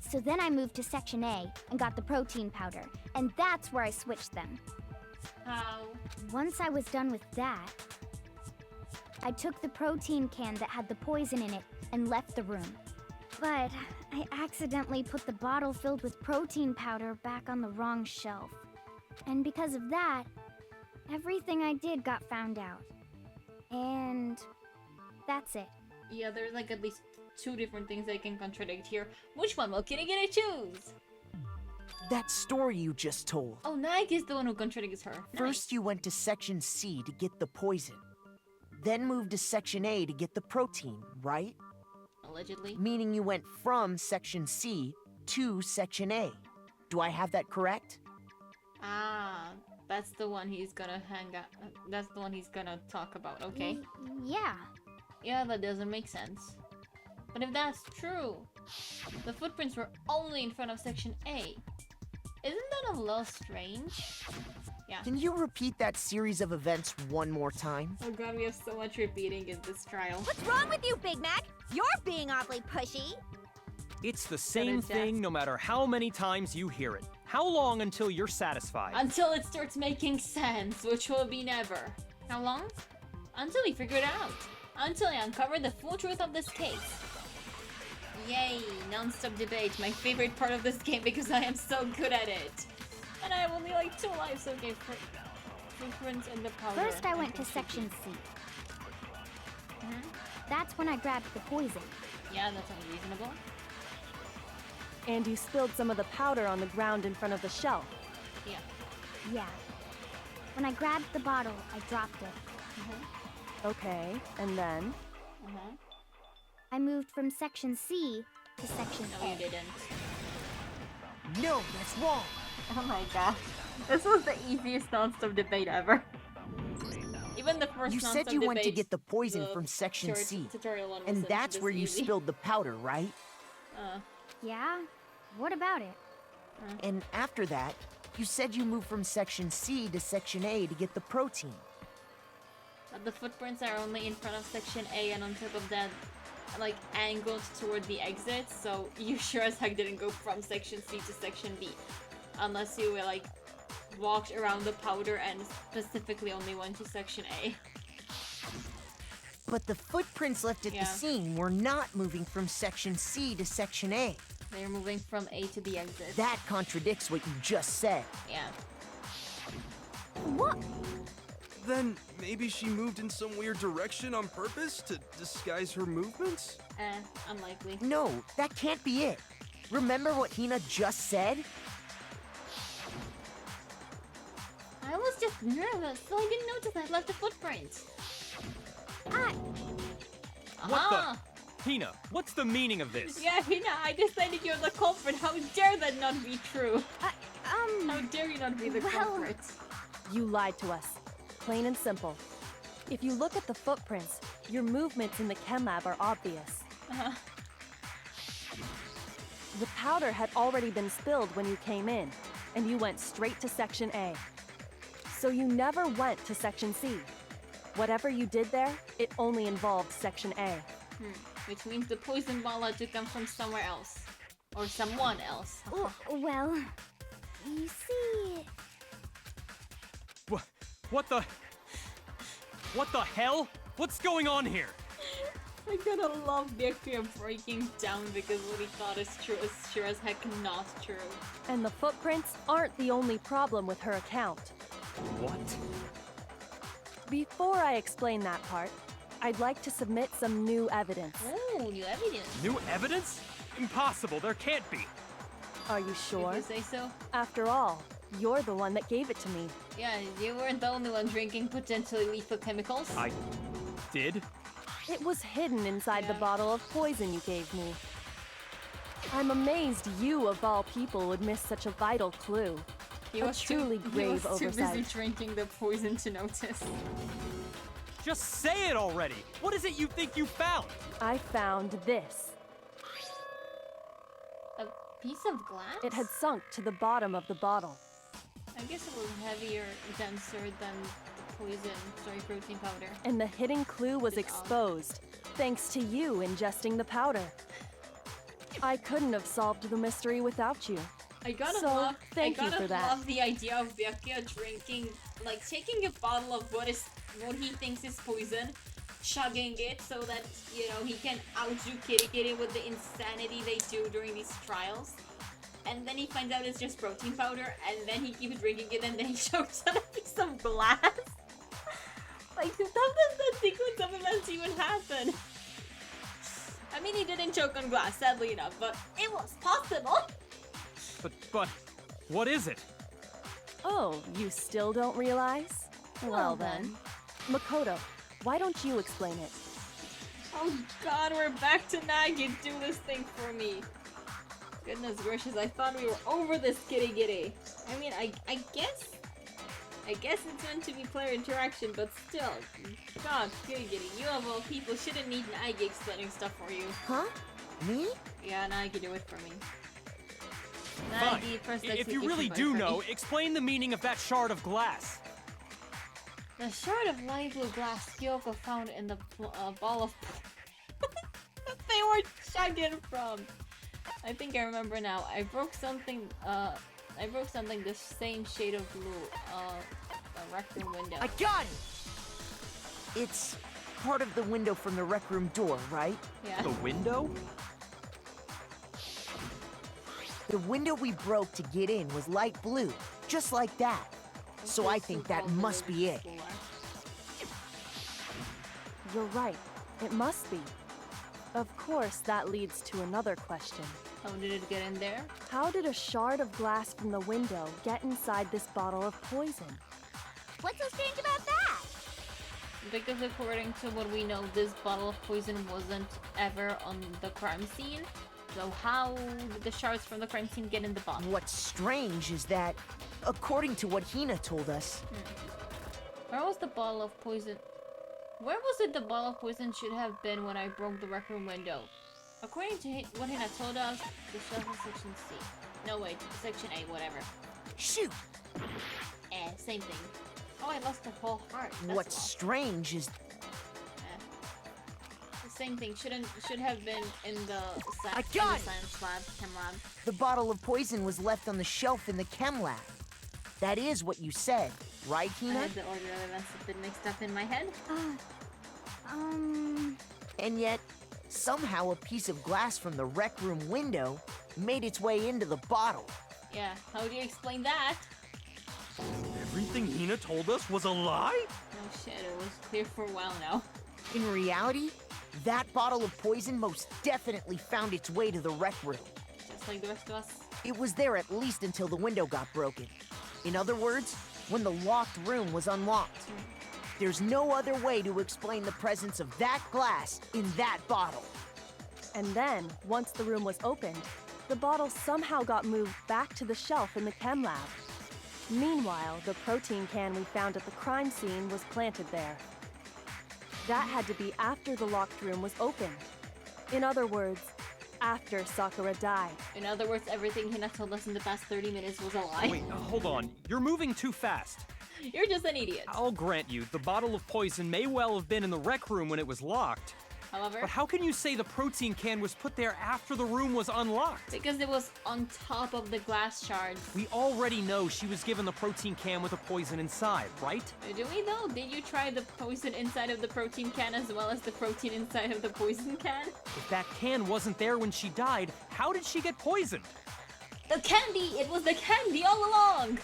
Speaker 3: So then I moved to Section A and got the protein powder, And that's where I switched them.
Speaker 1: How?
Speaker 3: Once I was done with that, I took the protein can that had the poison in it and left the room. But I accidentally put the bottle filled with protein powder back on the wrong shelf. And because of that, everything I did got found out. And that's it.
Speaker 1: Yeah, there's like at least 2 different things I can contradict here. Which one will Kitty gonna choose?
Speaker 7: That story you just told.
Speaker 1: Oh, Nike is the one who contradicts her.
Speaker 7: First, you went to Section C to get the poison. Then moved to Section A to get the protein, right?
Speaker 1: Allegedly.
Speaker 7: Meaning you went from Section C to Section A. Do I have that correct?
Speaker 1: Ah, that's the one he's gonna hang out. That's the one he's gonna talk about, okay?
Speaker 3: Yeah.
Speaker 1: Yeah, that doesn't make sense. But if that's true, the footprints were only in front of Section A. Isn't that a little strange? Yeah.
Speaker 7: Can you repeat that series of events one more time?
Speaker 1: Oh god, we have so much repeating in this trial.
Speaker 3: What's wrong with you, Big Mac? You're being awfully pushy.
Speaker 4: It's the same
Speaker 1: is
Speaker 4: thing
Speaker 1: death.
Speaker 4: no matter how many times you hear it. How long until you're satisfied?
Speaker 1: Until it starts making sense, which will be never. How long? Until we figure it out. Until I uncover the full truth of this case. Yay, non-stop debate, my favorite part of this game because I am so good at it. And I have only like 2 lives, okay, footprints in the powder.
Speaker 3: First, I went to Section C. That's when I grabbed the poison.
Speaker 1: Yeah, that sounds reasonable.
Speaker 6: And you spilled some of the powder on the ground in front of the shelf.
Speaker 1: Yeah.
Speaker 3: Yeah. When I grabbed the bottle, I dropped it.
Speaker 6: Okay, and then?
Speaker 3: I moved from Section C to Section
Speaker 1: No,
Speaker 3: A.
Speaker 1: you didn't.
Speaker 7: No, that's wrong.
Speaker 1: Oh my god. This was the easiest non-stop debate ever. Even the first
Speaker 7: You
Speaker 1: non-stop
Speaker 7: said you went to
Speaker 1: debate,
Speaker 7: get the poison
Speaker 1: the
Speaker 7: from Section
Speaker 1: short
Speaker 7: C.
Speaker 1: tutorial one
Speaker 7: And
Speaker 1: wasn't
Speaker 7: that's
Speaker 1: this
Speaker 7: where you
Speaker 1: easy.
Speaker 7: spilled the powder, right?
Speaker 3: Yeah? What about it?
Speaker 7: And after that, you said you moved from Section C to Section A to get the protein.
Speaker 1: But the footprints are only in front of Section A, and on top of that, like, angled toward the exit, so you sure as heck didn't go from Section C to Section B. Unless you, like, walked around the powder and specifically only went to Section A.
Speaker 7: But the footprints left at
Speaker 1: Yeah.
Speaker 7: the scene were not moving from Section C to Section A.
Speaker 1: They're moving from A to the exit.
Speaker 7: That contradicts what you just said.
Speaker 1: Yeah.
Speaker 3: What?
Speaker 5: Then maybe she moved in some weird direction on purpose to disguise her movements?
Speaker 1: Unlikely.
Speaker 7: No, that can't be it. Remember what Hina just said?
Speaker 1: I was just nervous, so I didn't notice I left a footprint.
Speaker 4: What the? Hina, what's the meaning of this?
Speaker 1: Yeah, Hina, I decided you're the culprit. How dare that not be true? How dare you not be the culprit?
Speaker 6: You lied to us. Plain and simple. If you look at the footprints, your movements in the chem lab are obvious. The powder had already been spilled when you came in, and you went straight to Section A. So you never went to Section C. Whatever you did there, it only involved Section A.
Speaker 1: Which means the poison ball had to come from somewhere else. Or someone else.
Speaker 3: Well, you see...
Speaker 4: What the? What the hell? What's going on here?
Speaker 1: I gotta love the idea of breaking down because what he thought is true is sure as heck not true.
Speaker 6: And the footprints aren't the only problem with her account.
Speaker 4: What?
Speaker 6: Before I explain that part, I'd like to submit some new evidence.
Speaker 1: Ooh, new evidence.
Speaker 4: New evidence? Impossible, there can't be.
Speaker 6: Are you sure?
Speaker 1: Did you say so?
Speaker 6: After all, you're the one that gave it to me.
Speaker 1: Yeah, you weren't the only one drinking potentially lethal chemicals.
Speaker 4: I did?
Speaker 6: It was hidden inside the
Speaker 1: Yeah.
Speaker 6: bottle of poison you gave me. I'm amazed you, of all people, would miss such a vital clue.
Speaker 1: He
Speaker 6: A
Speaker 1: was
Speaker 6: truly
Speaker 1: too,
Speaker 6: grave
Speaker 1: he was too busy
Speaker 6: oversight.
Speaker 1: drinking the poison to notice.
Speaker 4: Just say it already! What is it you think you found?
Speaker 6: I found this.
Speaker 1: A piece of glass?
Speaker 6: It had sunk to the bottom of the bottle.
Speaker 1: I guess it was heavier, denser than the protein powder.
Speaker 6: And the hidden clue was
Speaker 1: It's odd.
Speaker 6: exposed, thanks to you ingesting the powder. I couldn't have solved the mystery without you.
Speaker 1: I gotta
Speaker 6: So,
Speaker 1: love.
Speaker 6: thank you for that.
Speaker 1: love the idea of Byakuya drinking, like taking a bottle of what he thinks is poison, chugging it so that he can outdo Kirigiri with the insanity they do during these trials. And then he finds out it's just protein powder, and then he keeps drinking it, and then he chokes on a piece of glass. Like, how does that sequence of events even happen? I mean, he didn't choke on glass, sadly enough, but it was possible.
Speaker 4: But, what is it?
Speaker 6: Oh, you still don't realize? Well then. Makoto, why don't you explain it?
Speaker 1: Oh god, we're back to Nagi. Do this thing for me. Goodness gracious, I thought we were over this Kirigiri. I mean, I guess it's meant to be player interaction, but still. God, Kirigiri, you of all people shouldn't need Nagi explaining stuff for you.
Speaker 7: Huh? Me?
Speaker 1: Yeah, Nagi, do it for me.
Speaker 4: Fine.
Speaker 1: Nagi, first
Speaker 4: If you really do know, explain the meaning of that shard of glass.
Speaker 1: The shard of light blue glass Kyoko found in the ball of that they were chugging from. I think I remember now. I broke something the same shade of blue, a rec room window.
Speaker 7: I got it! It's part of the window from the rec room door, right?
Speaker 1: Yeah.
Speaker 4: The window?
Speaker 7: The window we broke to get in was light blue, just like that. So I think that must be it.
Speaker 6: You're right. It must be. Of course, that leads to another question.
Speaker 1: How did it get in there?
Speaker 6: How did a shard of glass from the window get inside this bottle of poison?
Speaker 3: What's so strange about that?
Speaker 1: Because according to what we know, this bottle of poison wasn't ever on the crime scene. So how did the shards from the crime scene get in the bottle?
Speaker 7: What's strange is that, according to what Hina told us...
Speaker 1: Where was the bottle of poison? Where was it the bottle of poison should have been when I broke the rec room window? According to what Hina told us, the shelf in section C. No, wait, section A, whatever.
Speaker 7: Shoot!
Speaker 1: Same thing. Oh, I lost a whole heart. That's
Speaker 7: What's
Speaker 1: why.
Speaker 7: strange is...
Speaker 1: The same thing should have been in the,
Speaker 7: I got it!
Speaker 1: science lab, chem lab.
Speaker 7: The bottle of poison was left on the shelf in the chem lab. That is what you said, right,
Speaker 1: I
Speaker 7: Hina?
Speaker 1: had the order of events a bit mixed up in my head.
Speaker 7: And yet, somehow a piece of glass from the rec room window made its way into the bottle.
Speaker 1: Yeah, how do you explain that?
Speaker 5: Everything Hina told us was a lie?
Speaker 1: Oh shit, it was clear for a while now.
Speaker 7: In reality, that bottle of poison most definitely found its way to the rec room.
Speaker 1: Just like the rest of us.
Speaker 7: It was there at least until the window got broken. In other words, when the locked room was unlocked. There's no other way to explain the presence of that glass in that bottle.
Speaker 6: And then, once the room was opened, the bottle somehow got moved back to the shelf in the chem lab. Meanwhile, the protein can we found at the crime scene was planted there. That had to be after the locked room was opened. In other words, after Sakura died.
Speaker 1: In other words, everything Hina told us in the past 30 minutes was a lie.
Speaker 4: Wait, hold on. You're moving too fast.
Speaker 1: You're just an idiot.
Speaker 4: I'll grant you, the bottle of poison may well have been in the rec room when it was locked.
Speaker 1: However,
Speaker 4: But how can you say the protein can was put there after the room was unlocked?
Speaker 1: because it was on top of the glass shards.
Speaker 4: We already know she was given the protein can with the poison inside, right?
Speaker 1: Do we though? Did you try the poison inside of the protein can as well as the protein inside of the poison can?
Speaker 4: If that can wasn't there when she died, how did she get poisoned?
Speaker 1: The candy! It was the candy all along!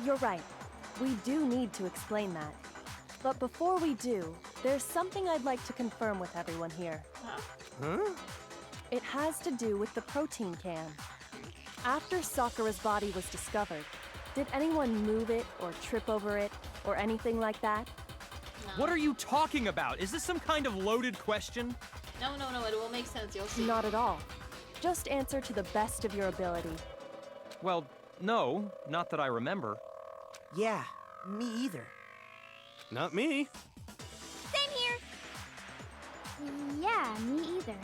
Speaker 6: You're right. We do need to explain that. But before we do, there's something I'd like to confirm with everyone here.
Speaker 5: Huh?
Speaker 6: It has to do with the protein can. After Sakura's body was discovered, did anyone move it or trip over it or anything like that?
Speaker 4: What are you talking about? Is this some kind of loaded question?
Speaker 1: No, it will make sense. You'll see.
Speaker 6: Not at all. Just answer to the best of your ability.
Speaker 4: Well, no, not that I remember.
Speaker 7: Yeah, me either.
Speaker 5: Not me.
Speaker 3: Same here. Yeah, me either.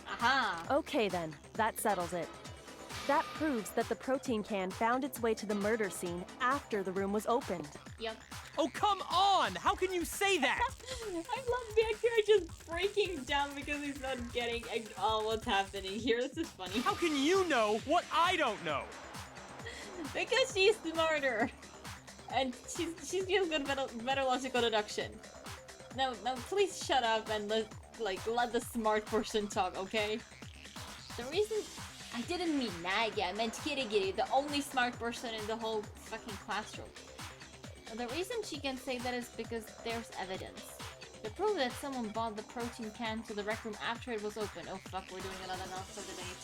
Speaker 1: Aha!
Speaker 6: Okay then, that settles it. That proves that the protein can found its way to the murder scene after the room was opened.
Speaker 1: Yep.
Speaker 4: Oh, come on! How can you say that?
Speaker 1: I love Byakuya just breaking down because he's not getting all what's happening here. This is funny.
Speaker 4: How can you know what I don't know?
Speaker 1: Because she's smarter. And she's just got better logical deduction. No, please shut up and let the smart person talk, okay? The reason I didn't mean Nagia, I meant Kirigiri, the only smart person in the whole fucking classroom. The reason she can say that is because there's evidence. The proof that someone bought the protein can to the rec room after it was open. Oh fuck, we're doing another not so debate.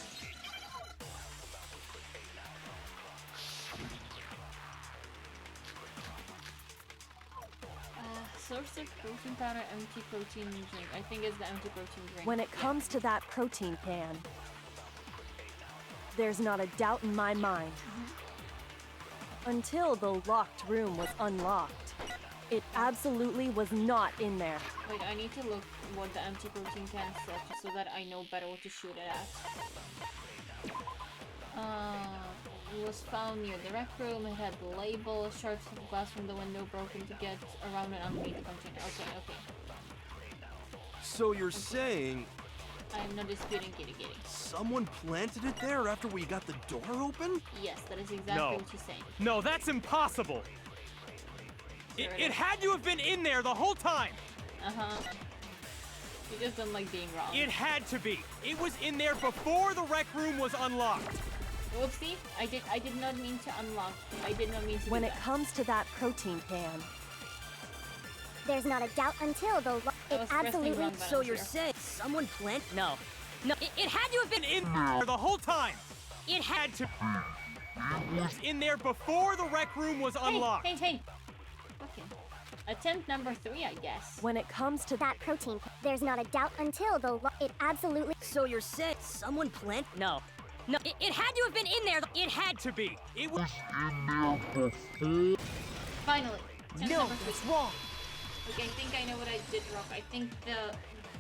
Speaker 1: Source of protein powder, empty protein drink. I think it's the empty protein drink.
Speaker 6: When it comes to that protein can, there's not a doubt in my mind. Until the locked room was unlocked, it absolutely was not in there.
Speaker 1: Wait, I need to look what the empty protein can said just so that I know better what to shoot it at. It was found near the rec room. It had the label, shards of glass from the window broken to get around and underneath the container. Okay.
Speaker 5: So you're saying
Speaker 1: I'm not disputing Kitty.
Speaker 5: someone planted it there after we got the door open?
Speaker 1: Yes, that is exactly what she's saying.
Speaker 4: No, that's impossible. It had to have been in there the whole time.
Speaker 1: You just don't like being wrong.
Speaker 4: It had to be. It was in there before the rec room was unlocked.
Speaker 1: Whoopsie, I did not mean to unlock. I did not mean to
Speaker 6: When
Speaker 1: do
Speaker 6: it
Speaker 1: that.
Speaker 6: comes to that protein can,
Speaker 3: There's not a doubt until the
Speaker 1: I was pressing wrong buttons
Speaker 9: So you're
Speaker 1: here.
Speaker 9: saying someone plant? No. It had to have been
Speaker 4: In there the whole time. It had to. It was in there before the rec room was unlocked.
Speaker 1: Hey. Okay. Attempt number 3, I guess.
Speaker 6: when it comes to
Speaker 3: that protein. There's not a doubt until the it absolutely.
Speaker 9: So you're saying someone plant? No. It had to have been in there. It had
Speaker 4: To be. It was.
Speaker 1: Finally. Attempt
Speaker 7: No,
Speaker 1: number 3.
Speaker 7: that's wrong.
Speaker 1: Okay, I think I know what I did wrong. I think the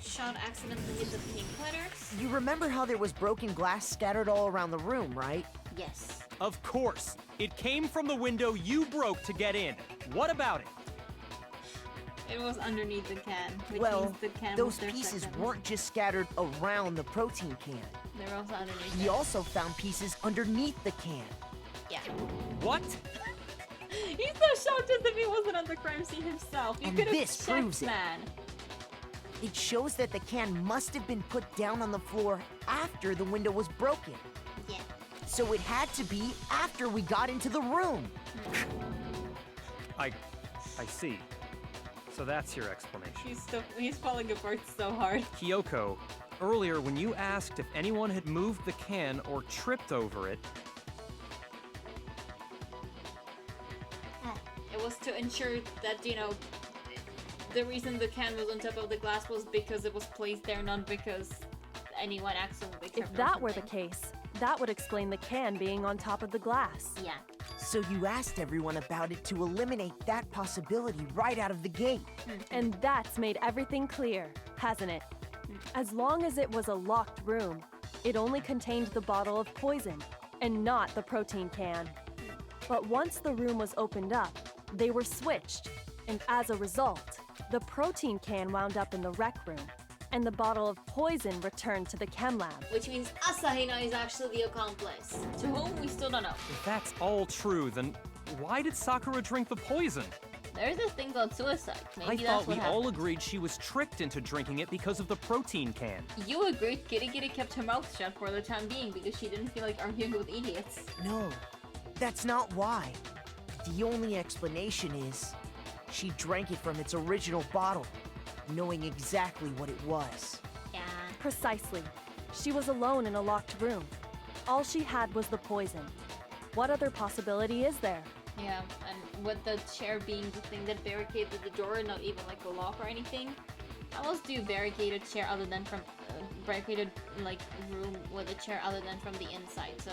Speaker 1: shot accidentally hit the pink letters.
Speaker 7: You remember how there was broken glass scattered all around the room, right?
Speaker 1: Yes.
Speaker 4: Of course. It came from the window you broke to get in. What about it?
Speaker 1: It was underneath the can, which
Speaker 7: Well,
Speaker 1: means the can
Speaker 7: those
Speaker 1: was their
Speaker 7: pieces
Speaker 1: second.
Speaker 7: weren't just scattered around the protein can.
Speaker 1: They were also underneath
Speaker 7: He
Speaker 1: it.
Speaker 7: also found pieces underneath the can.
Speaker 1: Yeah.
Speaker 4: What?
Speaker 1: He's so shocked as if he wasn't on the crime scene himself. You
Speaker 7: And
Speaker 1: could have
Speaker 7: this
Speaker 1: checked,
Speaker 7: proves it.
Speaker 1: man.
Speaker 7: It shows that the can must have been put down on the floor after the window was broken.
Speaker 1: Yeah.
Speaker 7: So it had to be after we got into the room.
Speaker 4: I see. So that's your explanation.
Speaker 1: He's falling apart so hard.
Speaker 4: Kyoko, earlier when you asked if anyone had moved the can or tripped over it,
Speaker 1: It was to ensure that, the reason the can was on top of the glass was because it was placed there, not because anyone accidentally tripped
Speaker 6: if
Speaker 1: or
Speaker 6: that were the
Speaker 1: something.
Speaker 6: case, that would explain the can being on top of the glass.
Speaker 1: Yeah.
Speaker 7: So you asked everyone about it to eliminate that possibility right out of the gate.
Speaker 6: And that's made everything clear, hasn't it? As long as it was a locked room, it only contained the bottle of poison, and not the protein can. But once the room was opened up, they were switched, and as a result, the protein can wound up in the rec room, and the bottle of poison returned to the chem lab.
Speaker 1: Which means Asahina is actually the accomplice, to whom we still don't know.
Speaker 4: if that's all true, then why did Sakura drink the poison?
Speaker 1: There's this thing called suicide. Maybe
Speaker 4: I
Speaker 1: that's
Speaker 4: thought
Speaker 1: what
Speaker 4: we
Speaker 1: happened.
Speaker 4: all agreed she was tricked into drinking it because of the protein can.
Speaker 1: You agreed Kitty kept her mouth shut for the time being because she didn't feel like arguing with idiots.
Speaker 7: No, that's not why. The only explanation is she drank it from its original bottle, knowing exactly what it was.
Speaker 1: Yeah.
Speaker 6: Precisely. She was alone in a locked room. All she had was the poison. What other possibility is there?
Speaker 1: Yeah, and with the chair being the thing that barricaded the door, not even like a lock or anything. How else do you barricade a chair other than from barricaded like room with a chair other than from the inside? So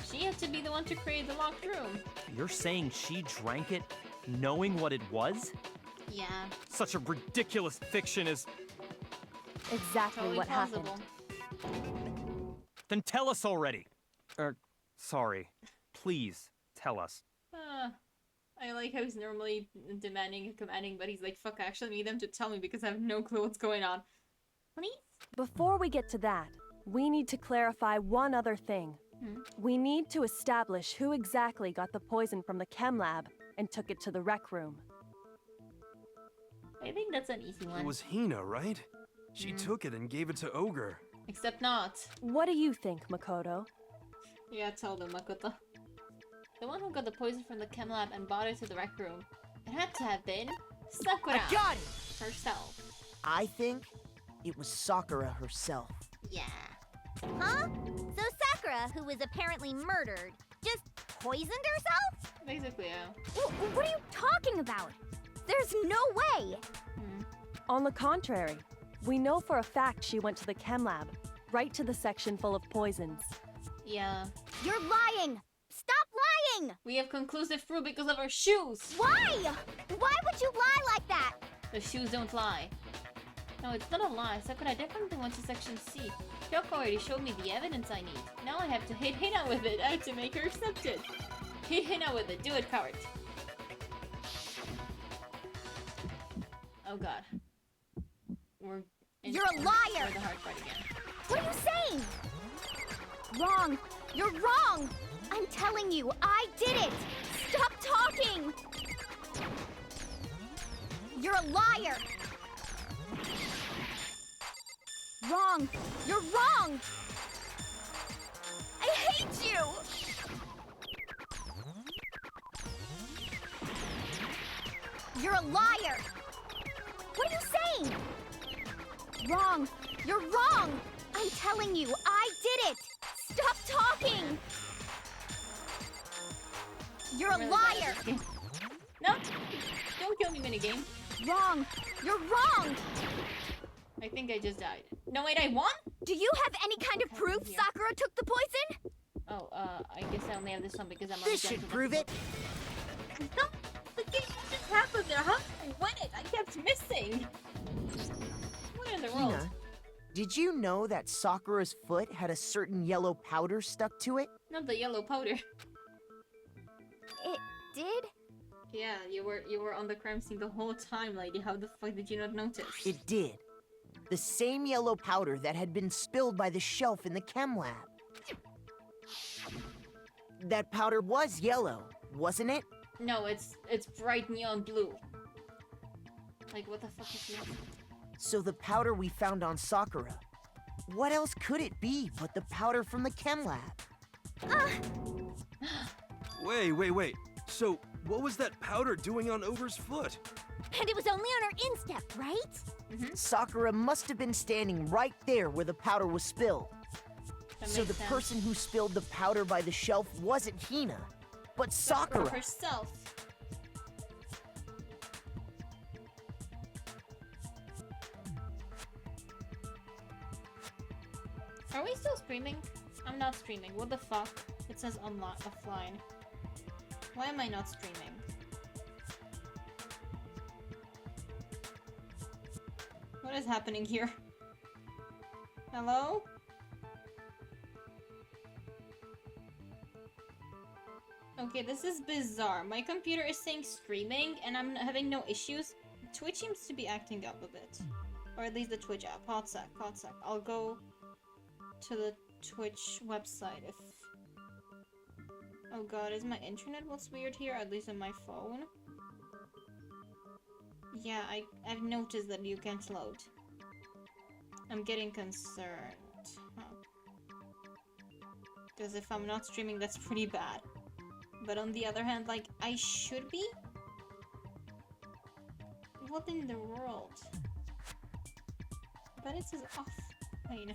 Speaker 1: she had to be the one to create the locked room.
Speaker 4: You're saying she drank it knowing what it was?
Speaker 1: Yeah,
Speaker 4: Such a ridiculous fiction as...
Speaker 6: Exactly
Speaker 1: totally
Speaker 6: what
Speaker 1: plausible.
Speaker 6: happened.
Speaker 4: Then tell us already. Sorry. Please, tell us.
Speaker 1: I like how he's normally demanding and commanding, but he's like, fuck, I actually need them to tell me because I have no clue what's going on. Please?
Speaker 6: Before we get to that, we need to clarify one other thing. We need to establish who exactly got the poison from the chem lab and took it to the rec room.
Speaker 1: I think that's an easy one.
Speaker 5: It was Hina, right? She took it and gave it to Ogre.
Speaker 1: Except not.
Speaker 6: What do you think, Makoto?
Speaker 1: Yeah, tell them, Makoto. The one who got the poison from the chem lab and brought it to the rec room. It had to have been Sakura
Speaker 7: I got it!
Speaker 1: herself.
Speaker 7: I think it was Sakura herself.
Speaker 1: Yeah.
Speaker 3: Huh? So Sakura, who was apparently murdered, just poisoned herself?
Speaker 1: Basically, yeah.
Speaker 3: What are you talking about? There's no way!
Speaker 6: On the contrary, we know for a fact she went to the chem lab, right to the section full of poisons.
Speaker 1: Yeah.
Speaker 3: You're lying! Stop lying!
Speaker 1: We have conclusive proof because of our shoes!
Speaker 3: Why? Why would you lie like that?
Speaker 1: The shoes don't lie. No, it's not a lie. Sakura definitely went to section C. Kyoko already showed me the evidence I need. Now I have to hit Hina with it. I have to make her accept it. Hit Hina with it. Do it, coward. Oh god.
Speaker 3: You're a liar!
Speaker 1: For the hard part again.
Speaker 3: What are you saying? Wrong! You're wrong! I'm telling you, I did it! Stop talking! You're a liar! Wrong! You're wrong! I hate you! You're a liar! What are you saying? Wrong! You're wrong! I'm telling you, I did it! Stop talking! You're a
Speaker 1: Really
Speaker 3: liar!
Speaker 1: bad at this game. No! Don't kill me, minigame.
Speaker 3: Wrong! You're wrong!
Speaker 1: I think I just died. No, wait, I won?
Speaker 3: Do you have any kind of proof Sakura took the poison?
Speaker 1: Oh, I guess I only have this one because I'm on
Speaker 7: This should prove it.
Speaker 1: No! The game just happened there. How did I win it? I kept missing. What in the world?
Speaker 7: Hina, did you know that Sakura's foot had a certain yellow powder stuck to it?
Speaker 1: Not the yellow powder.
Speaker 3: It did?
Speaker 1: Yeah, you were on the crime scene the whole time, lady. How the fuck did you not notice?
Speaker 7: It did. The same yellow powder that had been spilled by the shelf in the chem lab. That powder was yellow, wasn't it?
Speaker 1: No, it's bright neon blue. Like, what the fuck is this?
Speaker 7: So the powder we found on Sakura, what else could it be but the powder from the chem lab?
Speaker 5: Wait. So, what was that powder doing on Ogre's foot?
Speaker 3: And it was only on her instep, right?
Speaker 7: Sakura must have been standing right there where the powder was spilled.
Speaker 1: That
Speaker 7: So
Speaker 1: makes
Speaker 7: the
Speaker 1: sense.
Speaker 7: person who spilled the powder by the shelf wasn't Hina, but Sakura.
Speaker 1: herself. Are we still streaming? I'm not streaming. What the fuck? It says online, offline. Why am I not streaming? What is happening here? Hello? Okay, this is bizarre. My computer is saying streaming and I'm having no issues. Twitch seems to be acting up a bit. Or at least the Twitch app. Hot sec. I'll go to the Twitch website if... Oh god, is my internet what's weird here? At least on my phone? Yeah, I've noticed that you can't load. I'm getting concerned. Because if I'm not streaming, that's pretty bad. But on the other hand, like, I should be? What in the world? But it says off. Wait.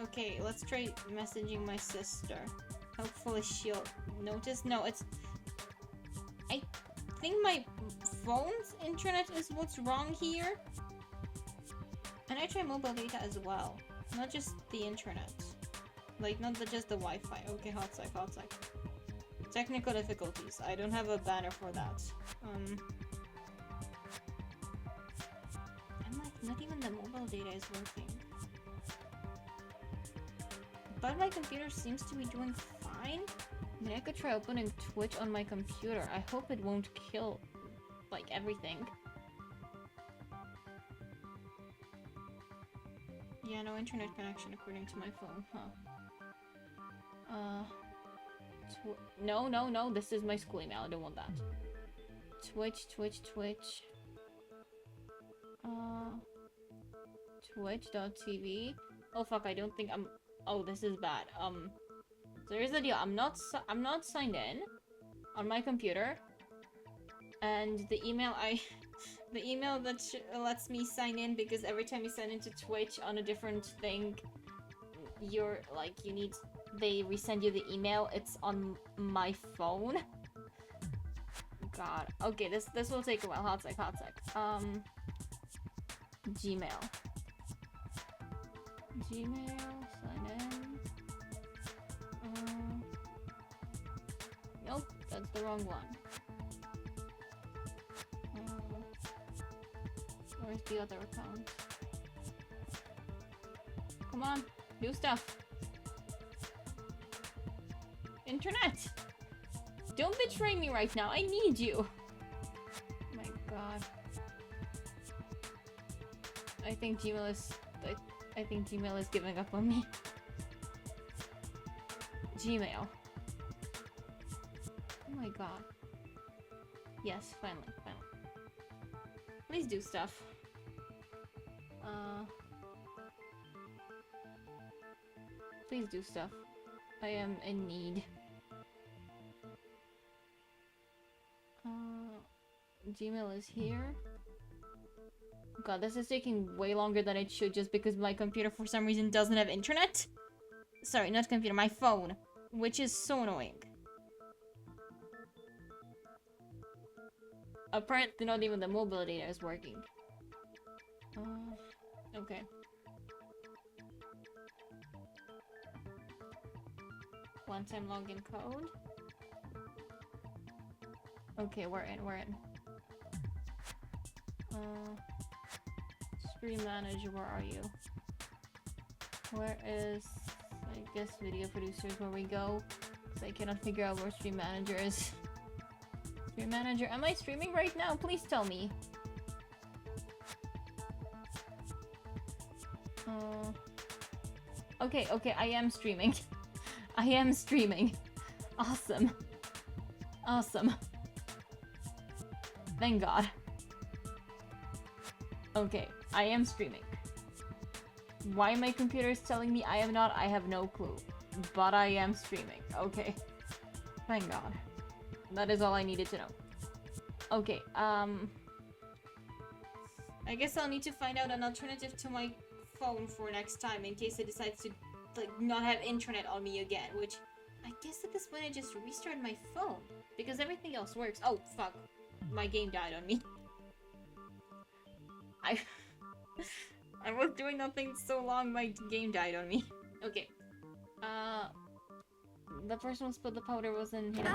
Speaker 1: Okay, let's try messaging my sister. Hopefully she'll notice. No, it's... I think my phone's internet is what's wrong here. And I try mobile data as well. Not just the internet. Like, not just the Wi-Fi. Okay, hot sec. Technical difficulties. I don't have a banner for that. And like, not even the mobile data is working. But my computer seems to be doing fine. I mean, I could try opening Twitch on my computer. I hope it won't kill, like, everything. Yeah, no internet connection according to my phone, huh? No, this is my school email, I don't want that. Twitch. Twitch.tv. Oh fuck, I don't think I'm... Oh, this is bad. So here's the deal, I'm not signed in on my computer. And the email the email that lets me sign in, because every time you sign into Twitch on a different thing, you're like, they resend you the email, it's on my phone. God. Okay, this will take a while. Hot sec. Gmail, sign in. Nope, that's the wrong one. Where's the other account? Come on, do stuff. Internet! Don't betray me right now, I need you! Oh my god. I think Gmail is giving up on me. Gmail. Oh my god. Yes, finally. Please do stuff. Please do stuff. I am in need. Gmail is here. God, this is taking way longer than it should just because my computer for some reason doesn't have internet. Sorry, not computer, my phone. Which is so annoying. Apparently not even the mobile data is working. Okay. One-time login code. Okay, we're in. Stream manager, where are you? Where is, I guess, video producers, where we go? Because I cannot figure out where stream manager is. Stream manager, am I streaming right now? Please tell me. Okay, I am streaming. I am streaming. Awesome. Thank God. Okay, I am streaming. Why my computer is telling me I am not, I have no clue. But I am streaming. Okay. Thank God. That is all I needed to know. Okay, I guess I'll need to find out an alternative to my phone for next time in case it decides to, like, not have internet on me again, which I guess at this point I just restarted my phone because everything else works. Oh, fuck. My game died on me. I was doing nothing so long, my game died on me. Okay. The person who spilled the powder was in here.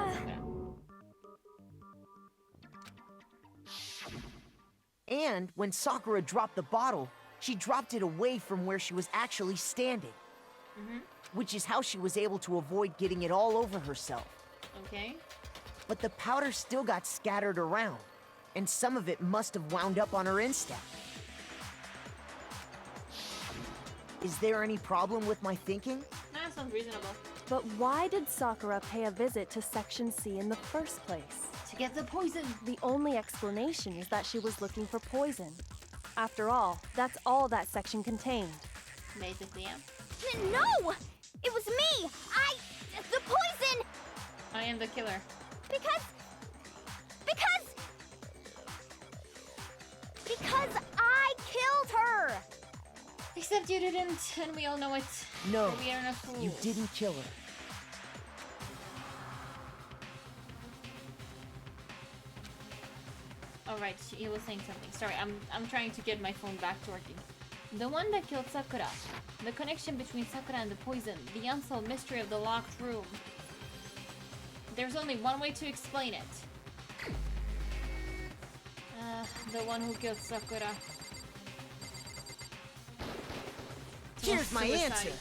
Speaker 7: And when Sakura dropped the bottle, she dropped it away from where she was actually standing. Which is how she was able to avoid getting it all over herself.
Speaker 1: Okay.
Speaker 7: But the powder still got scattered around, and some of it must have wound up on her instep. Is there any problem with my thinking?
Speaker 1: Nah, sounds reasonable.
Speaker 6: But why did Sakura pay a visit to Section C in the first place?
Speaker 1: To get the poison.
Speaker 6: The only explanation is that she was looking for poison. After all, that's all that section contained.
Speaker 1: Basically, yeah.
Speaker 3: No! It was me! The poison!
Speaker 1: I am the killer.
Speaker 3: Because I killed her!
Speaker 1: Except you didn't, and we all know it.
Speaker 7: No,
Speaker 1: we are enough fools.
Speaker 7: you didn't kill her.
Speaker 1: Alright, he was saying something. Sorry, I'm trying to get my phone back to working. The one that killed Sakura. The connection between Sakura and the poison. The unsolved mystery of the locked room. There's only one way to explain it. The one who killed Sakura.
Speaker 7: Here's my answer.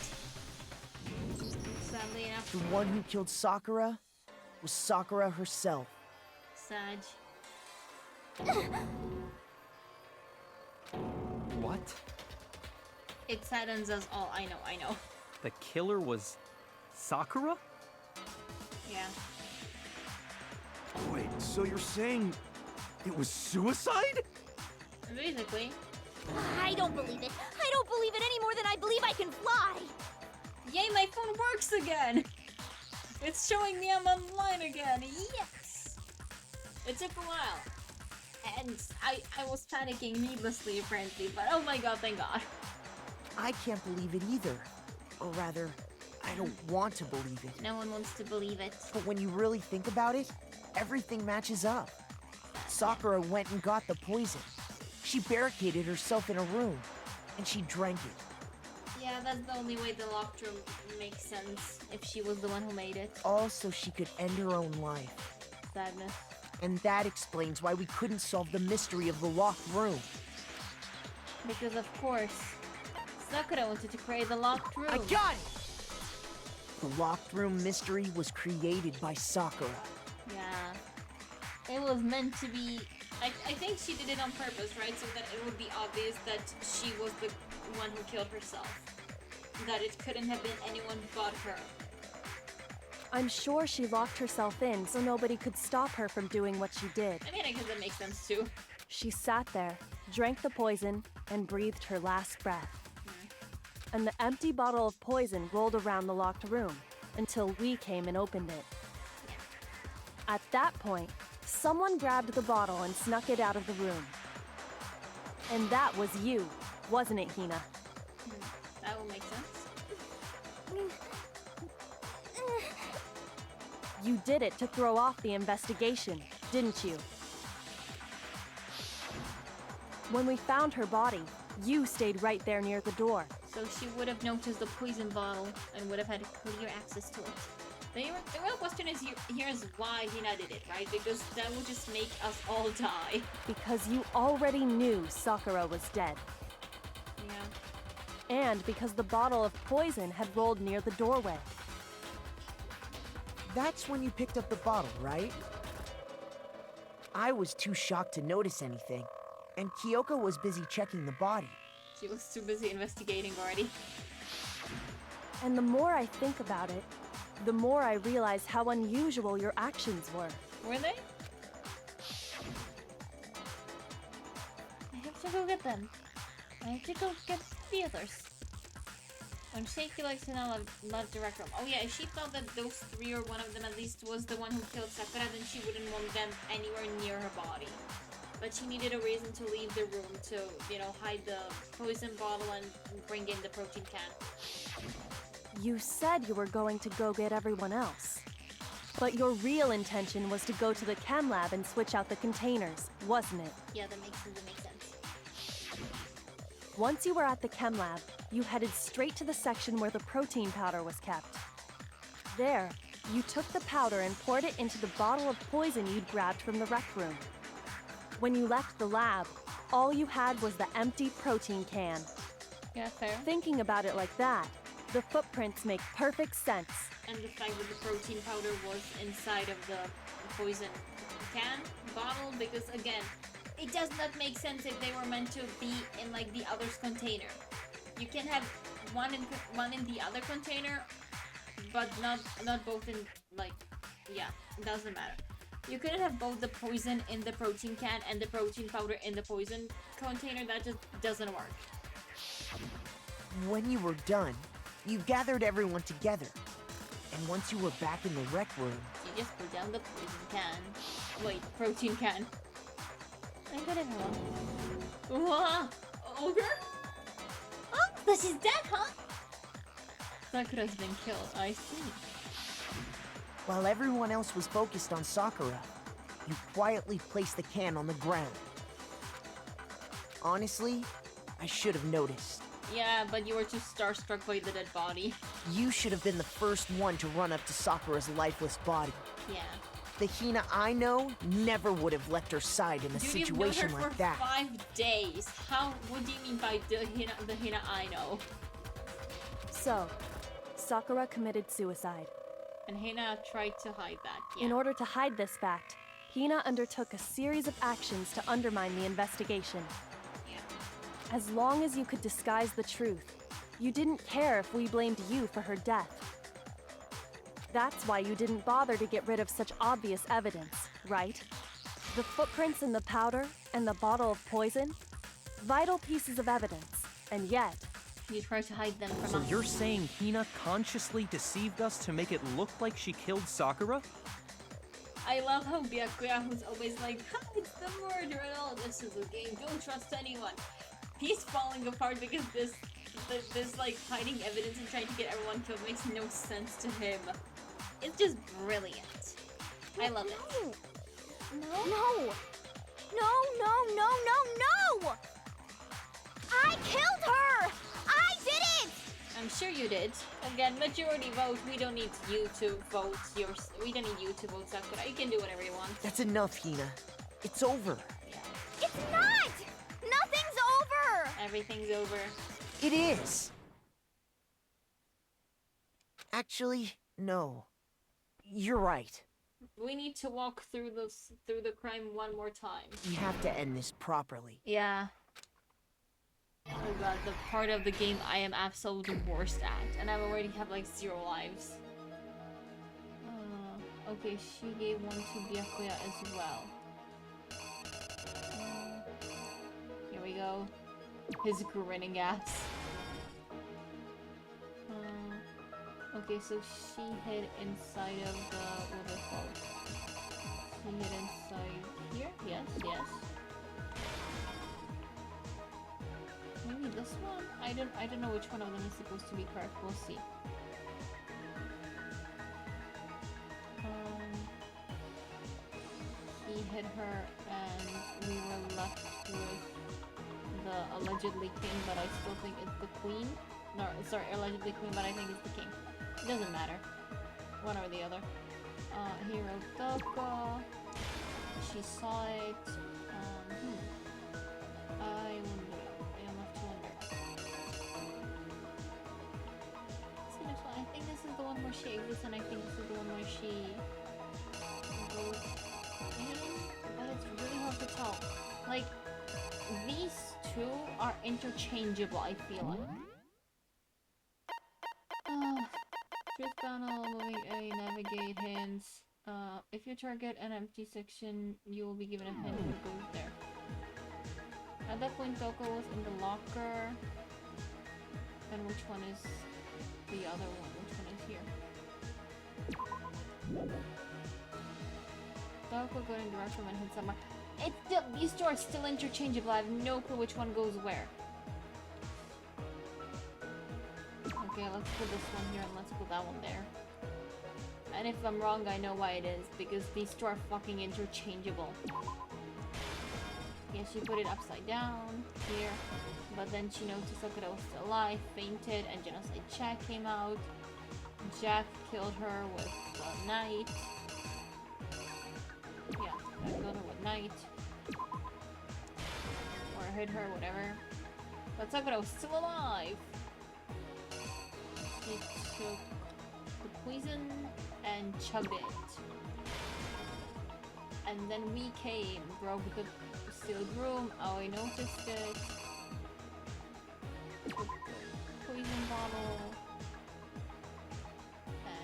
Speaker 1: Sadly enough.
Speaker 7: The one who killed Sakura was Sakura herself.
Speaker 1: Sad.
Speaker 4: What?
Speaker 1: It saddens us all. I know.
Speaker 4: The killer was Sakura?
Speaker 1: Yeah.
Speaker 5: Wait, so you're saying it was suicide?
Speaker 1: Basically.
Speaker 3: I don't believe it. I don't believe it any more than I believe I can fly.
Speaker 1: Yay, my phone works again! It's showing me I'm online again. Yes! It took a while. And I was panicking needlessly, apparently, but oh my god, thank god.
Speaker 7: I can't believe it either. Or rather, I don't want to believe it.
Speaker 1: No one wants to believe it.
Speaker 7: But when you really think about it, everything matches up. Sakura went and got the poison. She barricaded herself in a room, and she drank it.
Speaker 1: Yeah, that's the only way the locked room makes sense, if she was the one who made it.
Speaker 7: All so she could end her own life.
Speaker 1: Sadness.
Speaker 7: And that explains why we couldn't solve the mystery of the locked room.
Speaker 1: Because of course, Sakura wanted to create the locked room.
Speaker 7: I got it! The locked room mystery was created by Sakura.
Speaker 1: Yeah. It was meant to be... I think she did it on purpose, right? So that it would be obvious that she was the one who killed herself. That it couldn't have been anyone but her.
Speaker 6: I'm sure she locked herself in so nobody could stop her from doing what she did.
Speaker 1: I mean, I guess that makes sense too.
Speaker 6: She sat there, drank the poison, and breathed her last breath. And the empty bottle of poison rolled around the locked room until we came and opened it. At that point, someone grabbed the bottle and snuck it out of the room. And that was you, wasn't it, Hina?
Speaker 1: That will make sense.
Speaker 6: You did it to throw off the investigation, didn't you? When we found her body, you stayed right there near the door.
Speaker 1: So she would have noticed the poison bottle and would have had clear access to it. The real question is here is why Hina did it, right? Because that would just make us all die.
Speaker 6: Because you already knew Sakura was dead.
Speaker 1: Yeah.
Speaker 6: And because the bottle of poison had rolled near the doorway.
Speaker 7: That's when you picked up the bottle, right? I was too shocked to notice anything, and Kyoko was busy checking the body.
Speaker 1: She was too busy investigating already.
Speaker 6: And the more I think about it, the more I realize how unusual your actions were.
Speaker 1: Were they? I have to go get them. I have to go get the others. When Shaky likes to now love the rec room. Oh yeah, if she thought that those three or one of them at least was the one who killed Sakura, then she wouldn't want them anywhere near her body. But she needed a reason to leave the room to, you know, hide the poison bottle and bring in the protein can.
Speaker 6: You said you were going to go get everyone else. But your real intention was to go to the chem lab and switch out the containers, wasn't it?
Speaker 1: Yeah, that makes sense.
Speaker 6: Once you were at the chem lab, you headed straight to the section where the protein powder was kept. There, you took the powder and poured it into the bottle of poison you'd grabbed from the rec room. When you left the lab, all you had was the empty protein can.
Speaker 1: Yeah, fair.
Speaker 6: Thinking about it like that, the footprints make perfect sense.
Speaker 1: And the fact that the protein powder was inside of the poison can, bottle, because again, it does not make sense if they were meant to be in like the other's container. You can have one in the other container, but not both in, like, yeah, it doesn't matter. You couldn't have both the poison in the protein can and the protein powder in the poison container. That just doesn't work.
Speaker 7: When you were done, you gathered everyone together. And once you were back in the rec room,
Speaker 1: You just put down the poison can. Wait, protein can. I got everyone. Wow! Ogre? Oh, this is dead, huh? Sakura's been killed, I see.
Speaker 7: while everyone else was focused on Sakura, you quietly placed the can on the ground. Honestly, I should have noticed.
Speaker 1: Yeah, but you were too starstruck by the dead body.
Speaker 7: You should have been the first one to run up to Sakura's lifeless body.
Speaker 1: Yeah.
Speaker 7: The Hina I know never would have left her side in a
Speaker 1: Dude, you've
Speaker 7: situation
Speaker 1: known her
Speaker 7: like
Speaker 1: for
Speaker 7: that.
Speaker 1: 5 days. What do you mean by the Hina I know?
Speaker 6: So, Sakura committed suicide.
Speaker 1: And Hina tried to hide that, yeah.
Speaker 6: In order to hide this fact, Hina undertook a series of actions to undermine the investigation.
Speaker 1: Yeah.
Speaker 6: As long as you could disguise the truth, You didn't care if we blamed you for her death. That's why you didn't bother to get rid of such obvious evidence, right? The footprints in the powder and the bottle of poison? Vital pieces of evidence, and yet...
Speaker 1: You tried to hide them from
Speaker 4: So
Speaker 1: us.
Speaker 4: you're saying Hina consciously deceived us to make it look like she killed Sakura?
Speaker 1: I love how Byakuya, who's always like, ha, it's the murder and all, this is a game, don't trust anyone. He's falling apart because this like hiding evidence and trying to get everyone killed makes no sense to him. It's just brilliant. I love it.
Speaker 3: No. No. No, no, no, no, no! I killed her! I did it!
Speaker 1: I'm sure you did. Again, majority vote. We don't need you to vote we don't need you to vote Sakura. You can do whatever you want.
Speaker 7: That's enough, Hina. It's over.
Speaker 1: Yeah.
Speaker 3: It's not! Nothing's over!
Speaker 1: Everything's over.
Speaker 7: It is. Actually, no. You're right.
Speaker 1: We need to walk through the crime one more time.
Speaker 7: We have to end this properly.
Speaker 1: Yeah. Oh god, the part of the game I am absolutely worst at, and I already have like 0 lives. Okay, she gave one to Byakuya as well. Here we go. His grinning ass. Okay, so she hid inside of the, what is it called? She hid inside here? Yes, yes. Maybe this one? I don't know which one of them is supposed to be correct. We'll see. He hit her and we were left with the allegedly king, but I still think it's the queen. No, sorry, allegedly queen, but I think it's the king. It doesn't matter. One or the other. Hero Toko. She saw it. I wonder. I am left to wonder. See this one? I think this is the one where she exists, and I think this is the one where she goes in. But it's really hard to tell. Like, these two are interchangeable, I feel like. Truth panel, moving A, navigate hints. If you target an empty section, you will be given a hint what goes there. At that point, Toko was in the locker. And which one is the other one? Which one is here? Toko got in the restroom and hid somewhere. These two are still interchangeable. I have no clue which one goes where. Okay, let's put this one here and let's put that one there. And if I'm wrong, I know why it is, because these two are fucking interchangeable. Yeah, she put it upside down here, but then she noticed Sakura was still alive, fainted, and Genocide Jack came out. Jack killed her with a knight. Yeah, Jack killed her with knight. Or hit her, whatever. But Sakura was still alive. He took the poison and chugged it. And then we came, broke the sealed room. Aoi noticed it. Took the poison bottle.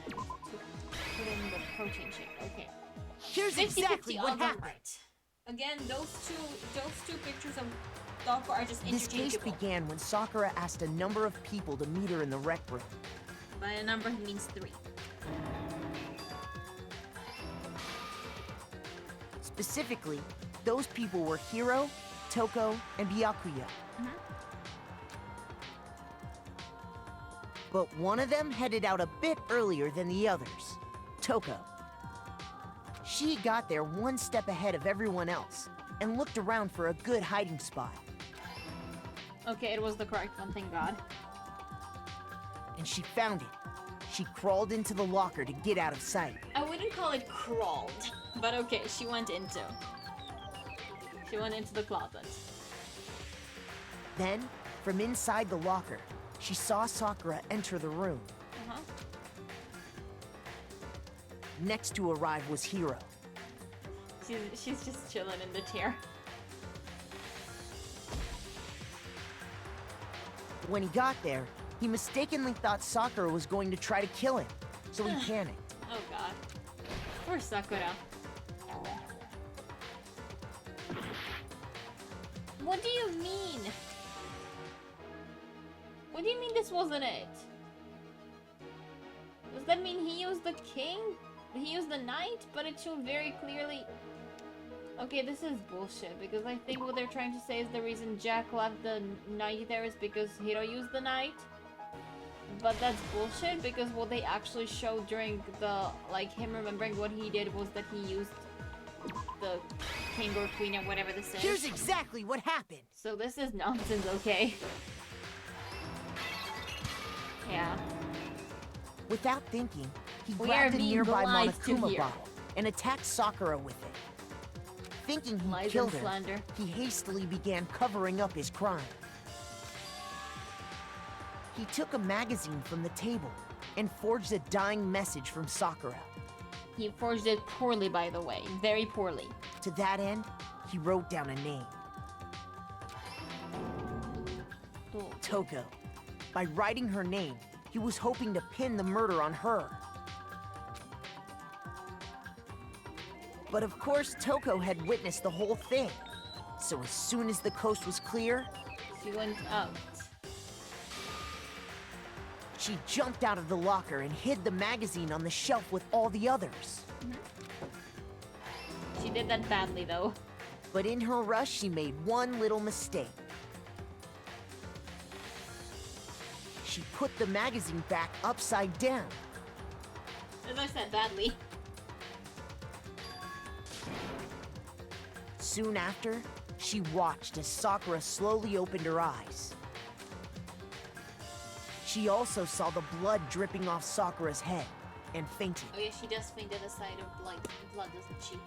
Speaker 1: And put in the protein shake. Okay.
Speaker 7: Here's exactly what happened.
Speaker 1: Right. Again, those two pictures of Toko are just
Speaker 7: This case
Speaker 1: interchangeable.
Speaker 7: began when Sakura asked a number of people to meet her in the rec room.
Speaker 1: By a number, he means 3.
Speaker 7: Specifically, those people were Hiro, Toko, and Byakuya. But one of them headed out a bit earlier than the others, Toko. She got there one step ahead of everyone else and looked around for a good hiding spot.
Speaker 1: Okay, it was the correct one, thank God.
Speaker 7: And she found it. She crawled into the locker to get out of sight.
Speaker 1: I wouldn't call it crawled, but okay, she went into the closet.
Speaker 7: Then, from inside the locker, she saw Sakura enter the room. Next to arrive was Hiro.
Speaker 1: She's just chilling in the chair.
Speaker 7: When he got there, He mistakenly thought Sakura was going to try to kill him, so he panicked.
Speaker 1: Oh god. Poor Sakura. What do you mean? What do you mean this wasn't it? Does that mean he used the king? He used the knight? But it showed very clearly... Okay, this is bullshit, because I think what they're trying to say is the reason Jack left the knight there is because Hiro used the knight. But that's bullshit, because what they actually showed during the, like, him remembering what he did was that he used the king or queen or whatever this is.
Speaker 7: Here's exactly what happened!
Speaker 1: So this is nonsense, okay? Yeah.
Speaker 7: Without thinking, he
Speaker 1: We
Speaker 7: grabbed
Speaker 1: are
Speaker 7: a
Speaker 1: being
Speaker 7: nearby
Speaker 1: lied to
Speaker 7: Monokuma
Speaker 1: here.
Speaker 7: bottle and attacked Sakura with it. Thinking he
Speaker 1: Lies
Speaker 7: killed
Speaker 1: and
Speaker 7: her,
Speaker 1: slander.
Speaker 7: he hastily began covering up his crime. He took a magazine from the table and forged a dying message from Sakura.
Speaker 1: He forged it poorly, by the way. Very poorly.
Speaker 7: To that end, he wrote down a name.
Speaker 1: Oh.
Speaker 7: Toko. By writing her name, he was hoping to pin the murder on her. But of course, Toko had witnessed the whole thing. So as soon as the coast was clear,
Speaker 1: She went out.
Speaker 7: she jumped out of the locker and hid the magazine on the shelf with all the others.
Speaker 1: She did that badly, though.
Speaker 7: But in her rush, she made one little mistake. She put the magazine back upside down.
Speaker 1: As I said, badly.
Speaker 7: Soon after, she watched as Sakura slowly opened her eyes. She also saw the blood dripping off Sakura's head and fainted.
Speaker 1: Oh yeah, she does faint at the sight of blood, doesn't she?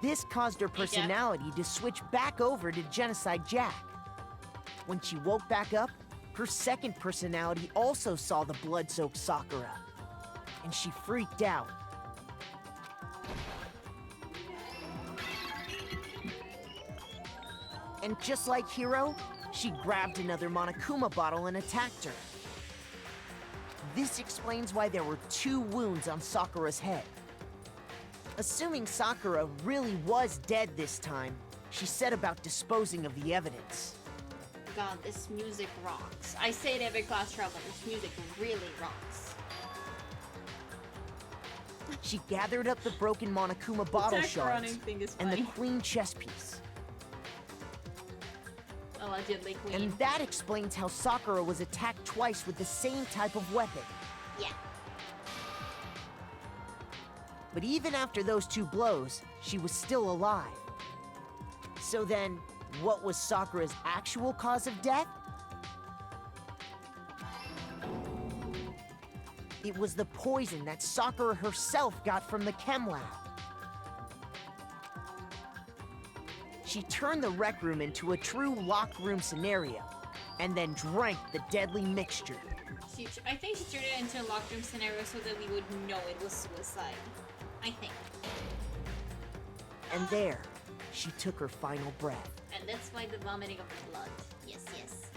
Speaker 7: This caused her personality to switch back over to Genocide Jack. When she woke back up, her second personality also saw the blood-soaked Sakura, and she freaked out. And just like Hiro, she grabbed another Monokuma bottle and attacked her. This explains why there were 2 wounds on Sakura's head. Assuming Sakura really was dead this time, she set about disposing of the evidence.
Speaker 1: God, this music rocks. I say it every class travel, this music really rocks.
Speaker 7: She gathered up the broken Monokuma bottle
Speaker 1: Jack running
Speaker 7: shards
Speaker 1: thing is
Speaker 7: and the
Speaker 1: funny.
Speaker 7: queen chess piece.
Speaker 1: Allegedly queen.
Speaker 7: And that explains how Sakura was attacked twice with the same type of weapon.
Speaker 1: Yeah.
Speaker 7: But even after those 2 blows, she was still alive. So then, what was Sakura's actual cause of death? It was the poison that Sakura herself got from the chem lab. She turned the rec room into a true locked room scenario, and then drank the deadly mixture.
Speaker 1: I think she turned it into a locked room scenario so that we would know it was suicide. I think.
Speaker 7: And there, she took her final breath.
Speaker 1: And that's why the vomiting of the blood. Yes, yes.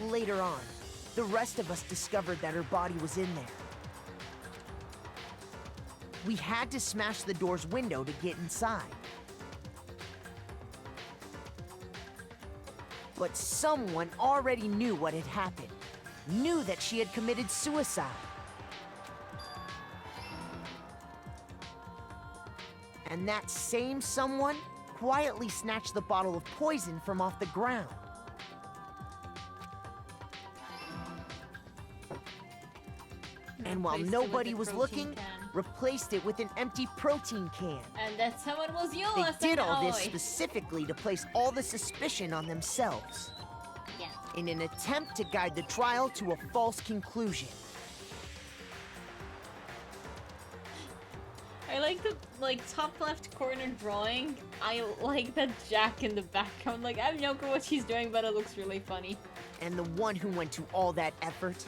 Speaker 7: Later on, the rest of us discovered that her body was in there. We had to smash the door's window to get inside. But someone already knew what had happened, knew that she had committed suicide. And that same someone quietly snatched the bottle of poison from off the ground. And while
Speaker 1: Replaced it with
Speaker 7: nobody
Speaker 1: the
Speaker 7: was
Speaker 1: protein
Speaker 7: looking,
Speaker 1: can.
Speaker 7: replaced it with an empty protein can.
Speaker 1: And that someone was you,
Speaker 7: They
Speaker 1: a
Speaker 7: did all this
Speaker 1: second.
Speaker 7: specifically to place all the suspicion on themselves,
Speaker 1: Yeah.
Speaker 7: in an attempt to guide the trial to a false conclusion.
Speaker 1: I like the top left corner drawing. I like that Jack in the background. Like, I have no clue what she's doing, but it looks really funny.
Speaker 7: And the one who went to all that effort,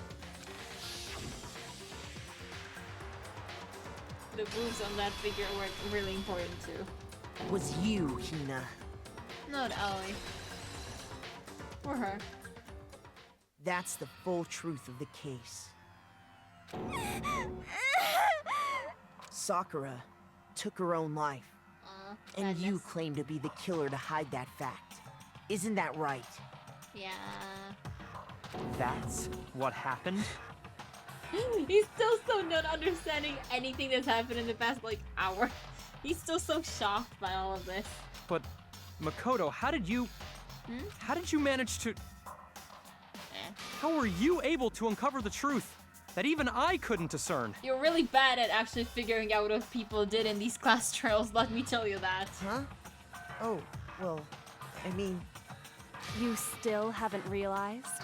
Speaker 1: The boobs on that figure were really important too.
Speaker 7: was you, Hina.
Speaker 1: Not Aoi. For her.
Speaker 7: That's the full truth of the case. Sakura took her own life, and you
Speaker 1: Sadness.
Speaker 7: claim to be the killer to hide that fact. Isn't that right?
Speaker 1: Yeah.
Speaker 4: That's what happened?
Speaker 1: He's still so not understanding anything that's happened in the past, like, hour. He's still so shocked by all of this.
Speaker 4: But, Makoto, how did you manage to... How were you able to uncover the truth that even I couldn't discern?
Speaker 1: You're really bad at actually figuring out what people did in these class trials, let me tell you that.
Speaker 7: Huh? Oh, well, I mean...
Speaker 6: You still haven't realized?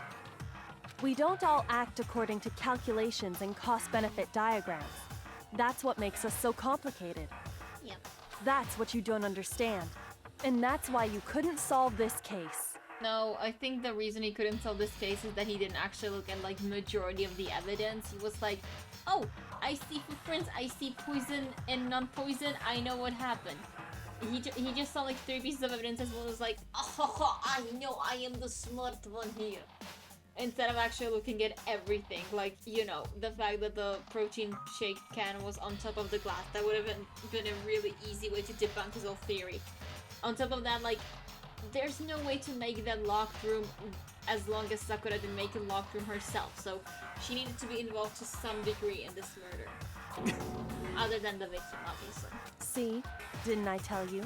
Speaker 6: We don't all act according to calculations and cost-benefit diagrams. That's what makes us so complicated.
Speaker 1: Yep.
Speaker 6: That's what you don't understand. And that's why you couldn't solve this case.
Speaker 1: No, I think the reason he couldn't solve this case is that he didn't actually look at, like, majority of the evidence. He was like, oh, I see footprints, I see poison and non-poison, I know what happened. He just saw, like, 3 pieces of evidence as well as like, oh, I know I am the smart one here. Instead of actually looking at everything, like, you know, the fact that the protein shake can was on top of the glass, that would have been a really easy way to debunk his whole theory. On top of that, like, there's no way to make that locked room as long as Sakura didn't make a locked room herself, so she needed to be involved to some degree in this murder. Other than the victim, obviously.
Speaker 6: See? Didn't I tell you?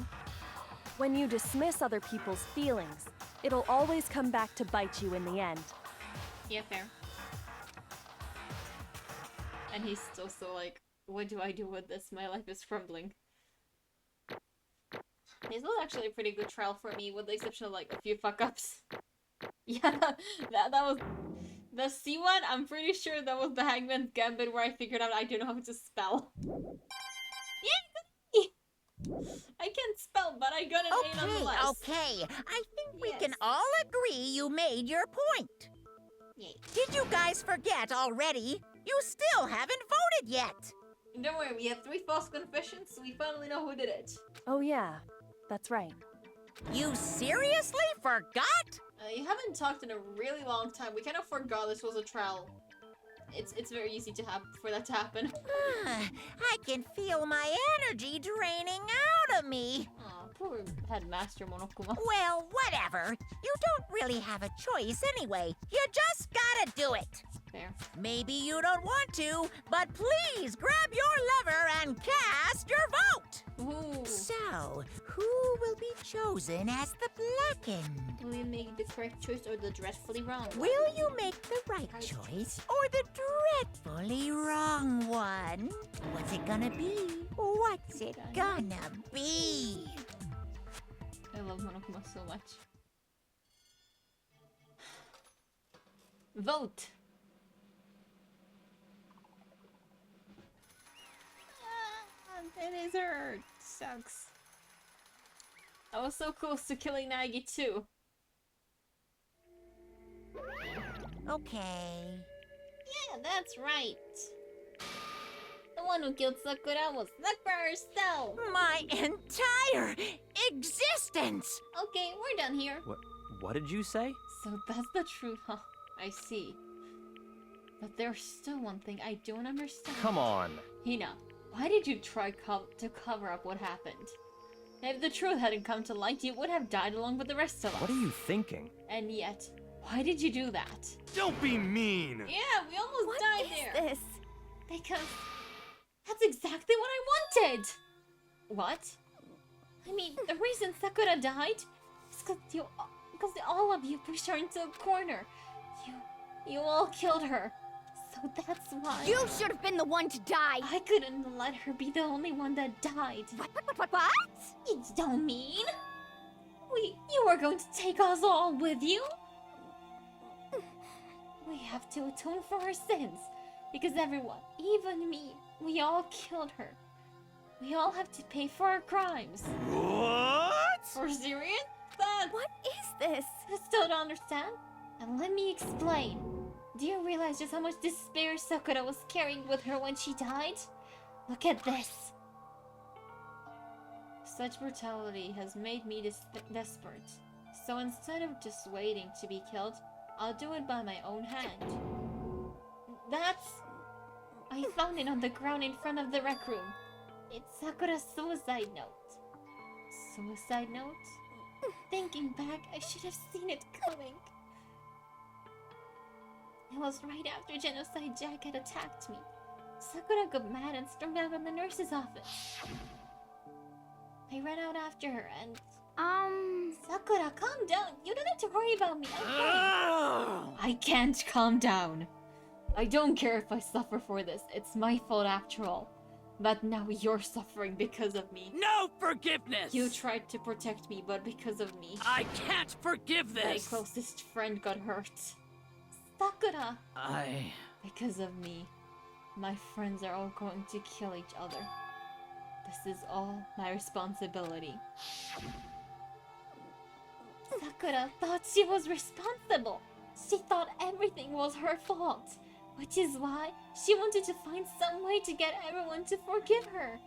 Speaker 6: When you dismiss other people's feelings, it'll always come back to bite you in the end.
Speaker 1: Yeah, fair. And he's still so like, what do I do with this? My life is crumbling. This was actually a pretty good trial for me, with the exception of like a few fuck-ups. Yeah, that was... The C one, I'm pretty sure that was the Hangman's Gambit where I figured out I don't know how to spell. Yeah! I can't spell, but I got an A nonetheless.
Speaker 2: Okay. I think we
Speaker 1: Yes.
Speaker 2: can all agree you made your point.
Speaker 1: Yay.
Speaker 2: Did you guys forget already? You still haven't voted yet.
Speaker 1: Don't worry, we have 3 false confessions, so we finally know who did it.
Speaker 6: Oh yeah, that's right.
Speaker 2: You seriously forgot?
Speaker 1: You haven't talked in a really long time. We kind of forgot this was a trial. It's very easy to have for that to happen.
Speaker 2: I can feel my energy draining out of me.
Speaker 1: Aw, poor Headmaster Monokuma.
Speaker 2: Well, whatever. You don't really have a choice anyway. You just gotta do it.
Speaker 1: Fair.
Speaker 2: Maybe you don't want to, but please grab your lever and cast your vote.
Speaker 1: Ooh.
Speaker 2: So, who will be chosen as the blackened?
Speaker 1: Will you make the correct choice or the dreadfully wrong one?
Speaker 2: Will you make the right choice or the dreadfully wrong one? What's it gonna be? What's it gonna be?
Speaker 1: I love Monokuma so much. Vote! It is hurt. Sucks. I was so close to killing Nagi too.
Speaker 2: Okay.
Speaker 1: Yeah, that's right. The one who killed Sakura was Sakura herself.
Speaker 2: My entire existence!
Speaker 1: Okay, we're done here.
Speaker 4: What did you say?
Speaker 1: So that's the truth, huh? I see. But there's still one thing I don't understand.
Speaker 4: Come on.
Speaker 1: Hina, why did you try to cover up what happened? If the truth hadn't come to light, you would have died along with the rest of us.
Speaker 4: What are you thinking?
Speaker 1: And yet, why did you do that?
Speaker 5: Don't be mean!
Speaker 1: Yeah, we almost
Speaker 3: What
Speaker 1: died
Speaker 3: is
Speaker 1: there.
Speaker 3: this?
Speaker 1: Because that's exactly what I wanted! What? I mean, the reason Sakura died is because all of you pushed her into a corner. You all killed her. So that's why...
Speaker 3: You should have been the one to die!
Speaker 1: I couldn't let her be the only one that died.
Speaker 3: What?
Speaker 1: You don't mean? You were going to take us all with you? We have to atone for our sins. Because everyone, even me, we all killed her. We all have to pay for our crimes.
Speaker 5: What?
Speaker 1: For serious? That...
Speaker 3: What is this?
Speaker 1: You still don't understand? And let me explain. Do you realize just how much despair Sakura was carrying with her when she died? Look at this. Such brutality has made me desperate. So instead of just waiting to be killed, I'll do it by my own hand. That's... I found it on the ground in front of the rec room. It's Sakura's suicide note. Suicide note? Thinking back, I should have seen it coming. It was right after Genocide Jack had attacked me. Sakura got mad and stormed out of the nurse's office. I ran out after her and... Sakura, calm down. You don't have to worry about me. I'm fine. I can't calm down. I don't care if I suffer for this. It's my fault after all. But now you're suffering because of me.
Speaker 11: No forgiveness!
Speaker 1: You tried to protect me, but because of me.
Speaker 11: I can't forgive this!
Speaker 1: My closest friend got hurt. Sakura!
Speaker 11: I...
Speaker 1: Because of me. My friends are all going to kill each other. This is all my responsibility. Sakura thought she was responsible. She thought everything was her fault. Which is why she wanted to find some way to get everyone to forgive her.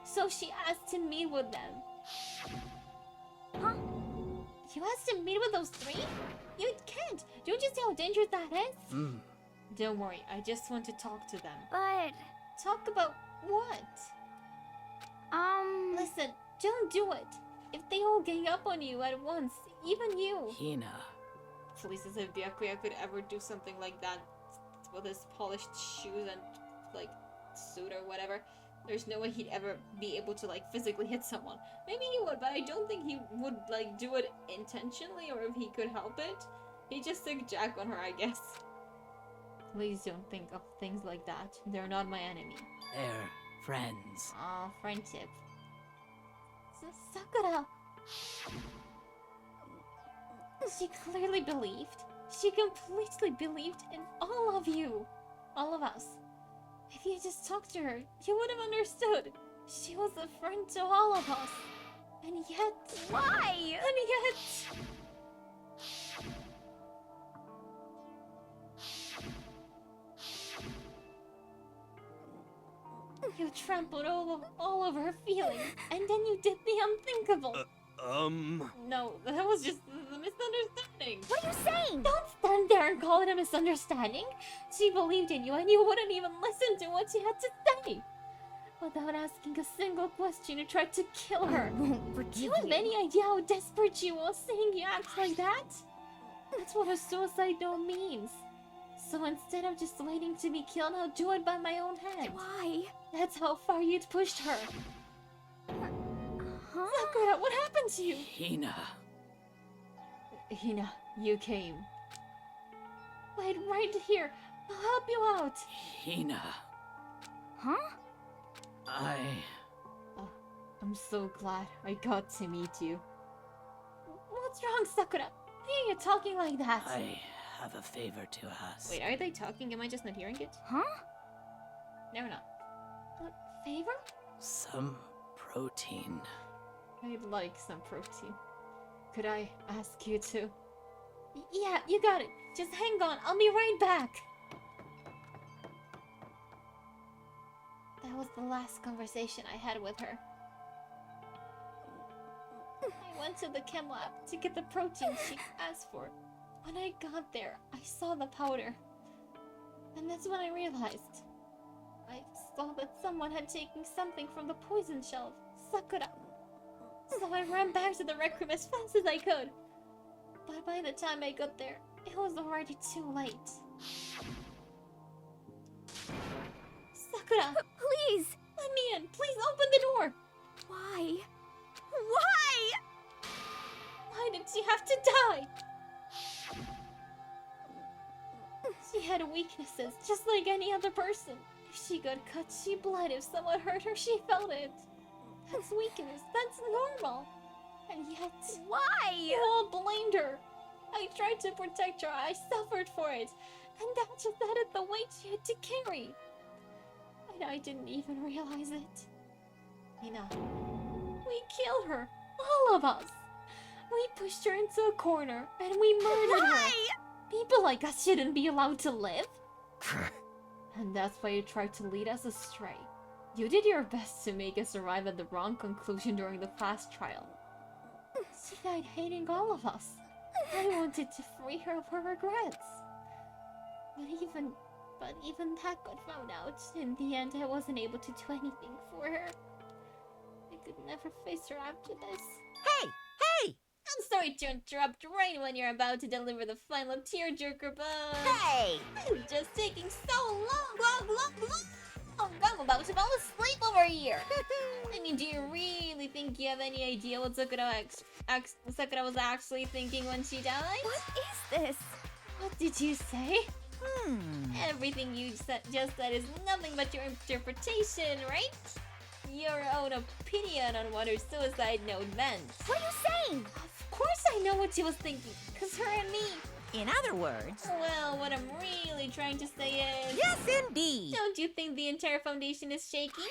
Speaker 1: So she asked to meet with them. Huh? You asked to meet with those three? You can't! Don't you see how dangerous that is? Don't worry, I just want to talk to them.
Speaker 3: But...
Speaker 1: Talk about what? Listen, don't do it. If they all gang up on you at once, even you.
Speaker 11: Hina.
Speaker 1: Please, as if Byakuya could ever do something like that with his polished shoes and, like, suit or whatever. There's no way he'd ever be able to, like, physically hit someone. Maybe he would, but I don't think he would, like, do it intentionally or if he could help it. He just took Jack on her, I guess. Please don't think of things like that. They're not my enemy.
Speaker 11: They're friends.
Speaker 1: Aw, friendship. Sakura! She clearly believed. She completely believed in all of you. All of us. If you just talked to her, you would have understood. She was a friend to all of us. And yet...
Speaker 3: Why?
Speaker 1: And yet... You trampled all over her feelings, and then you did the unthinkable. No, that was just a misunderstanding.
Speaker 3: What are you saying?
Speaker 1: Don't stand there and call it a misunderstanding. She believed in you, and you wouldn't even listen to what she had to say. Without asking a single question, you tried to kill her.
Speaker 3: I won't forgive
Speaker 1: Do you have any idea how desperate she was seeing you act like that? That's what a suicide note means. So instead of just waiting to be killed, I'll do it by my own hand.
Speaker 3: Why?
Speaker 1: That's how far you'd pushed her.
Speaker 3: Huh?
Speaker 1: Sakura, what happened to you?
Speaker 11: Hina.
Speaker 1: Hina, you came. Wait, right here. I'll help you out.
Speaker 11: Hina.
Speaker 3: Huh?
Speaker 1: Oh, I'm so glad I got to meet you. What's wrong, Sakura? Why are you talking like that?
Speaker 11: I have a favor to ask.
Speaker 1: Wait, are they talking? Am I just not hearing it?
Speaker 3: Huh?
Speaker 1: No, we're not. What favor?
Speaker 11: Some protein.
Speaker 1: I'd like some protein. Could I ask you to? Yeah, you got it. Just hang on. I'll be right back. That was the last conversation I had with her. I went to the chem lab to get the protein she asked for. When I got there, I saw the powder. And that's when I realized. I saw that someone had taken something from the poison shelf. Sakura. So I ran back to the rec room as fast as I could. But by the time I got there, it was already too late. Sakura!
Speaker 3: Please!
Speaker 1: Let me in! Please open the door!
Speaker 3: Why? Why?
Speaker 1: Why did she have to die? She had weaknesses, just like any other person. If she got cut, she bled. If someone hurt her, she felt it. That's weakness. That's normal. And yet...
Speaker 3: Why?
Speaker 1: You all blamed her. I tried to protect her. I suffered for it. And that just added the weight she had to carry. And I didn't even realize it. Hina, we killed her. All of us. We pushed her into a corner and we murdered her. People like us shouldn't be allowed to live. And that's why you tried to lead us astray. You did your best to make us arrive at the wrong conclusion during the class trial. She died hating all of us. I wanted to free her of her regrets. But even that got found out. In the end, I wasn't able to do anything for her. I could never face her after this.
Speaker 2: Hey! Hey!
Speaker 1: I'm sorry to interrupt right when you're about to deliver the final tearjerker, but...
Speaker 2: Hey!
Speaker 1: It's just taking so long. I'm about to fall asleep over here. I mean, do you really think you have any idea what Sakura was actually thinking when she died?
Speaker 3: What is this?
Speaker 1: What did you say? Everything you just said is nothing but your interpretation, right? Your own opinion on what her suicide note meant.
Speaker 3: What are you saying?
Speaker 1: Of course I know what she was thinking, cause her and me.
Speaker 2: In other words...
Speaker 1: Well, what I'm really trying to say is...
Speaker 2: Yes, indeed!
Speaker 1: Don't you think the entire foundation is shaky?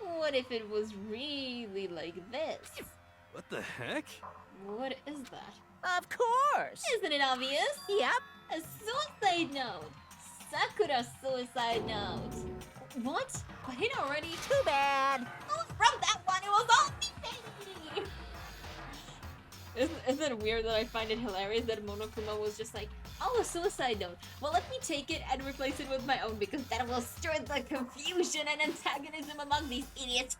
Speaker 1: What if it was really like this?
Speaker 5: What the heck?
Speaker 1: What is that?
Speaker 2: Of course!
Speaker 1: Isn't it obvious?
Speaker 2: Yep.
Speaker 1: A suicide note! Sakura's suicide note! What? But it already...
Speaker 2: Too bad!
Speaker 1: Oh, from that one, it was all me! Isn't it weird that I find it hilarious that Monokuma was just like, oh, a suicide note. Well, let me take it and replace it with my own because that will stir the confusion and antagonism among these idiots.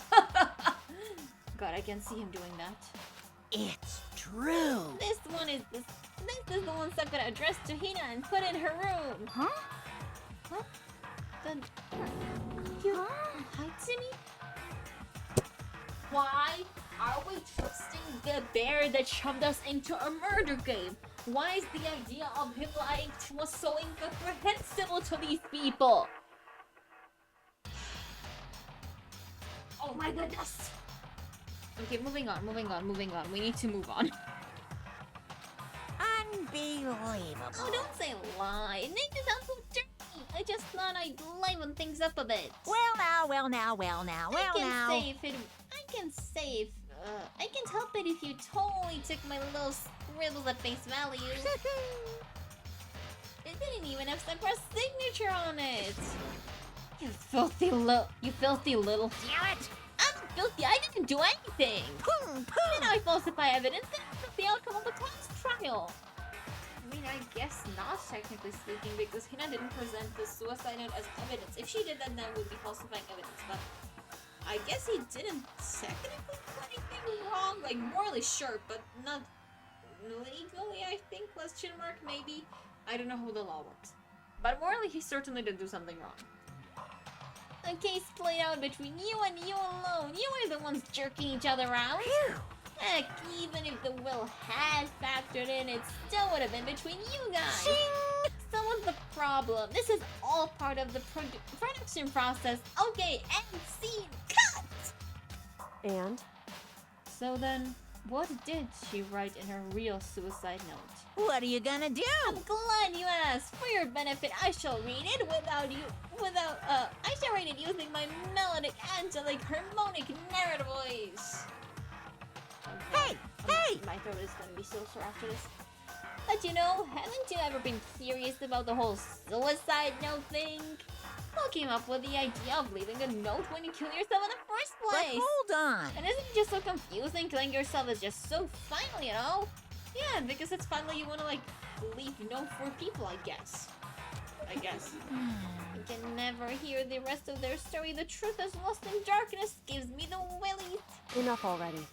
Speaker 1: God, I can see him doing that.
Speaker 2: It's true!
Speaker 1: This is the one Sakura addressed to Hina and put in her room.
Speaker 3: Huh?
Speaker 1: What? Then you lied to me? Why are we trusting the bear that shoved us into a murder game? Why is the idea of him lying to us so incomprehensible to these people? Oh my goodness! Okay, moving on. We need to move on.
Speaker 2: Unbelievable.
Speaker 1: Oh, don't say lie. It makes it sound so dirty. I just thought I'd liven things up a bit. I can't help it if you totally took my little scribbles at face value. It didn't even have Sakura's signature on it. You filthy little... Damn it! I'm not filthy, I didn't do anything! Did I falsify evidence? That's the outcome of the class trial. I mean, I guess not, technically speaking, because Hina didn't present the suicide note as evidence. If she did that, then would be falsifying evidence, but... I guess he didn't technically do anything wrong. Like, morally sure, but not legally, I think, question mark, maybe? I don't know how the law works. But morally, he certainly didn't do something wrong. A case played out between you and you alone. You were the ones jerking each other around. Heck, even if the will had factored in, it still would have been between you guys. Shing! So what's the problem? This is all part of the production process. Okay, end scene, cut!
Speaker 6: And?
Speaker 1: So then, what did she write in her real suicide note?
Speaker 2: What are you gonna do?
Speaker 1: I'm glad you asked. For your benefit, I shall read it I shall read it using my melodic, angelic, harmonic, narrative voice.
Speaker 2: Hey! Hey!
Speaker 1: My throat is gonna be so sore after this. But you know, haven't you ever been curious about the whole suicide note thing? Who came up with the idea of leaving a note when you kill yourself in the first place?
Speaker 2: But hold on!
Speaker 1: And isn't it just so confusing? Killing yourself is just so final, you know? Yeah, because it's finally you wanna like leave note for people, I guess. I can never hear the rest of their story. The truth is lost in darkness gives me the willies.
Speaker 6: Enough already.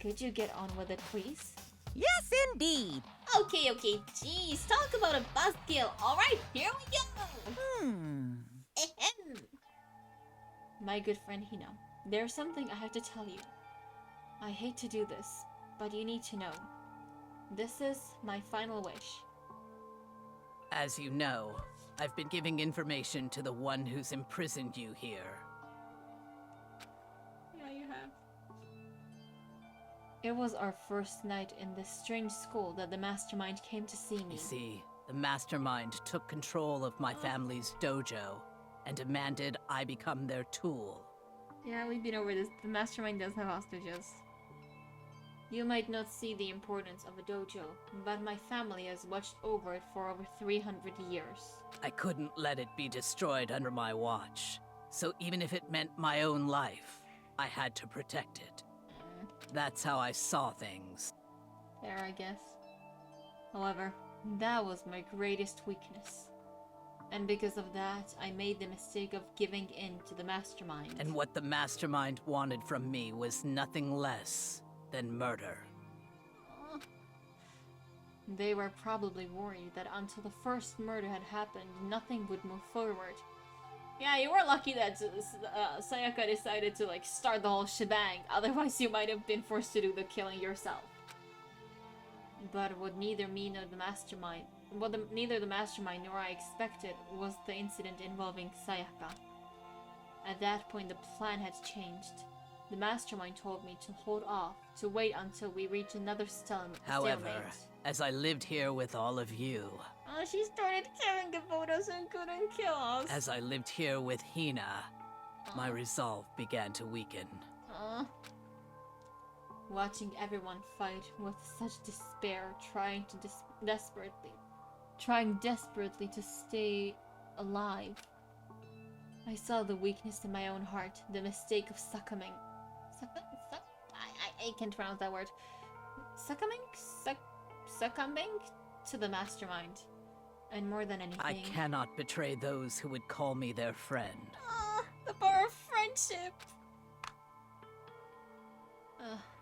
Speaker 1: Could you get on with it, please?
Speaker 2: Yes, indeed!
Speaker 1: Okay, jeez, talk about a buzzkill. Alright, here we go! Ahem. My good friend Hina, there's something I have to tell you. I hate to do this, but you need to know. This is my final wish.
Speaker 11: As you know, I've been giving information to the one who's imprisoned you here.
Speaker 1: Yeah, you have. It was our first night in this strange school that the mastermind came to see me.
Speaker 11: You see, the mastermind took control of my family's dojo and demanded I become their tool.
Speaker 1: Yeah, we've been over this. The mastermind does have hostages. You might not see the importance of a dojo, but my family has watched over it for over 300 years.
Speaker 11: I couldn't let it be destroyed under my watch, so even if it meant my own life, I had to protect it. That's how I saw things.
Speaker 1: There, I guess. However, that was my greatest weakness. And because of that, I made the mistake of giving in to the mastermind.
Speaker 11: And what the mastermind wanted from me was nothing less than murder.
Speaker 1: They were probably worried that until the first murder had happened, nothing would move forward. Yeah, you were lucky that Sayaka decided to like start the whole shebang, otherwise you might have been forced to do the killing yourself. But what neither me nor the mastermind, neither the mastermind nor I expected was the incident involving Sayaka. At that point the plan had changed. The mastermind told me to hold off, to wait until we reach another stalemate.
Speaker 11: However, as I lived here with all of you...
Speaker 1: Oh, she started caring about us and couldn't kill us.
Speaker 11: As I lived here with Hina, my resolve began to weaken.
Speaker 1: Watching everyone fight with such despair, trying desperately to stay alive. I saw the weakness in my own heart, the mistake of succumbing. I can't pronounce that word. Succumbing to the mastermind. And more than anything,
Speaker 11: I cannot betray those who would call me their friend.
Speaker 1: The power of friendship!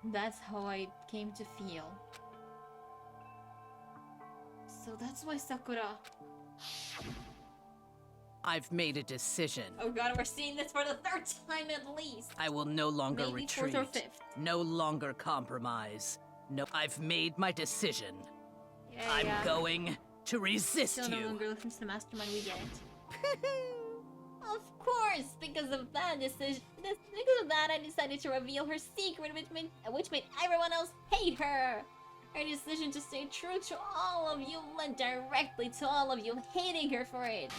Speaker 1: That's how I came to feel. So that's why Sakura...
Speaker 11: I've made a decision.
Speaker 1: Oh god, we're seeing this for the third time at least!
Speaker 11: I will no longer
Speaker 1: Maybe
Speaker 11: retreat.
Speaker 1: fourth or fifth.
Speaker 11: No longer compromise. No, I've made my decision.
Speaker 1: Yeah,
Speaker 11: I'm going to resist
Speaker 1: Still
Speaker 11: you.
Speaker 1: no longer listen to the mastermind, we get it. Of course! Because of that decision, because of that, I decided to reveal her secret, which made everyone else hate her. Her decision to stay true to all of you led directly to all of you hating her for it.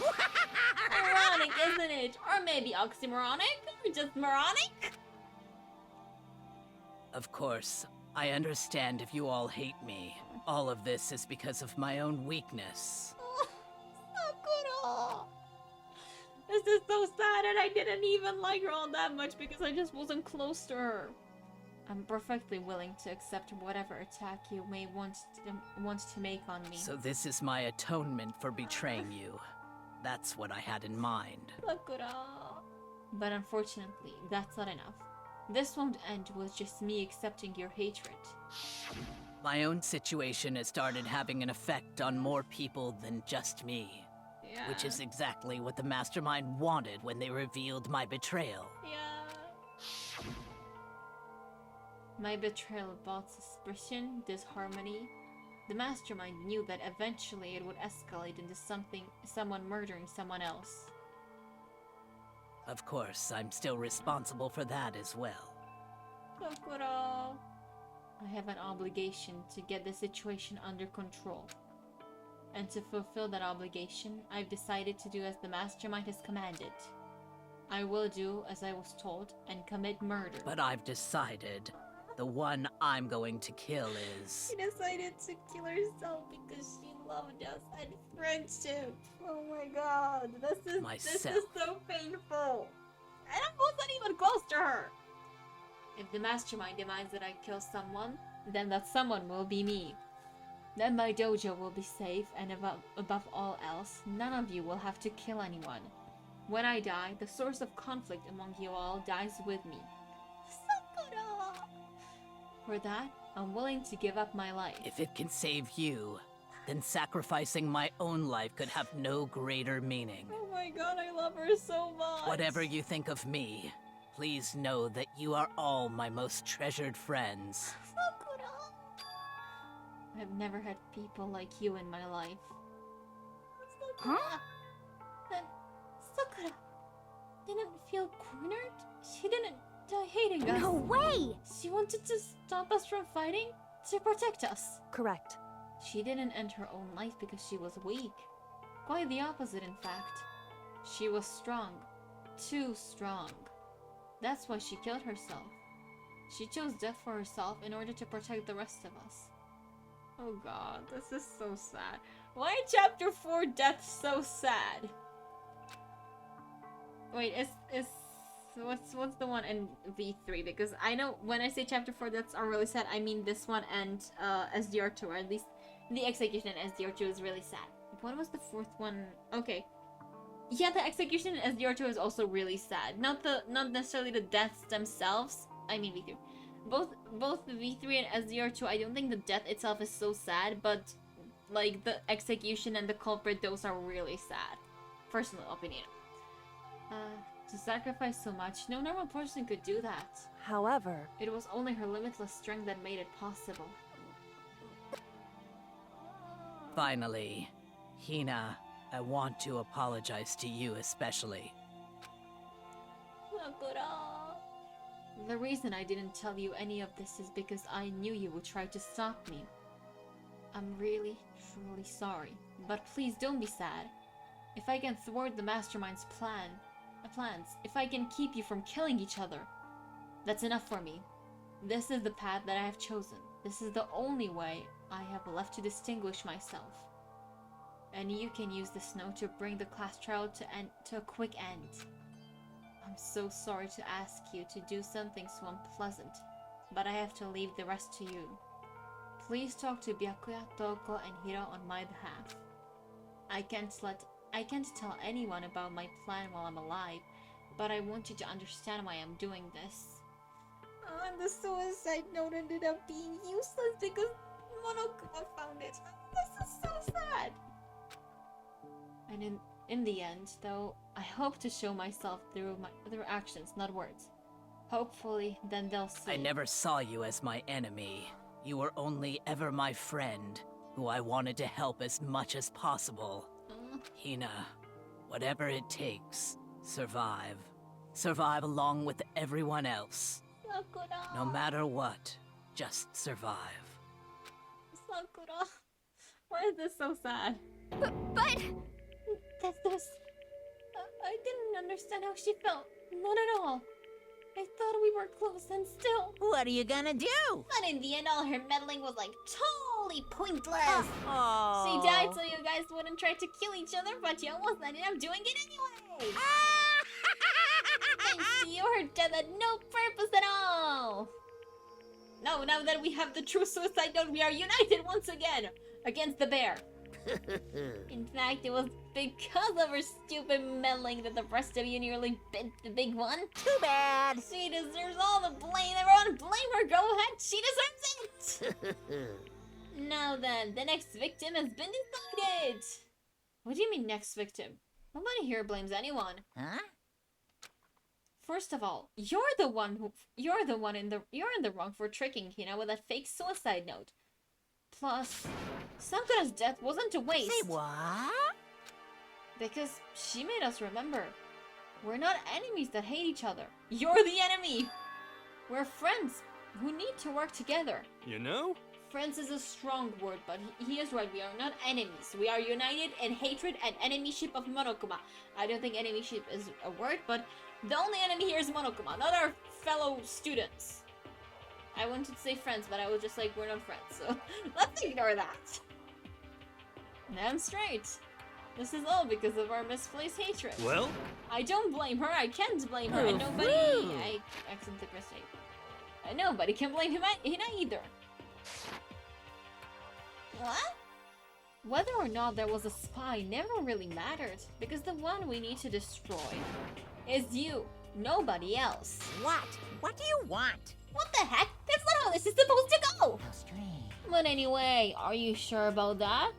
Speaker 1: Ironic, isn't it? Or maybe oxymoronic? Or just moronic?
Speaker 11: Of course, I understand if you all hate me. All of this is because of my own weakness.
Speaker 1: Sakura! This is so sad, and I didn't even like her all that much because I just wasn't close to her. I'm perfectly willing to accept whatever attack you may want to make on me.
Speaker 11: So this is my atonement for betraying you. That's what I had in mind.
Speaker 1: Sakura. But unfortunately, that's not enough. This won't end with just me accepting your hatred.
Speaker 11: My own situation has started having an effect on more people than just me.
Speaker 1: Yeah.
Speaker 11: Which is exactly what the mastermind wanted when they revealed my betrayal.
Speaker 1: Yeah. My betrayal brought suspicion, disharmony. The mastermind knew that eventually it would escalate into someone murdering someone else.
Speaker 11: Of course, I'm still responsible for that as well.
Speaker 1: Sakura. I have an obligation to get the situation under control. And to fulfill that obligation, I've decided to do as the mastermind has commanded. I will do as I was told and commit murder.
Speaker 11: But I've decided the one I'm going to kill is...
Speaker 1: She decided to kill herself because she loved us and friendship. Oh my god, this is so painful. And I wasn't even close to her. If the mastermind demands that I kill someone, then that someone will be me. Then my dojo will be safe, and above all else, none of you will have to kill anyone. When I die, the source of conflict among you all dies with me. Sakura! For that, I'm willing to give up my life.
Speaker 11: If it can save you, then sacrificing my own life could have no greater meaning.
Speaker 1: Oh my god, I love her so much!
Speaker 11: Whatever you think of me, please know that you are all my most treasured friends.
Speaker 1: Sakura! I've never had people like you in my life. Sakura.
Speaker 3: Huh?
Speaker 1: Then Sakura didn't feel cornered? She didn't die hating us.
Speaker 3: No way!
Speaker 1: She wanted to stop us from fighting? To protect us.
Speaker 6: Correct.
Speaker 1: She didn't end her own life because she was weak. Quite the opposite, in fact. She was strong. Too strong. That's why she killed herself. She chose death for herself in order to protect the rest of us. Oh god, this is so sad. Why in chapter 4 death so sad? Wait, is what's the one in V3? Because I know when I say chapter 4 that's are really sad, I mean this one and SDR2, or at least the execution in SDR2 is really sad. What was the fourth one? Okay. Yeah, the execution in SDR2 is also really sad. Not necessarily the deaths themselves. I mean V3. Both the V3 and SDR2, I don't think the death itself is so sad, but like the execution and the culprit, those are really sad. Personal opinion. To sacrifice so much, no normal person could do that.
Speaker 6: However,
Speaker 1: It was only her limitless strength that made it possible.
Speaker 11: Finally, Hina, I want to apologize to you especially.
Speaker 1: Sakura. The reason I didn't tell you any of this is because I knew you would try to stop me. I'm really, truly sorry, but please don't be sad. If I can thwart the Mastermind's plans, if I can keep you from killing each other, that's enough for me. This is the path that I have chosen. This is the only way I have left to distinguish myself. And you can use the snow to bring the class trial to a quick end. I'm so sorry to ask you to do something so unpleasant, but I have to leave the rest to you. Please talk to Byakuya, Toko, and Hiro on my behalf. I can't tell anyone about my plan while I'm alive, but I want you to understand why I'm doing this. And the suicide note ended up being useless because Monokuma found it. This is so sad. And in the end, though, I hope to show myself through actions, not words. Hopefully, then they'll see.
Speaker 11: I never saw you as my enemy. You were only ever my friend, who I wanted to help as much as possible. Hina, whatever it takes, survive. Survive along with everyone else.
Speaker 1: Sakura.
Speaker 11: No matter what, just survive.
Speaker 1: Sakura. Why is this so sad?
Speaker 3: But...
Speaker 1: This... I didn't understand how she felt. Not at all. I thought we were close and still...
Speaker 2: What are you gonna do?
Speaker 1: But in the end, all her meddling was like totally pointless.
Speaker 2: Oh.
Speaker 1: She died so you guys wouldn't try to kill each other, but you almost ended up doing it anyway. Thanks to you, her death had no purpose at all. No, now that we have the true suicide note, we are united once again against the bear. In fact, it was because of her stupid meddling that the rest of you nearly bit the big one.
Speaker 2: Too bad.
Speaker 1: She deserves all the blame. Everyone blame her. Go ahead. She deserves it. Now then, the next victim has been decided. What do you mean next victim? Nobody here blames anyone.
Speaker 2: Huh?
Speaker 1: First of all, you're in the wrong for tricking Hina with that fake suicide note. Plus, Sakura's death wasn't a waste.
Speaker 2: Say what?
Speaker 1: Because she made us remember. We're not enemies that hate each other. You're the enemy! We're friends who need to work together.
Speaker 5: You know?
Speaker 1: Friends is a strong word, but he is right. We are not enemies. We are united in hatred and enemyship of Monokuma. I don't think enemyship is a word, but the only enemy here is Monokuma, not our fellow students. I wanted to say friends, but I was just like, we're not friends, so let's ignore that. Damn straight. This is all because of our misplaced hatred.
Speaker 5: Well?
Speaker 1: I don't blame her, I can't blame her, and nobody... I accidentally pressed A. Nobody can blame Hina either. What? Whether or not there was a spy never really mattered, because the one we need to destroy is you, nobody else.
Speaker 2: What? What do you want?
Speaker 1: What the heck? That's not how this is supposed to go!
Speaker 2: How strange.
Speaker 1: But anyway, are you sure about that?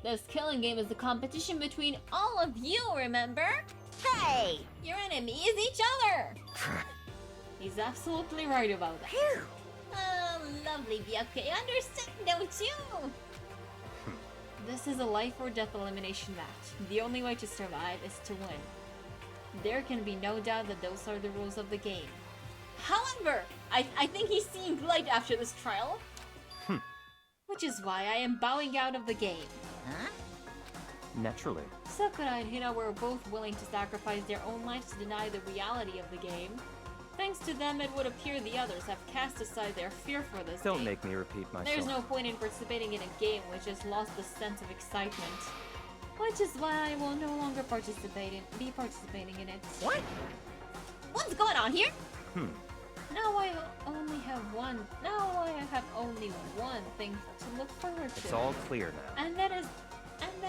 Speaker 1: This killing game is the competition between all of you, remember?
Speaker 2: Hey!
Speaker 1: Your enemy is each other! He's absolutely right about that.
Speaker 2: Phew.
Speaker 1: Oh, lovely, Byakuya. You understand, don't you? This is a life or death elimination match. The only way to survive is to win. There can be no doubt that those are the rules of the game. However, I think he's seeing light after this trial. Which is why I am bowing out of the game.
Speaker 2: Huh?
Speaker 4: Naturally.
Speaker 1: Sakura and Hina were both willing to sacrifice their own lives to deny the reality of the game. Thanks to them, it would appear the others have cast aside their fear for this
Speaker 4: Don't
Speaker 1: game.
Speaker 4: make me repeat myself.
Speaker 1: There's no point in participating in a game which has lost the sense of excitement. Which is why I will no longer be participating in it.
Speaker 2: What?
Speaker 1: What's going on here? Now I only have one. Now I have only one thing to look forward to.
Speaker 4: It's all clear now.
Speaker 1: And that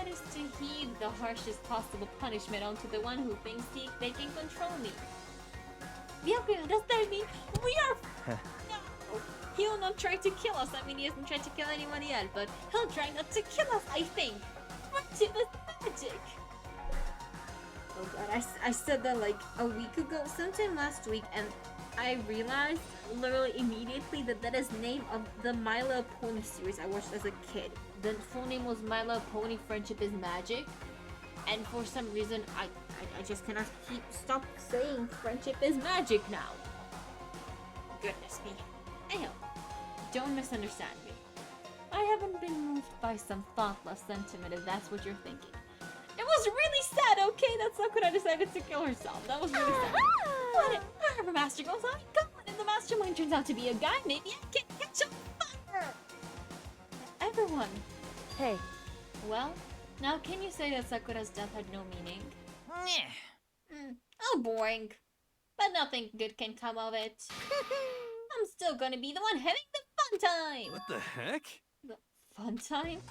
Speaker 1: is to heed the harshest possible punishment onto the one who thinks they can control me. Byakuya, does that mean we are? No, he'll not try to kill us. I mean, he hasn't tried to kill anyone yet, but he'll try not to kill us. I think. Friendship is magic. Oh god, I said that like a week ago, sometime last week, and I realized literally immediately that that is the name of the My Little Pony series I watched as a kid. The full name was My Little Pony Friendship is Magic, and for some reason I just cannot stop saying Friendship is Magic now. Goodness me. Anyhow, don't misunderstand me. I haven't been moved by some thoughtless sentiment if that's what you're thinking. It was really sad, okay? That Sakura decided to kill herself. That was really sad. Whatever Master goes on, come on. If the mastermind turns out to be a guy, maybe I can catch a fire. Everyone.
Speaker 6: Hey,
Speaker 1: Well, now can you say that Sakura's death had no meaning? Oh, boring. But nothing good can come of it. I'm still gonna be the one having the fun time.
Speaker 5: What the heck?
Speaker 1: The fun time?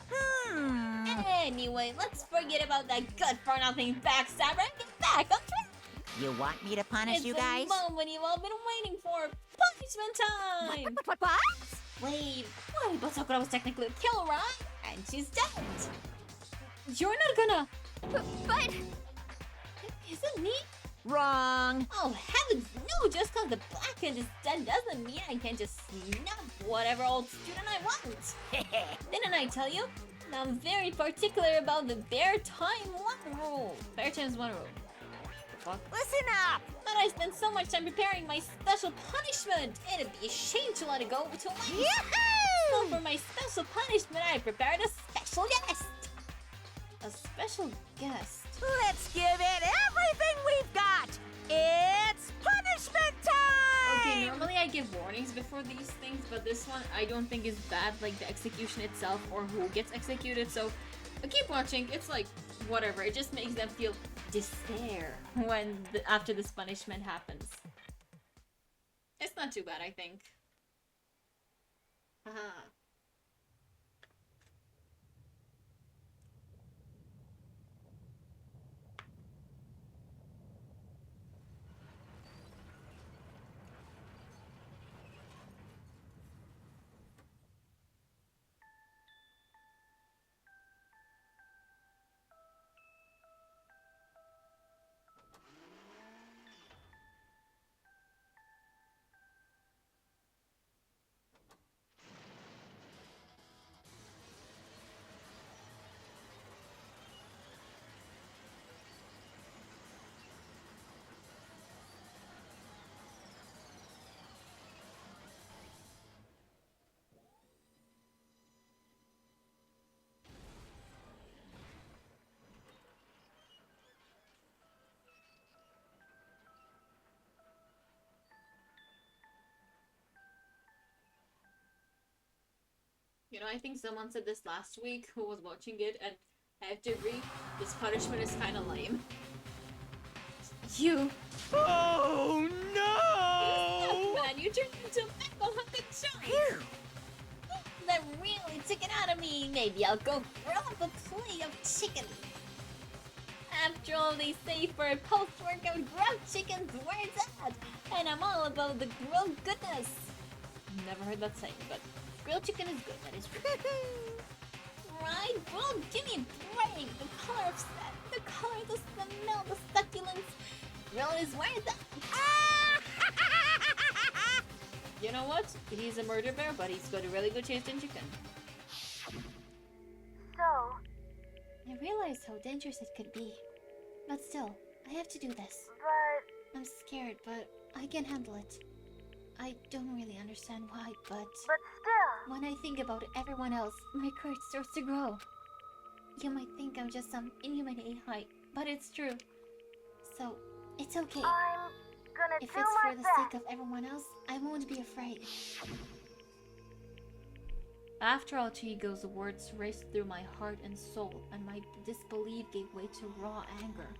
Speaker 1: Anyway, let's forget about that good-for-nothing backstabber and get back on track.
Speaker 2: You want me to punish
Speaker 1: It's
Speaker 2: you
Speaker 1: the
Speaker 2: guys?
Speaker 1: moment you've all been waiting for. Punishment time!
Speaker 3: What?
Speaker 1: Wait, but Sakura was technically a kill, right? And she's dead. You're not gonna...
Speaker 3: But...
Speaker 1: Is it me?
Speaker 2: Wrong.
Speaker 1: Oh, heavens no! Just cause the black end is dead doesn't mean I can just snap whatever old student I want. Didn't I tell you? I'm very particular about the bare time one rule. Bare time's one rule. Fuck.
Speaker 2: Listen up.
Speaker 1: But I spent so much time preparing my special punishment. It'd be a shame to let it go too late. So for my special punishment, I prepared a special guest. A special guest.
Speaker 2: Let's give it everything we've got. It's punishment time.
Speaker 1: Okay, normally I give warnings before these things, but this one I don't think is bad, like the execution itself or who gets executed. So keep watching. It's like whatever. It just makes them feel despair when after this punishment happens. It's not too bad, I think. Haha. You know, I think someone said this last week who was watching it, and I have to agree, this punishment is kind of lame. You.
Speaker 5: Oh no!
Speaker 1: Man, you turned into a pickle hunted giant. That really took it out of me. Maybe I'll go grill up a plate of chicken. After all, they say for a post-workout grilled chicken's where it's at, and I'm all about the grilled goodness. Never heard that saying, but grilled chicken is good. That is true. Right? Well, give me a break. The color of the color, the smell, the succulence. Grill is where it's at. You know what? He's a murder bear, but he's got a really good taste in chicken.
Speaker 3: So...
Speaker 1: I realize how dangerous it could be. But still, I have to do this.
Speaker 3: But...
Speaker 1: I'm scared, but I can handle it. I don't really understand why, but
Speaker 3: still...
Speaker 1: when I think about everyone else, my courage starts to grow. You might think I'm just some inhuman AI, but it's true. So, it's okay.
Speaker 3: I'm gonna
Speaker 1: If
Speaker 3: do
Speaker 1: it's
Speaker 3: my
Speaker 1: for the
Speaker 3: best.
Speaker 1: sake of everyone else, I won't be afraid. After all Chihigo's words raced through my heart and soul, and my disbelief gave way to raw anger.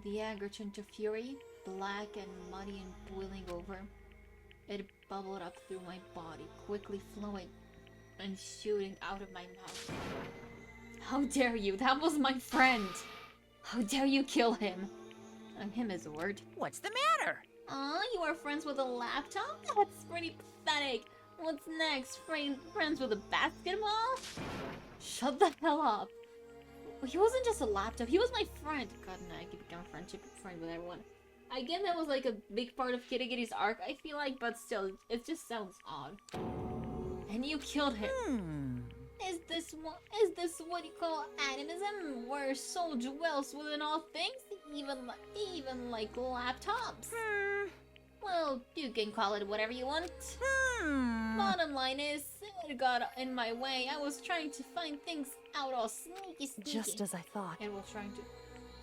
Speaker 1: The anger turned to fury, black and muddy and boiling over. It bubbled up through my body, quickly flowing and shooting out of my mouth. How dare you? That was my friend! How dare you kill him? And him is a word.
Speaker 2: What's the matter?
Speaker 1: You are friends with a laptop? That's pretty pathetic. What's next? Friends with a basketball? Shut the hell up. He wasn't just a laptop, he was my friend. God, no, I could become friend with everyone. I get that was like a big part of Kitty Kitty's arc, I feel like, but still, it just sounds odd. And you killed him. Is this what you call animism, where soul dwells within all things, even like laptops? Well, you can call it whatever you want. Bottom line is, it got in my way. I was trying to find things out all sneaky.
Speaker 6: Just as I thought.
Speaker 1: It was trying to.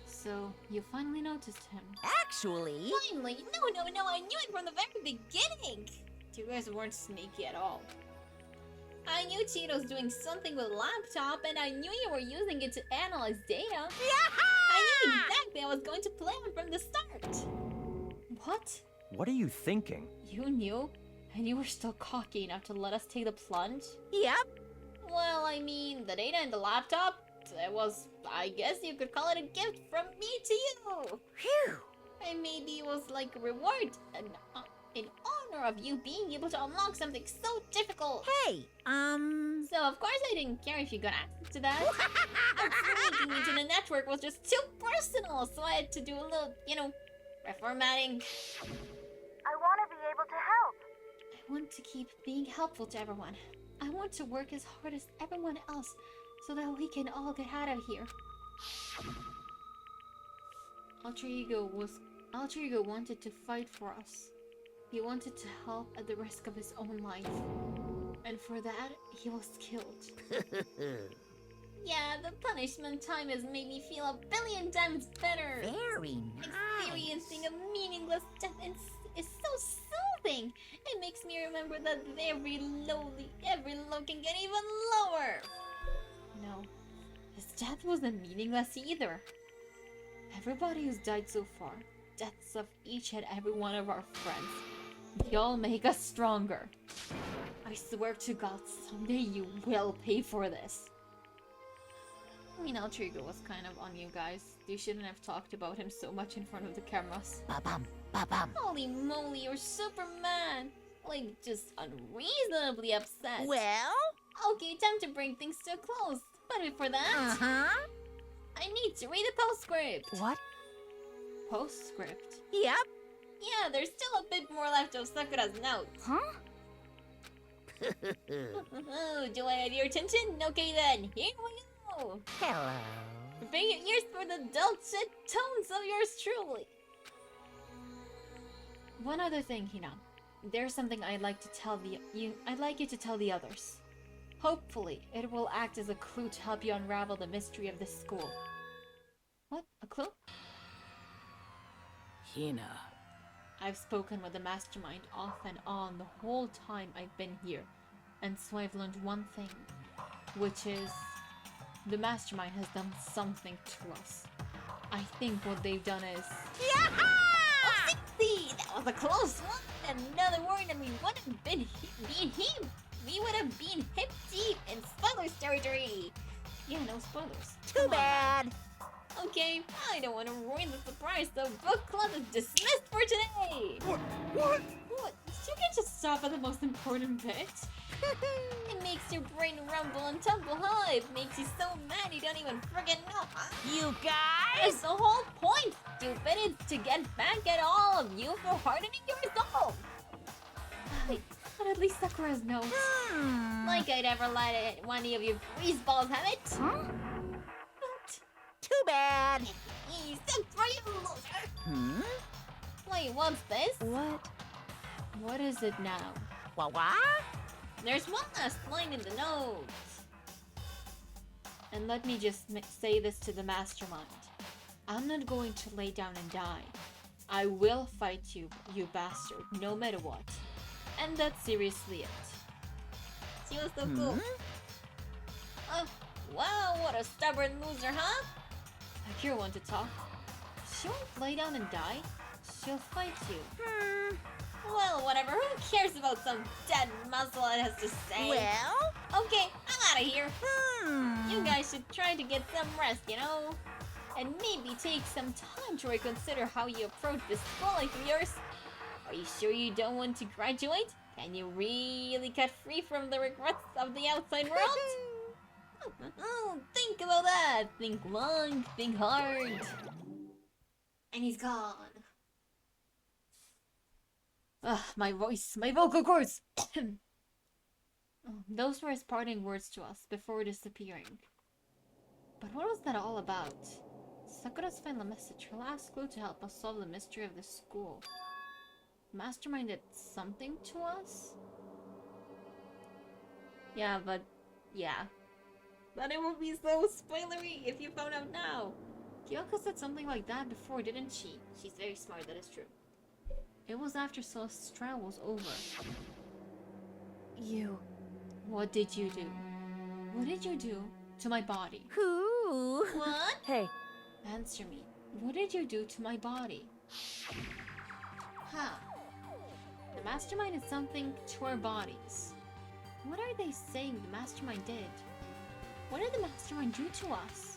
Speaker 1: So you finally noticed him.
Speaker 2: Actually.
Speaker 1: Finally? No! I knew it from the very beginning. You guys weren't sneaky at all. I knew Cheeto's doing something with a laptop, and I knew you were using it to analyze data. I knew exactly I was going to play it from the start. What?
Speaker 4: What are you thinking?
Speaker 1: You knew? And you were still cocky enough to let us take the plunge?
Speaker 2: Yep.
Speaker 1: Well, I mean, the data in the laptop, it was, I guess you could call it a gift from me to you.
Speaker 2: Phew.
Speaker 1: And maybe it was like a reward, in honor of you being able to unlock something so difficult.
Speaker 2: Hey,
Speaker 1: So of course I didn't care if you got access to that. Linking me to the network was just too personal, so I had to do a little, reformatting.
Speaker 3: I want to be able to help.
Speaker 1: I want to keep being helpful to everyone. I want to work as hard as everyone else so that we can all get out of here. Alter Ego wanted to fight for us. He wanted to help at the risk of his own life. And for that, he was killed. Yeah, the punishment time has made me feel a billion times better.
Speaker 2: Very nice.
Speaker 1: Experiencing a meaningless death is so soothing. It makes me remember that every low can get even lower. No, his death wasn't meaningless either. Everybody who's died so far, deaths of each and every one of our friends, they all make us stronger. I swear to God, someday you will pay for this. I mean, Alter Ego was kind of on you guys. You shouldn't have talked about him so much in front of the cameras.
Speaker 2: Ba-bum, ba-bum.
Speaker 1: Holy moly, you're Superman! Like, just unreasonably upset.
Speaker 2: Well?
Speaker 1: Okay, time to bring things to a close. But before that, I need to read the postscript.
Speaker 6: What?
Speaker 1: Postscript?
Speaker 2: Yep.
Speaker 1: Yeah, there's still a bit more left of Sakura's notes.
Speaker 3: Huh?
Speaker 1: Do I have your attention? Okay then, here we go.
Speaker 2: Hello.
Speaker 1: Prepare your ears for the dulcet tones of yours truly. One other thing, Hina. There's something I'd like to tell I'd like you to tell the others. Hopefully, it will act as a clue to help you unravel the mystery of this school. What? A clue?
Speaker 11: Hina.
Speaker 1: I've spoken with the mastermind off and on the whole time I've been here, and so I've learned one thing, which is the mastermind has done something to us. I think what they've done is... Oh, 60! That was a close one! Another word and we would have been we would have been hip deep in spoilers territory! Yeah, no spoilers.
Speaker 2: Too bad!
Speaker 1: Okay, I don't want to ruin the surprise, so book club is dismissed for today!
Speaker 5: What?
Speaker 1: What? You can just stop at the most important bit. It makes your brain rumble and tumble, huh? It makes you so mad you don't even friggin' know, huh?
Speaker 2: You guys!
Speaker 1: That's the whole point, stupid! It's to get back at all of you for hardening your resolve! But at least Sakura's knows. Like I'd ever let one of your freeze balls have it.
Speaker 3: Huh?
Speaker 2: Too bad!
Speaker 1: Except for you, loser! Wait, what's this?
Speaker 6: What?
Speaker 1: What is it now?
Speaker 2: What?
Speaker 1: There's one last line in the notes. And let me just say this to the mastermind. I'm not going to lay down and die. I will fight you, you bastard, no matter what. And that's seriously it. She was so cool. Oh, wow, what a stubborn loser, huh? Akira wanted to talk. She won't lay down and die. she'll fight you. Well, whatever. Who cares about some dead muscle it has to say?
Speaker 2: Well?
Speaker 1: Okay, I'm out of here. You guys should try to get some rest, you know? And maybe take some time to reconsider how you approach this school life of yours. Are you sure you don't want to graduate? Can you really cut free from the regrets of the outside world? Think about that. Think long, think hard. And he's gone. Ugh, my voice, my vocal cords. Those were his parting words to us before disappearing. But what was that all about? Sakura's final message, her last clue to help us solve the mystery of the school. Mastermind did something to us? Yeah, but it won't be so spoilery if you found out now. Kyoko said something like that before, didn't she? She's very smart, that is true. It was after Celeste's trial was over.
Speaker 6: You...
Speaker 1: What did you do? What did you do to my body?
Speaker 2: Who?
Speaker 1: What?
Speaker 6: Hey,
Speaker 1: Answer me. What did you do to my body? Huh. The Mastermind is something to our bodies. What are they saying the Mastermind did? What did the Mastermind do to us?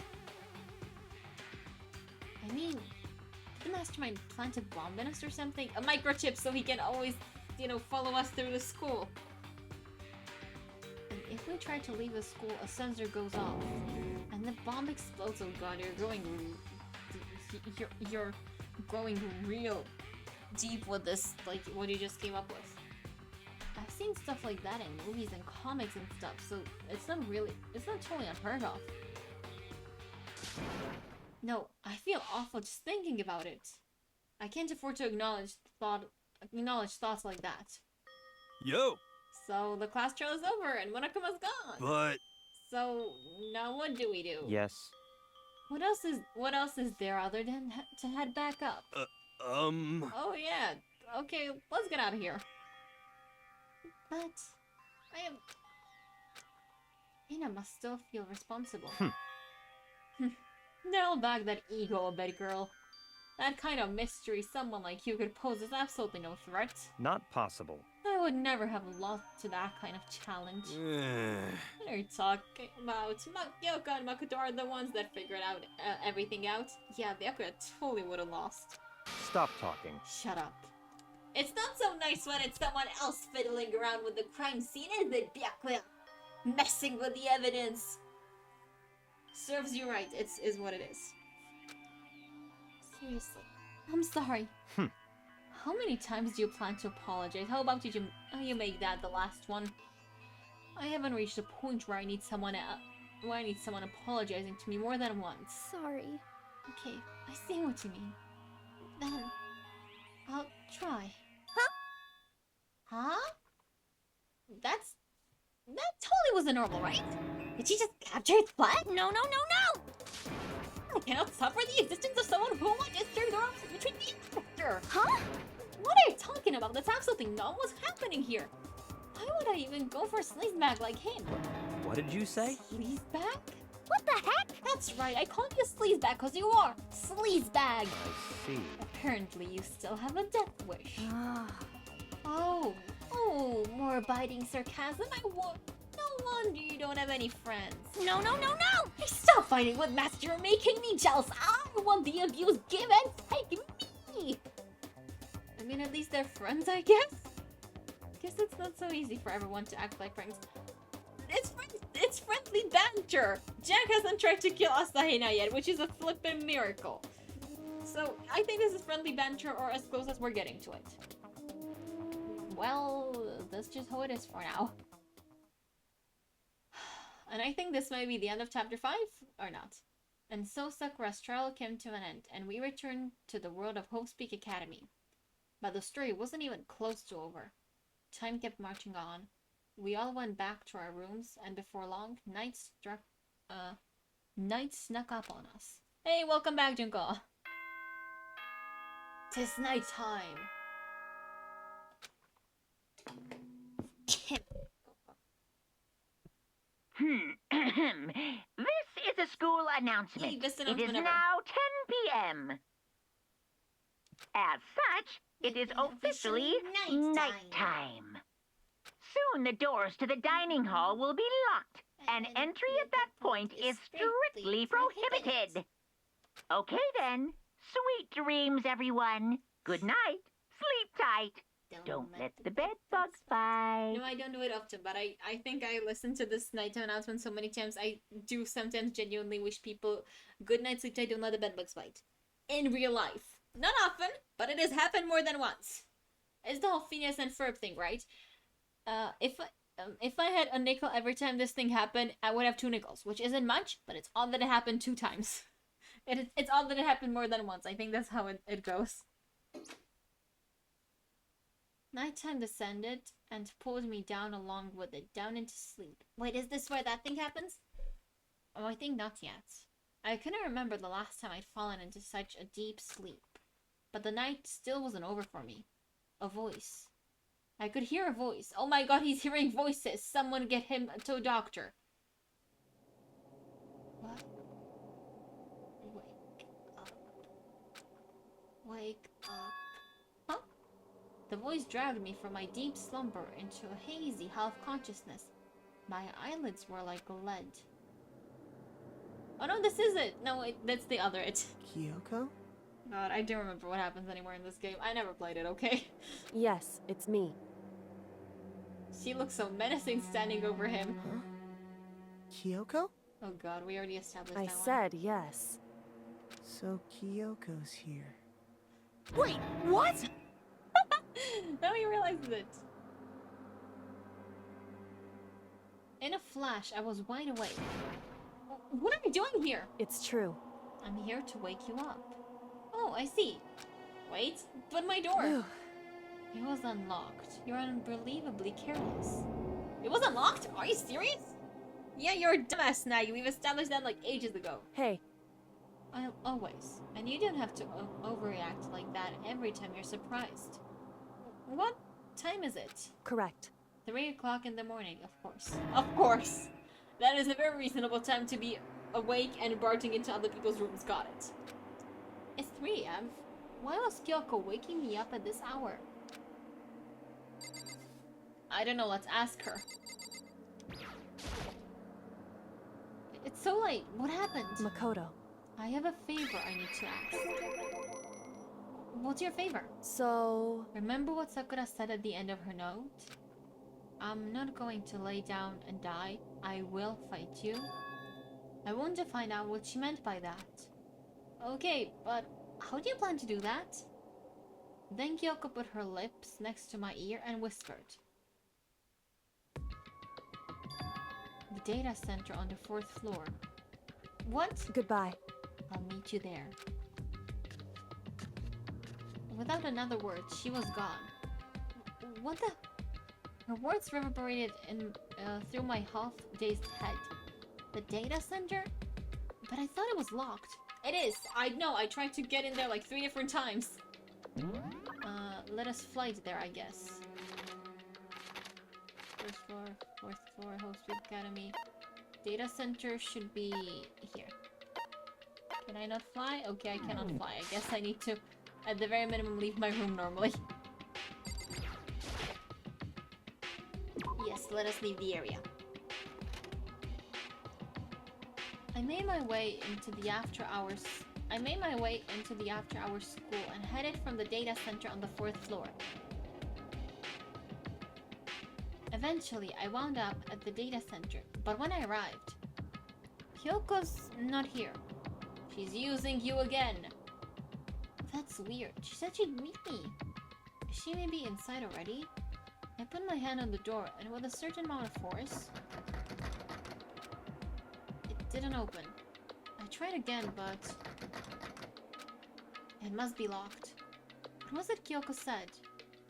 Speaker 1: I mean, did the Mastermind plant a bomb in us or something? A microchip so he can always, follow us through the school. And if we try to leave the school, a sensor goes off. And the bomb explodes. Oh god, you're going real deep with this, like what you just came up with. I've seen stuff like that in movies and comics and stuff, so it's not totally unheard of. No, I feel awful just thinking about it. I can't afford to acknowledge thoughts like that.
Speaker 5: Yo!
Speaker 1: So the class trial is over and Monokuma's gone.
Speaker 5: But...
Speaker 1: So now what do we do?
Speaker 4: Yes.
Speaker 1: What else is there other than to head back up? Oh yeah. Okay, let's get out of here. But Hina must still feel responsible. Nail back that ego a bit, girl. That kind of mystery someone like you could pose is absolutely no threat.
Speaker 4: Not possible.
Speaker 1: I would never have lost to that kind of challenge. What are you talking about? Yoka and Makoto are the ones that figured out everything out. Yeah, Byakuya totally would have lost.
Speaker 4: Stop talking.
Speaker 1: Shut up. It's not so nice when it's someone else fiddling around with the crime scene, is it, Byakuya? Messing with the evidence. Serves you right, is what it is. Seriously. I'm sorry. How many times do you plan to apologize? How about you make that the last one? I haven't reached a point where I need someone apologizing to me more than once.
Speaker 3: Sorry.
Speaker 1: Okay, I see what you mean. Then I'll try. Huh? That totally wasn't normal, right? Did she just capture its blood?
Speaker 3: No.
Speaker 1: I cannot suffer the existence of someone who might disturb the option between me and her.
Speaker 3: Huh?
Speaker 1: What are you talking about? That's absolutely not what's happening here. Why would I even go for a sleazebag like him?
Speaker 4: What did you say?
Speaker 1: Sleazebag?
Speaker 3: What the heck?
Speaker 1: That's right, I called you a sleazebag because you are. Sleazebag.
Speaker 4: I see.
Speaker 1: Apparently you still have a death wish. Oh, more biting sarcasm. No wonder you don't have any friends.
Speaker 3: No.
Speaker 1: Hey, stop fighting with Master. You're making me jealous. I want the abuse. Give and take me. I mean, at least they're friends, I guess. Guess it's not so easy for everyone to act like friends. It's friendly banter. Jack hasn't tried to kill Asahina yet, which is a flippin' miracle. So I think this is friendly banter, or as close as we're getting to it. Well, that's just how it is for now. And I think this might be the end of chapter 5, or not. And so Sakura's trial came to an end, and we returned to the world of Hope's Peak Academy. But the story wasn't even close to over. Time kept marching on. We all went back to our rooms, and before long, night snuck up on us. Hey, welcome back, Junko. 'Tis night time.
Speaker 2: This is a school announcement.
Speaker 1: Hey, this
Speaker 2: It is
Speaker 1: announcement ever.
Speaker 2: now 10 p.m. As such, it is officially nighttime. Soon the doors to the dining hall will be locked, and entry at that point is strictly prohibited. Okay then. Sweet dreams, everyone. Good night. Sleep tight. Don't let the bed bugs bite.
Speaker 1: No, I don't do it often, but I think I listen to this nighttime announcement so many times. I do sometimes genuinely wish people good night, sleep tight, don't let the bed bugs bite. In real life. Not often, but it has happened more than once. It's the whole Phineas and Ferb thing, right? If I had a nickel every time this thing happened, I would have 2 nickels, which isn't much, but it's odd that it happened 2 times. It's odd that it happened more than once. I think that's how it goes. Nighttime descended and pulled me down along with it, down into sleep. Wait, is this where that thing happens? Oh, I think not yet. I couldn't remember the last time I'd fallen into such a deep sleep. But the night still wasn't over for me. A voice. I could hear a voice. Oh my god, he's hearing voices. Someone get him to a doctor. What? Wake up. Wake up. Huh? The voice dragged me from my deep slumber into a hazy half-consciousness. My eyelids were like lead. Oh no, this is it! No, wait, that's the other it.
Speaker 7: Kyoko?
Speaker 1: God, I don't remember what happens anymore in this game. I never played it, okay?
Speaker 6: Yes, it's me.
Speaker 1: She looks so menacing standing over him.
Speaker 7: Huh? Kyoko?
Speaker 1: Oh god, we already established
Speaker 6: I
Speaker 1: that one.
Speaker 6: said yes.
Speaker 7: So Kyoko's here.
Speaker 8: Wait, what?
Speaker 1: Now he realizes it. In a flash, I was wide awake. What are you doing here?
Speaker 6: It's true.
Speaker 1: I'm here to wake you up. Oh, I see. Wait, but my door. It was unlocked. You're unbelievably careless. It was unlocked? Are you serious? Yeah, you're a dumbass, Snaggy. We've established that like ages ago.
Speaker 6: Hey.
Speaker 1: I'll always. And you don't have to overreact like that every time you're surprised. What time is it?
Speaker 6: Correct.
Speaker 1: 3 o'clock in the morning, of course. Of course! That is a very reasonable time to be awake and barging into other people's rooms. Got it. It's 3 a.m. Why was Kyoko waking me up at this hour? I don't know, let's ask her. It's so late. What happened?
Speaker 6: Makoto.
Speaker 1: I have a favor I need to ask. What's your favor?
Speaker 6: So...
Speaker 1: Remember what Sakura said at the end of her note? I'm not going to lay down and die. I will fight you. I want to find out what she meant by that. Okay, but how do you plan to do that? Then Kyoko put her lips next to my ear and whispered. The data center on the 4th floor. What?
Speaker 6: Goodbye.
Speaker 1: I'll meet you there. Without another word, she was gone. What the? Her words reverberated through my half-dazed head. The data center? But I thought it was locked. It is! I know, I tried to get in there like 3 different times. Let us flight there, I guess. 1st floor, 4th floor, Hope Street Academy. Data center should be here. Can I not fly? Okay, I cannot fly. I guess I need to, at the very minimum, leave my room normally. Yes, let us leave the area. I made my way into the after-hours school and headed from the data center on the 4th floor. Eventually, I wound up at the data center, but when I arrived, Kyoko's not here. She's using you again. That's weird. She said she'd meet me. She may be inside already. I put my hand on the door, and with a certain amount of force, it didn't open. I tried again, but it must be locked. What was it Kyoko said?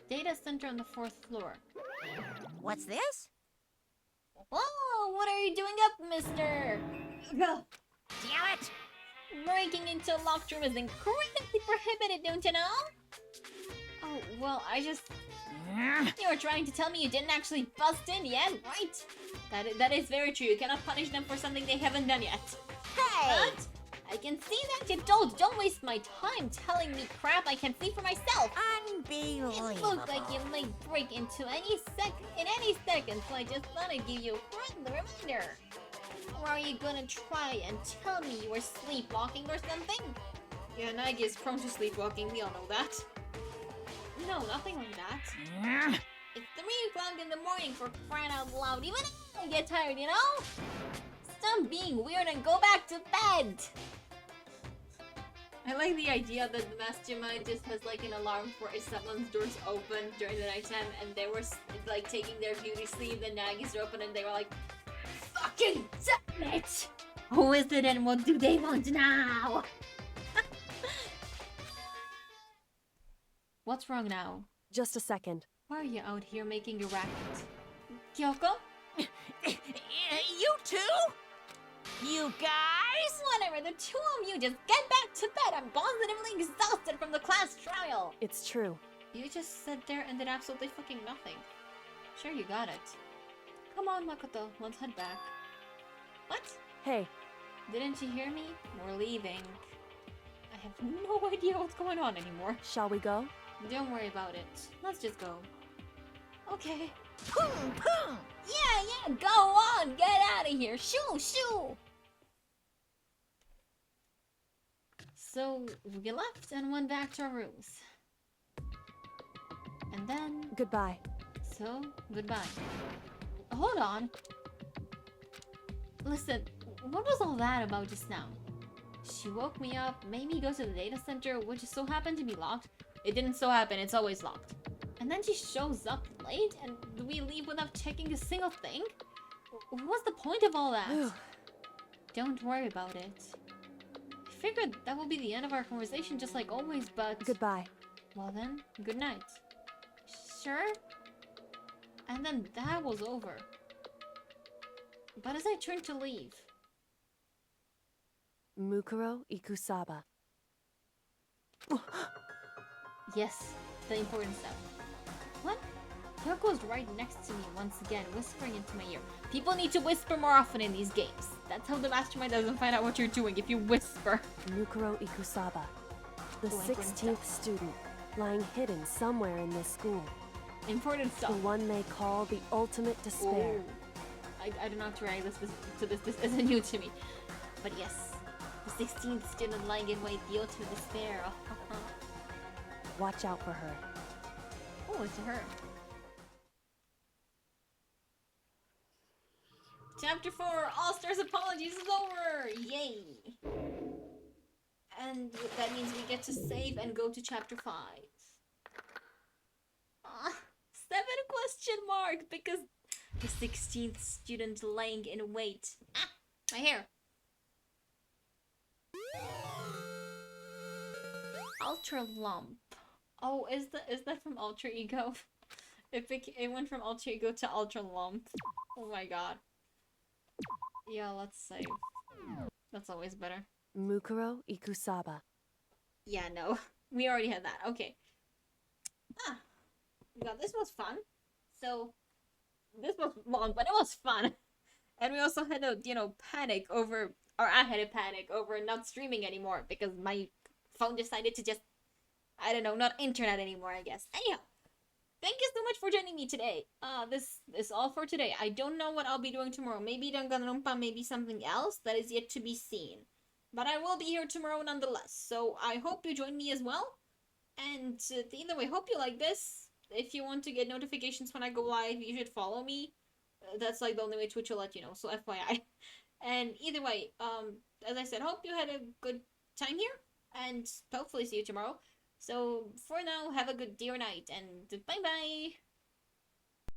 Speaker 1: Data center on the 4th floor.
Speaker 2: What's this?
Speaker 1: Whoa! What are you doing up, mister?
Speaker 2: Damn it!
Speaker 1: Breaking into a locked room is incredibly prohibited, don't you know? Oh, well, I just... You were trying to tell me you didn't actually bust in yet, right? That is very true. You cannot punish them for something they haven't done yet.
Speaker 2: Hey!
Speaker 1: But I can see that you don't. Don't waste my time telling me crap I can see for myself.
Speaker 2: Unbelievable.
Speaker 1: It looks like you might break into any second, so I just thought I'd give you a friendly reminder. Or are you gonna try and tell me you were sleepwalking or something? Yeah, Nagi is prone to sleepwalking, we all know that. No, nothing like that. It's 3 o'clock in the morning for crying out loud. Even I get tired, you know? Stop being weird and go back to bed! I like the idea that the mastermind just has like an alarm for if someone's door's open during the nighttime and they were like taking their beauty sleep, the Nagi's are open and they were like, fucking damn it! Who is it and what do they want now? What's wrong now?
Speaker 6: Just a second.
Speaker 1: Why are you out here making a racket? Kyoko?
Speaker 2: You too? You guys?
Speaker 1: Whatever, the two of you just get back to bed. I'm positively exhausted from the class trial.
Speaker 6: It's true.
Speaker 1: You just sat there and did absolutely fucking nothing. Sure, you got it. Come on, Makoto, let's head back. What?
Speaker 6: Hey.
Speaker 1: Didn't you hear me? We're leaving. I have no idea what's going on anymore.
Speaker 6: Shall we go?
Speaker 1: Don't worry about it. Let's just go. Okay.
Speaker 2: Boom, boom.
Speaker 1: Yeah, go on! Get out of here! Shoo, shoo! So, we left and went back to our rooms. And then...
Speaker 6: Goodbye.
Speaker 1: So, goodbye. Hold on. Listen, what was all that about just now? She woke me up, made me go to the data center, which so happened to be locked. It didn't so happen, it's always locked. And then she shows up late, and we leave without checking a single thing? What's the point of all that? Don't worry about it. I figured that would be the end of our conversation just like always, but...
Speaker 6: Goodbye.
Speaker 1: Well then, good night. Sure? And then that was over. But as I turned to leave...
Speaker 6: Mukuro Ikusaba.
Speaker 1: Yes, the important stuff. What? Kyoko's right next to me once again, whispering into my ear. People need to whisper more often in these games. That's how the mastermind doesn't find out what you're doing, if you whisper.
Speaker 6: Mukuro Ikusaba. The 16th student, lying hidden somewhere in this school.
Speaker 1: Important stuff.
Speaker 6: The one they call the ultimate despair.
Speaker 1: Ooh. I don't know how to react this isn't new to me. But yes, the 16th student lying in wait, the ultimate despair.
Speaker 6: Watch out for her.
Speaker 1: Oh, it's her. Chapter 4, All-Stars Apologies is over! Yay! And that means we get to save and go to Chapter 5. 7 question mark, because the 16th student laying in wait. Ah! My hair! Ultra Lump. Oh, is that from Ultra Ego? It went from Ultra Ego to Ultra Lump. Oh my god. Yeah, let's save. That's always better.
Speaker 6: Mukuro Ikusaba.
Speaker 1: Yeah, no. We already had that. Okay. Yeah, this was fun. So, this was long, but it was fun. And we also had to, panic over... Or I had to panic over not streaming anymore because my phone decided to just... I don't know, not internet anymore, I guess. Anyhow. Thank you so much for joining me today. This is all for today. I don't know what I'll be doing tomorrow. Maybe Danganronpa, maybe something else. That is yet to be seen. But I will be here tomorrow nonetheless. So I hope you join me as well. And either way, hope you like this. If you want to get notifications when I go live, you should follow me. That's like the only way Twitch will let you know. So FYI. And either way, as I said, hope you had a good time here. And hopefully see you tomorrow. So, for now, have a good day or night, and bye-bye!